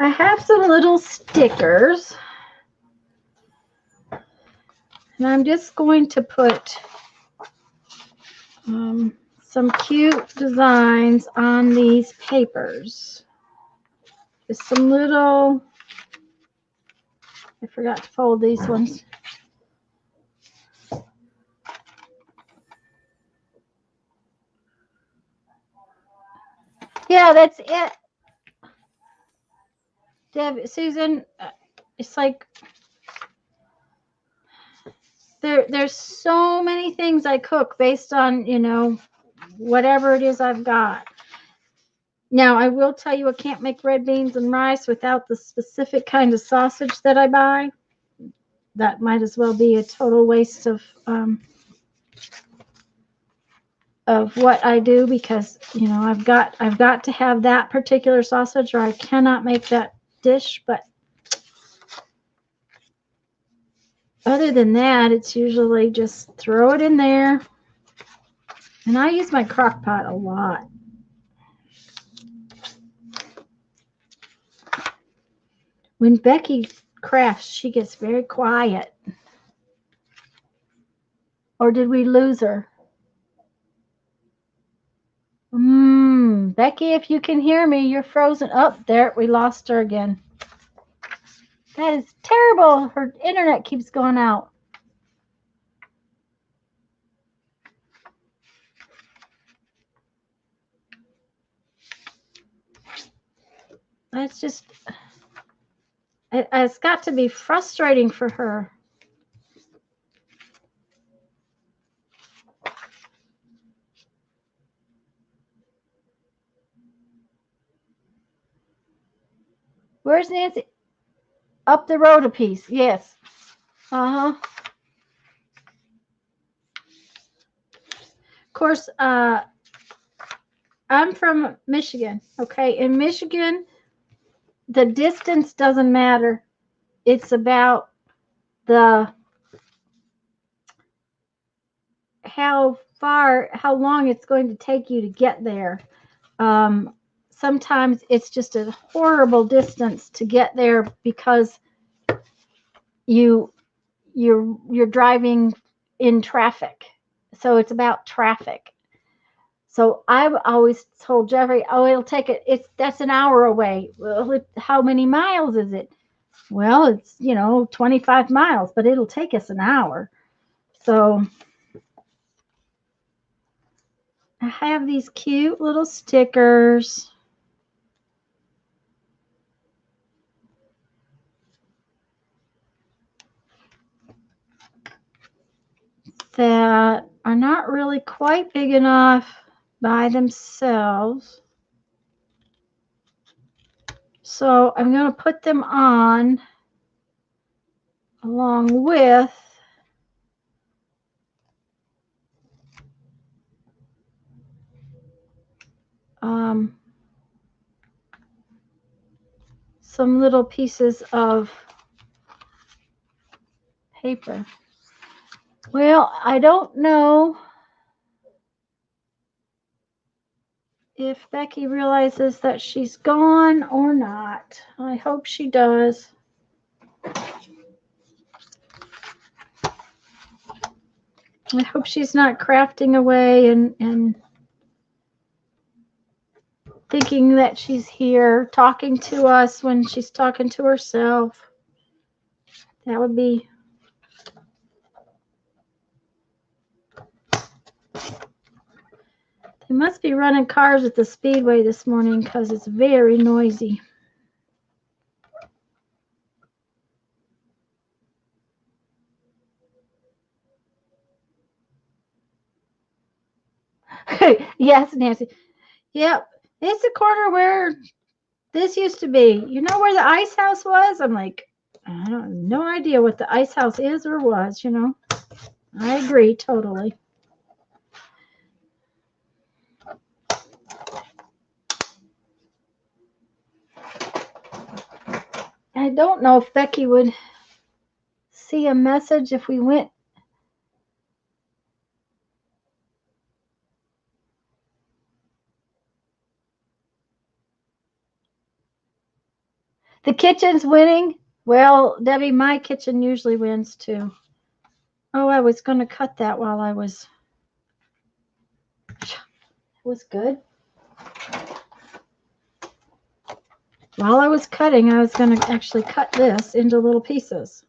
S1: I have some little stickers, and I'm just going to put some cute designs on these papers. Just some little, I forgot to fold these ones. Yeah, that's it. Deb, Susan, it's like there's so many things I cook based on, whatever it is I've got. Now, I will tell you I can't make red beans and rice without the specific kind of sausage that I buy. That might as well be a total waste of what I do, because I've got to have that particular sausage or I cannot make that dish. But other than that, it's usually just throw it in there. And I use my crock pot a lot. When Becky crafts, she gets very quiet. Or did we lose her? Becky, if you can hear me, you're frozen. Oh, there, we lost her again. That is terrible. Her internet keeps going out. That's just, it's got to be frustrating for her. Where's Nancy? Up the road a piece. Yes. Uh-huh. Of course, I'm from Michigan. Okay. In Michigan, the distance doesn't matter. It's about how long it's going to take you to get there. Sometimes it's just a horrible distance to get there because you're driving in traffic. So it's about traffic. So I've always told Jeffrey, oh, that's an hour away. Well, how many miles is it? Well, it's 25 miles, but it'll take us an hour. So I have these cute little stickers. That are not really quite big enough by themselves. So I'm going to put them on along with some little pieces of paper. Well, I don't know if Becky realizes that she's gone or not. I hope she does. I hope she's not crafting away and thinking that she's here talking to us when she's talking to herself. That would be... They must be running cars at the speedway this morning because it's very noisy. Yes, Nancy. Yep. It's the corner where this used to be. You know where the ice house was? I'm like, I don't have no idea what the ice house is or was, I agree totally. I don't know if Becky would see a message if we went. The kitchen's winning. Well, Debbie, my kitchen usually wins too. Oh, I was going to cut that while I was... It was good. While I was cutting, I was going to actually cut this into little pieces.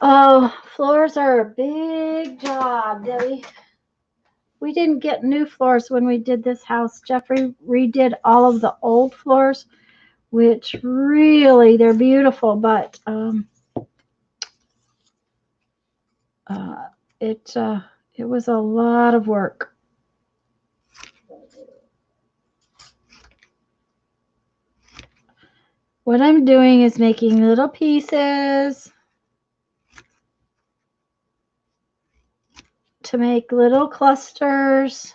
S1: Oh, floors are a big job, Debbie. We didn't get new floors when we did this house. Jeffrey redid all of the old floors, which really, they're beautiful, but it was a lot of work. What I'm doing is making little pieces to make little clusters.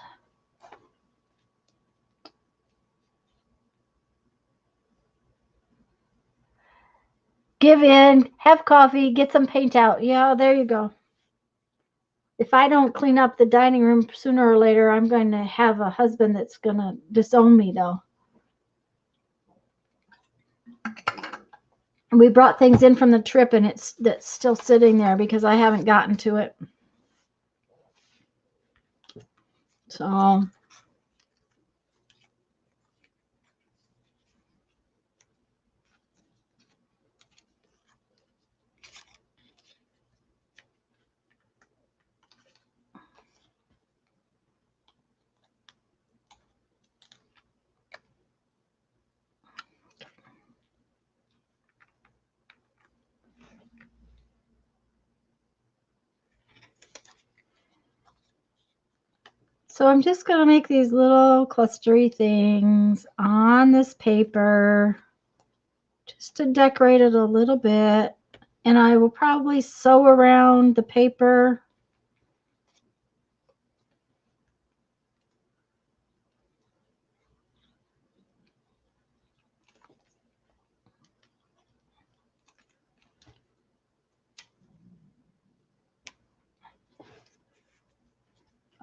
S1: Give in, have coffee, get some paint out. Yeah, there you go. If I don't clean up the dining room sooner or later, I'm going to have a husband that's going to disown me, though. We brought things in from the trip, and that's still sitting there because I haven't gotten to it. So I'm just going to make these little clustery things on this paper just to decorate it a little bit. And I will probably sew around the paper.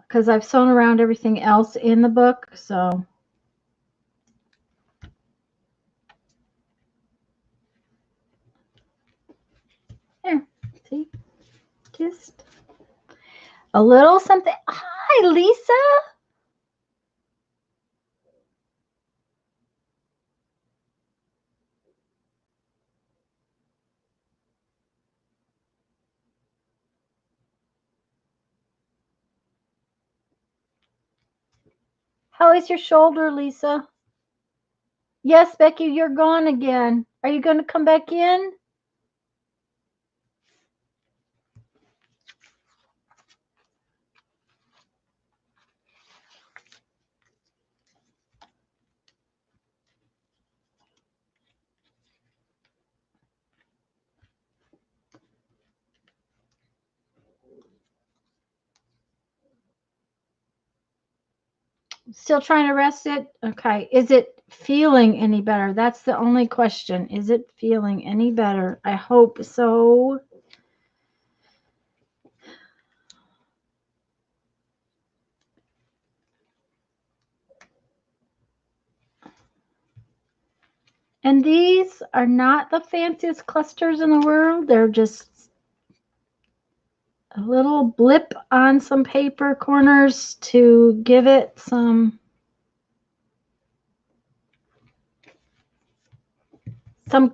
S1: Because I've sewn around everything else in the book, so. There, see? Just a little something. Hi, Lisa. How is your shoulder, Lisa? Yes, Becky, you're gone again. Are you going to come back in? Still trying to rest it? Okay. Is it feeling any better? That's the only question. Is it feeling any better? I hope so. And these are not the fanciest clusters in the world. They're just a little blip on some paper corners to give it some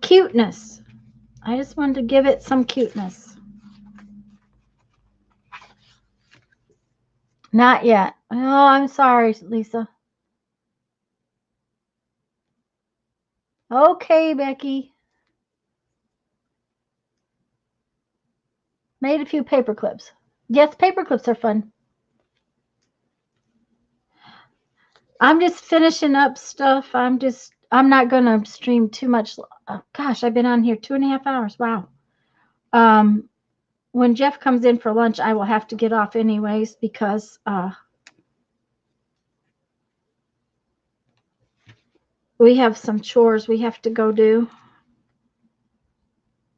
S1: cuteness. I just wanted to give it some cuteness. Not yet. Oh, I'm sorry, Lisa. Okay, Becky. Made a few paper clips. Yes, paper clips are fun. I'm just finishing up stuff. I'm not going to stream too much. Gosh, I've been on here 2.5 hours. Wow. When Jeff comes in for lunch, I will have to get off anyways because we have some chores we have to go do.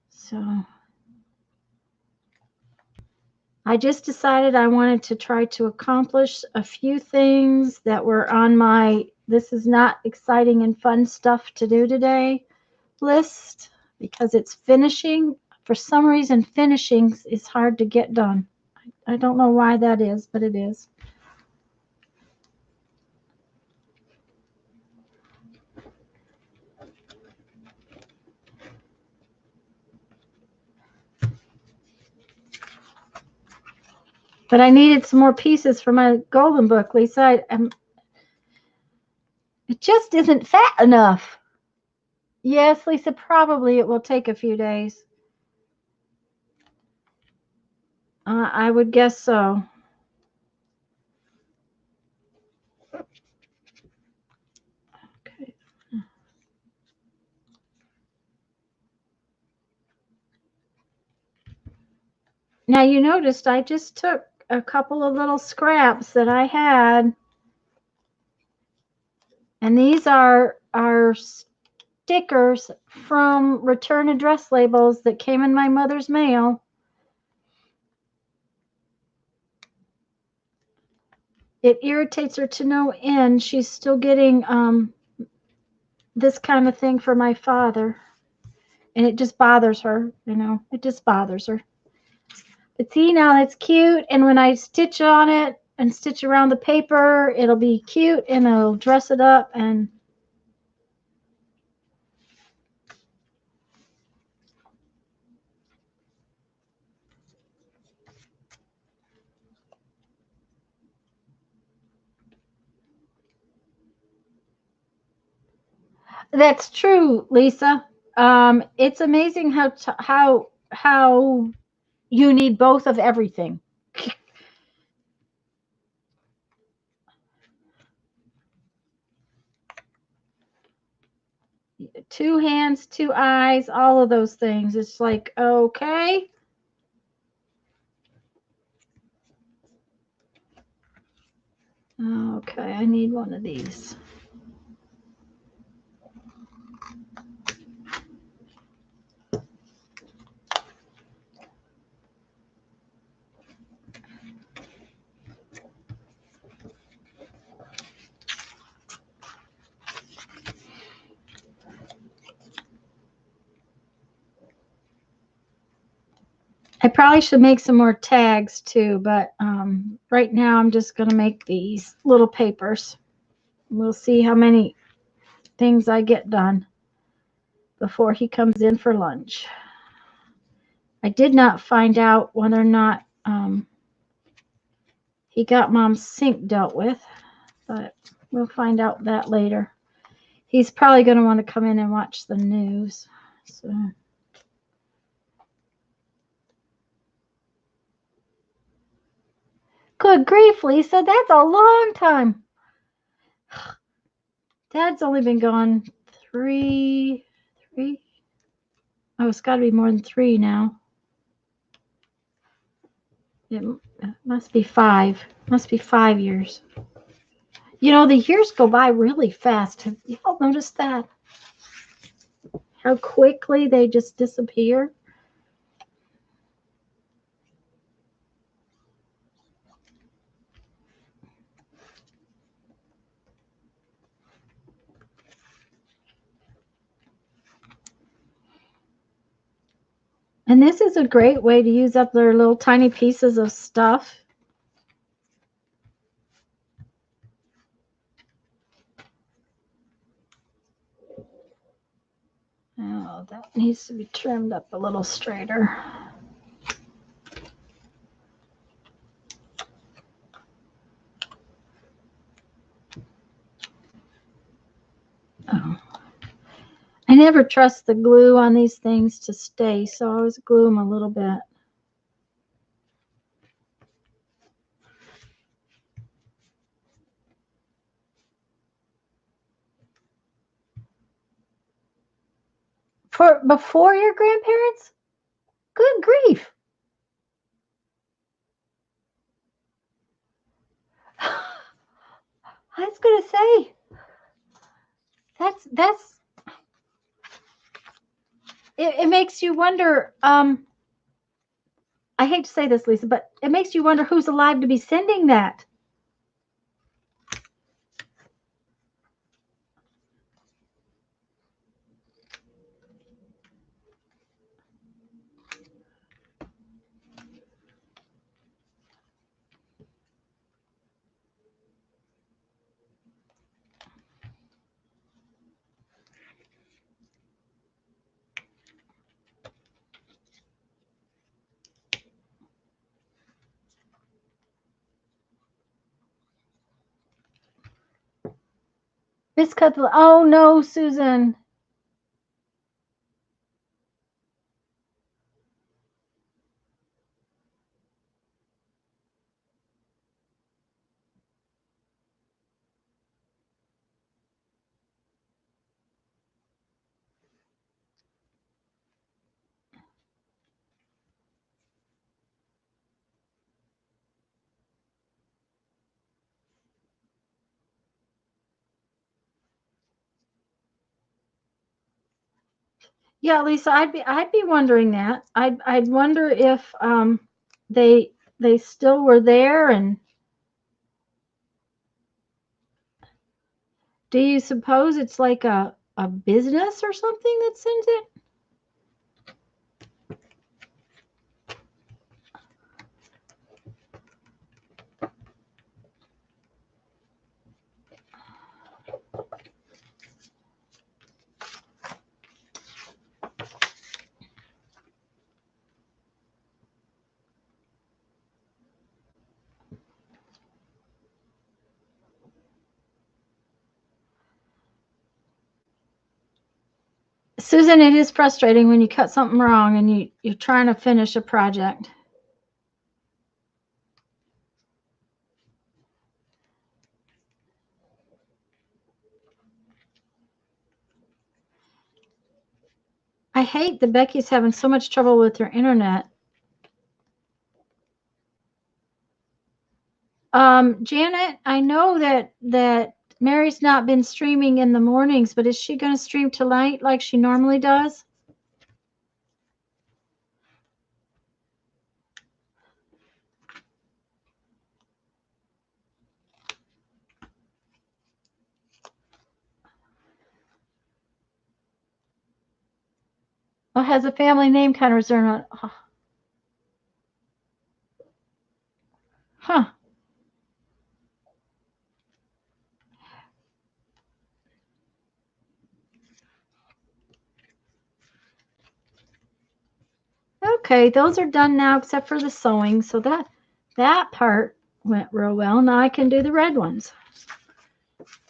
S1: So I just decided I wanted to try to accomplish a few things that were on my this is not exciting and fun stuff to do today list because it's finishing. For some reason, finishing is hard to get done. I don't know why that is, but it is. But I needed some more pieces for my golden book, Lisa. It just isn't fat enough. Yes, Lisa, probably it will take a few days. I would guess so. Okay. Now you noticed I just took a couple of little scraps that I had, and these are stickers from return address labels that came in my mother's mail. It irritates her to no end. She's still getting this kind of thing for my father, and it just bothers her. It just bothers her. But see, now it's cute, and when I stitch on it and stitch around the paper, it'll be cute, and I'll dress it up. And that's true, Lisa. It's amazing how you need both of everything. Two hands, two eyes, all of those things. It's like, okay. Okay, I need one of these. I probably should make some more tags too, but right now I'm just going to make these little papers. We'll see how many things I get done before he comes in for lunch. I did not find out whether or not he got Mom's sink dealt with, but we'll find out that later. He's probably going to want to come in and watch the news. So. Good grief, Lisa, that's a long time. Dad's only been gone three. Oh, it's got to be more than 3 now. It must be 5. Must be 5 years. The years go by really fast. Have y'all noticed that? How quickly they just disappear? And this is a great way to use up their little tiny pieces of stuff. Oh, that needs to be trimmed up a little straighter. Oh. I never trust the glue on these things to stay, so I always glue them a little bit. For before your grandparents? Good grief. I was gonna say that's it makes you wonder. I hate to say this, Lisa, but it makes you wonder who's alive to be sending that. Miscut. Oh no, Susan. Yeah, Lisa, I'd be wondering that. I'd wonder if they still were there, and do you suppose it's like a business or something that sends it? Susan, it is frustrating when you cut something wrong and you're trying to finish a project. I hate that Becky's having so much trouble with her internet. Janet, I know that Mary's not been streaming in the mornings, but is she going to stream tonight like she normally does? Or has a family name kind of reserved on? Oh. Huh. Okay, those are done now except for the sewing. So that part went real well. Now I can do the red ones.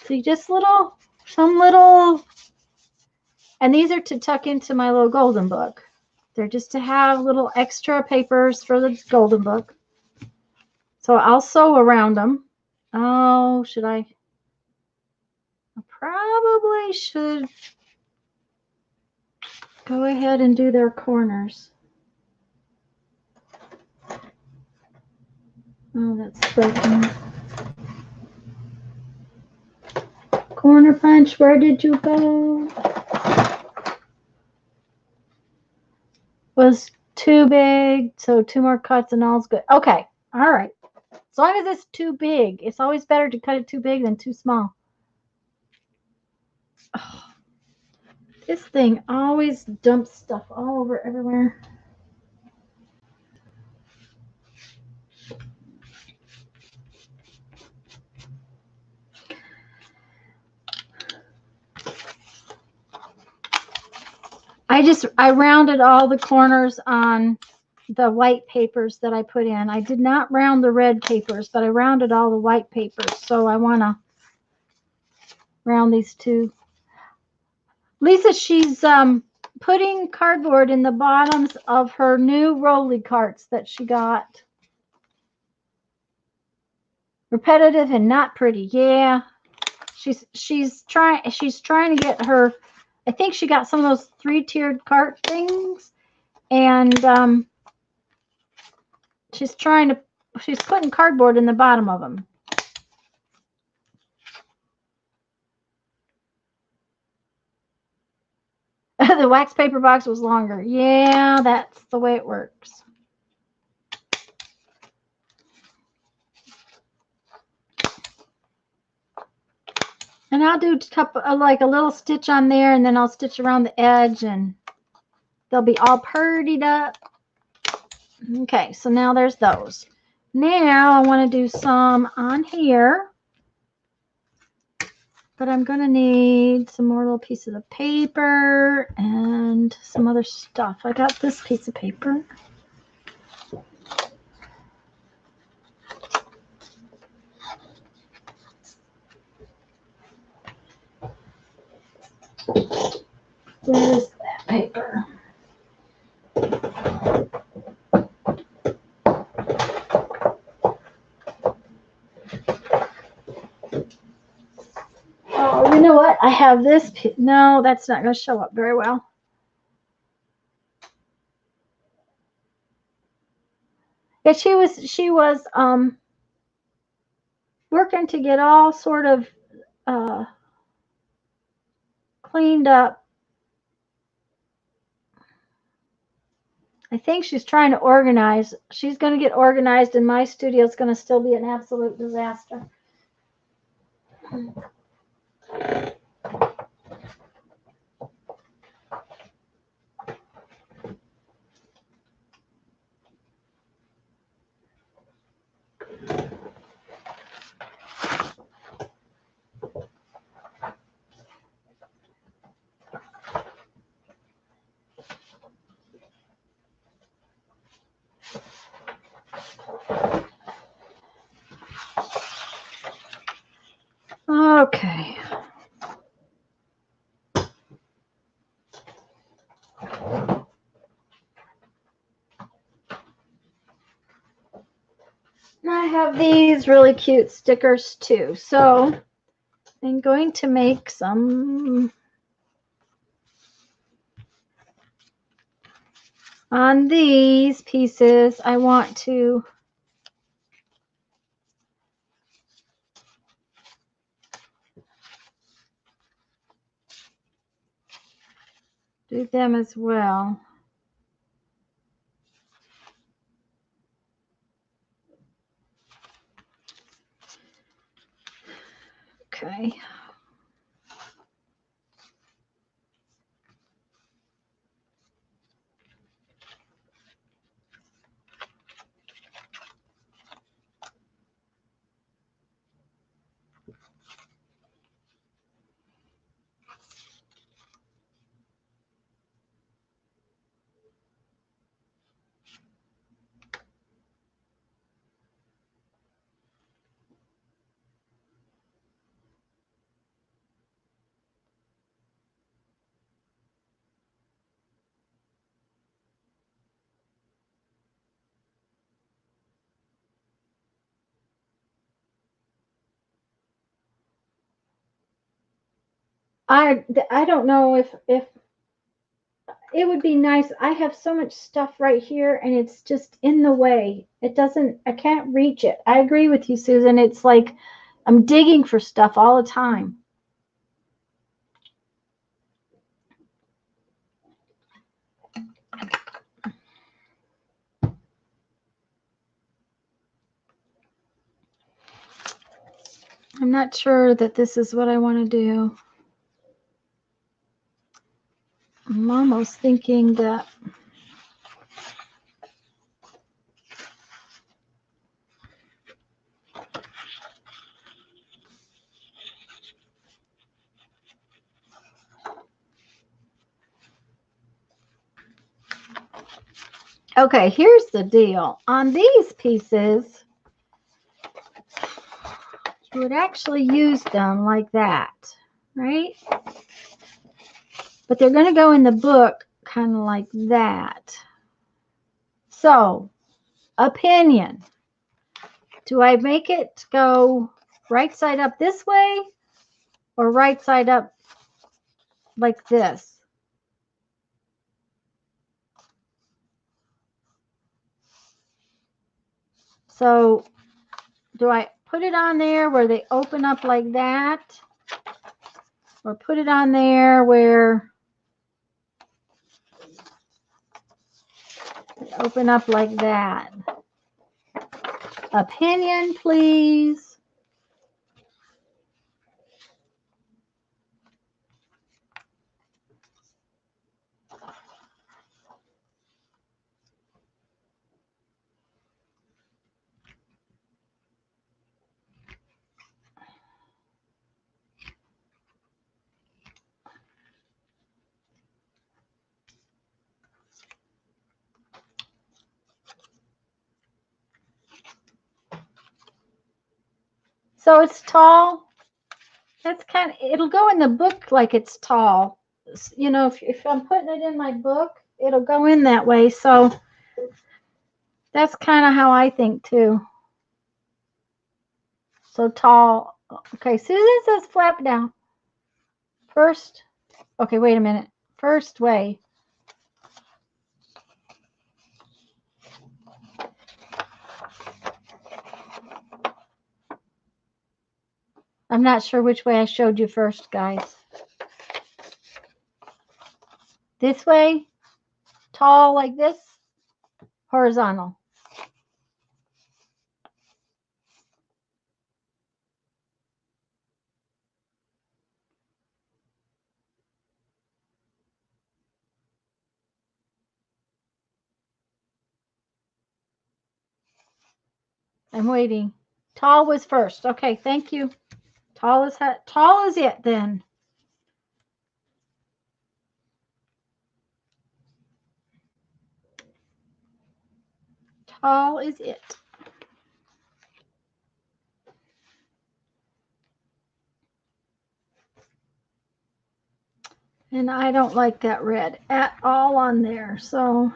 S1: See, just some little, and these are to tuck into my little golden book. They're just to have little extra papers for the golden book. So I'll sew around them. Oh, should I? I probably should go ahead and do their corners. Oh, that's broken. Corner punch, where did you go? Was too big, so 2 more cuts and all's good. Okay, all right. As long as it's too big, it's always better to cut it too big than too small. Oh, this thing always dumps stuff all over everywhere. I rounded all the corners on the white papers that I put in. I did not round the red papers, but I rounded all the white papers. So I want to round these two. Lisa, she's putting cardboard in the bottoms of her new rolly carts that she got. Repetitive and not pretty. Yeah. She's trying to get her, I think she got some of those 3-tiered cart things, and she's putting cardboard in the bottom of them. The wax paper box was longer. Yeah, that's the way it works. And I'll do like a little stitch on there, and then I'll stitch around the edge, and they'll be all purdied up. Okay, so now there's those. Now I want to do some on here, but I'm going to need some more little pieces of paper and some other stuff. I got this piece of paper. Where's that paper? Oh, you know what? I have this. No, that's not going to show up very well. Yeah, she was working to get all sort of cleaned up. I think she's trying to organize. She's going to get organized, and my studio is going to still be an absolute disaster. Okay. I have these really cute stickers too. So I'm going to make some on these pieces. I want to do them as well. Okay. I don't know if it would be nice. I have so much stuff right here and it's just in the way. I can't reach it. I agree with you, Susan. It's like I'm digging for stuff all the time. I'm not sure that this is what I want to do. I'm almost thinking that okay, here's the deal. On these pieces, you would actually use them like that, right? But they're going to go in the book kind of like that. So, opinion. Do I make it go right side up this way or right side up like this? So, do I put it on there where they open up like that? Or put it on there where they open up like that? Opinion, please. So it's tall. That's kind of, it'll go in the book like it's tall. you know, if I'm putting it in my book, it'll go in that way. So that's kind of how I think too. So tall. Okay, Susan says flap down. First, okay, wait a minute. First way. I'm not sure which way I showed you first, guys. This way, tall like this, horizontal. I'm waiting. Tall was first. Okay, thank you. Tall is it then. Tall is it. And I don't like that red at all on there, so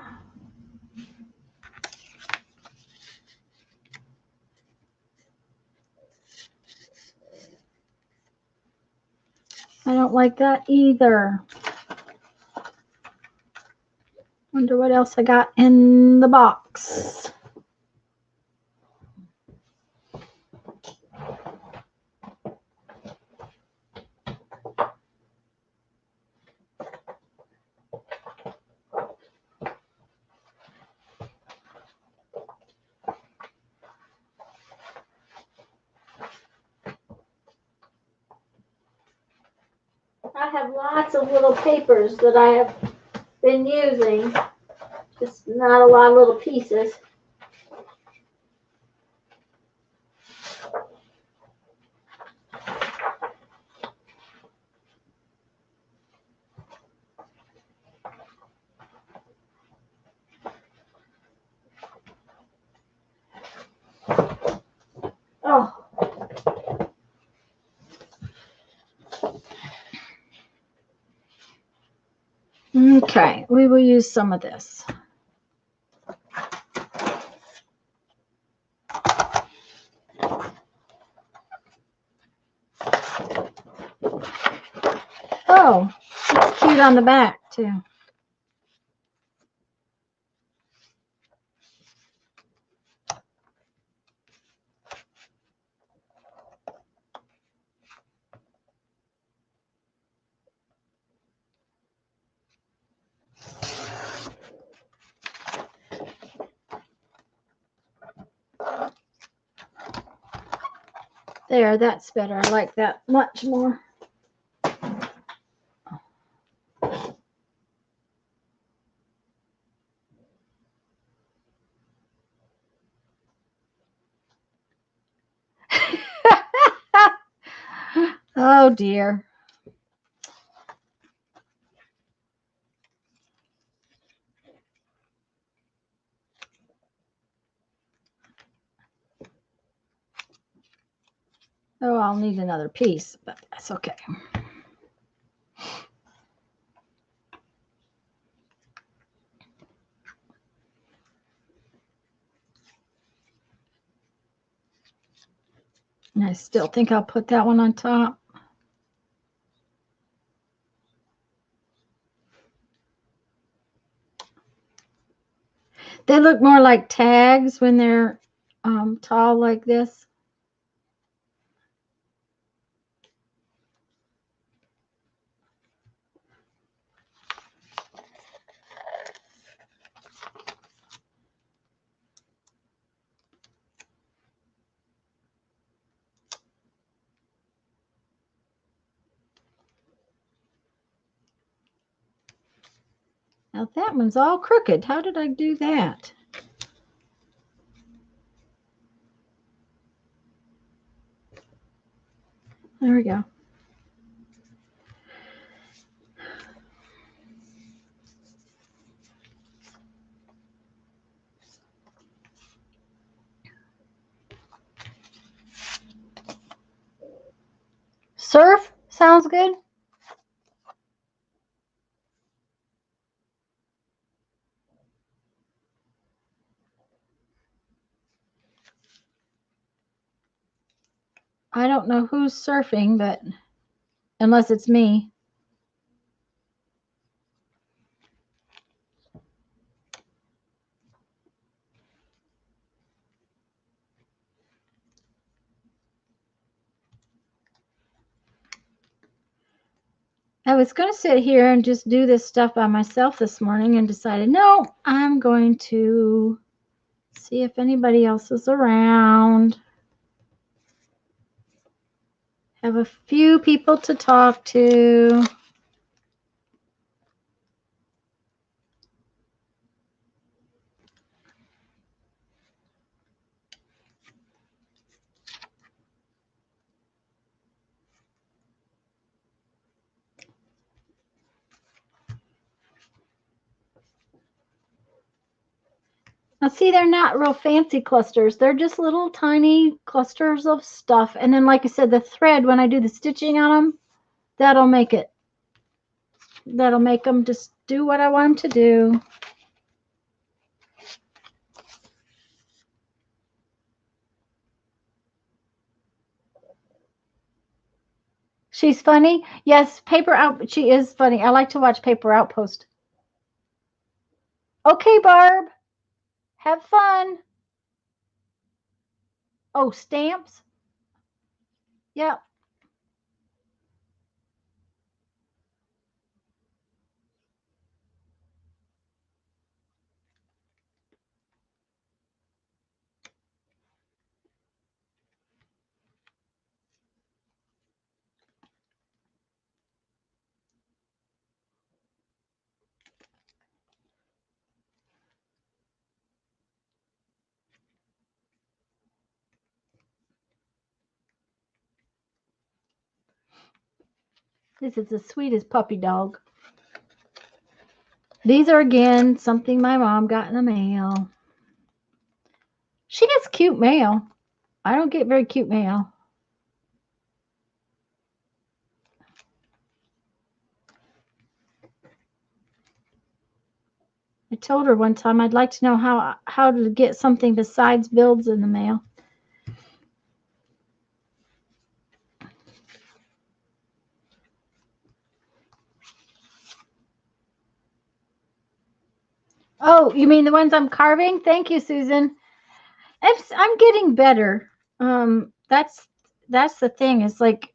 S1: I don't like that either. Wonder what else I got in the box. I have lots of little papers that I have been using, just not a lot of little pieces. Oh. Okay, we will use some of this. Oh, it's cute on the back too. There, that's better. I like that much more. Oh dear. Oh, I'll need another piece, but that's okay. And I still think I'll put that one on top. They look more like tags when they're tall like this. Now that one's all crooked. How did I do that? There we go. Surf sounds good. I don't know who's surfing, but unless it's me. I was going to sit here and just do this stuff by myself this morning and decided, no, I'm going to see if anybody else is around. Have a few people to talk to. Now, see, they're not real fancy clusters. They're just little tiny clusters of stuff. And then, like I said, the thread, when I do the stitching on them, that'll make it. That'll make them just do what I want them to do. She's funny. Yes, Paper Out. She is funny. I like to watch Paper Outpost. Okay, Barb. Have fun. Oh, stamps? Yep. This is the sweetest puppy dog. These are, again, something my mom got in the mail. She gets cute mail. I don't get very cute mail. I told her one time I'd like to know how to get something besides builds in the mail. Oh, you mean the ones I'm carving? Thank you, Susan. I'm getting better. That's the thing. It's like,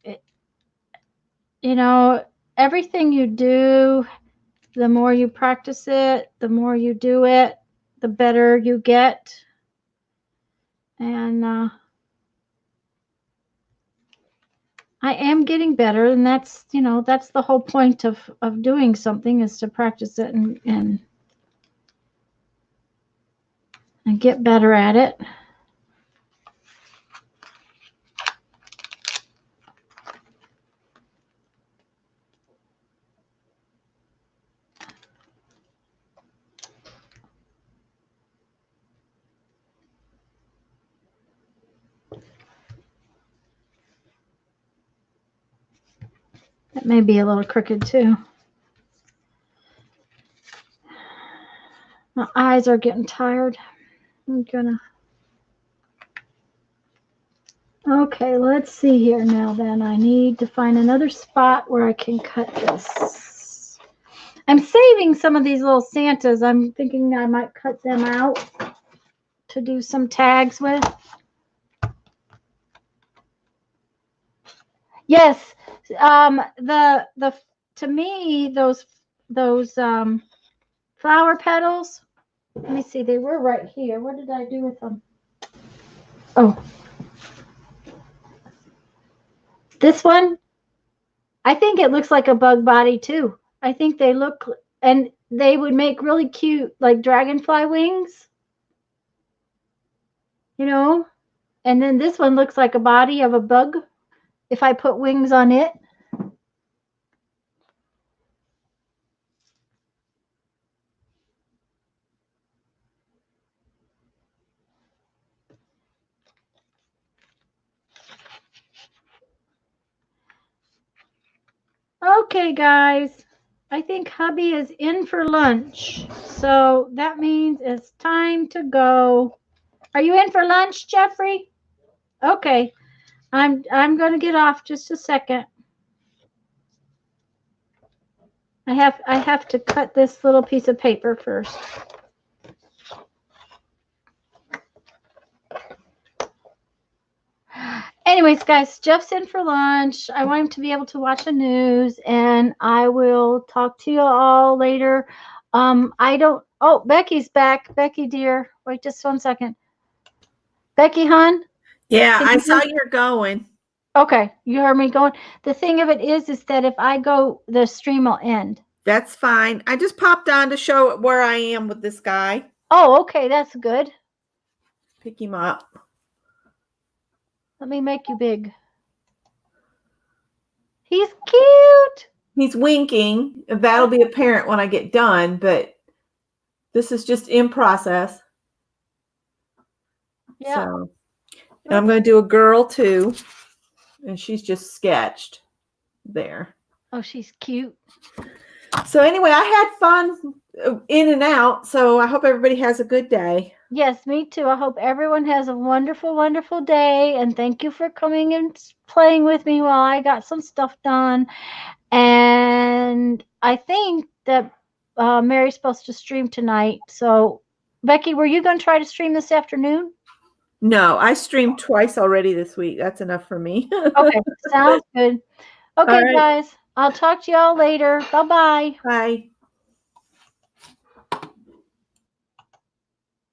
S1: you know, everything you do, the more you practice it, the more you do it, the better you get. And I am getting better, and that's, you know, that's the whole point of doing something, is to practice it and get better at it. That may be a little crooked too. My eyes are getting tired. I'm gonna. Okay, let's see here now then. I need to find another spot where I can cut this. I'm saving some of these little Santas. I'm thinking I might cut them out to do some tags with. Yes, to me, those flower petals. Let me see. They were right here. What did I do with them? Oh, this one. I think it looks like a bug body too. I think they look, and they would make really cute, like dragonfly wings. You know, and then this one looks like a body of a bug if I put wings on it. Okay, guys, I think hubby is in for lunch. So that means it's time to go. Are you in for lunch, Jeffrey? Okay. I'm going to get off just a second. I have to cut this little piece of paper first. Anyways, guys, Jeff's in for lunch. I want him to be able to watch the news, and I will talk to you all later. I don't. Oh, Becky's back. Becky, dear, wait just 1 second. Becky, hon.
S2: Yeah,
S1: Can
S2: I
S1: you
S2: saw
S1: hear-
S2: you're going.
S1: Okay, you heard me going. The thing of it is that if I go, the stream will end.
S2: That's fine. I just popped on to show where I am with this guy.
S1: Oh, okay, that's good.
S2: Pick him up.
S1: Let me make you big. He's cute.
S2: He's winking. That'll be apparent when I get done, but this is just in process.
S1: Yeah.
S2: So, and I'm going to do a girl too. And she's just sketched there.
S1: Oh, she's cute.
S2: So anyway, I had fun in and out. So I hope everybody has a good day.
S1: Yes, me too. I hope everyone has a wonderful, wonderful day. And thank you for coming and playing with me while I got some stuff done. And I think that Mary's supposed to stream tonight. So, Becky, were you going to try to stream this afternoon?
S2: No, I streamed twice already this week. That's enough for me.
S1: Okay, sounds good. Okay,
S2: All right.
S1: guys, I'll talk to y'all later. Bye-bye.
S2: Bye.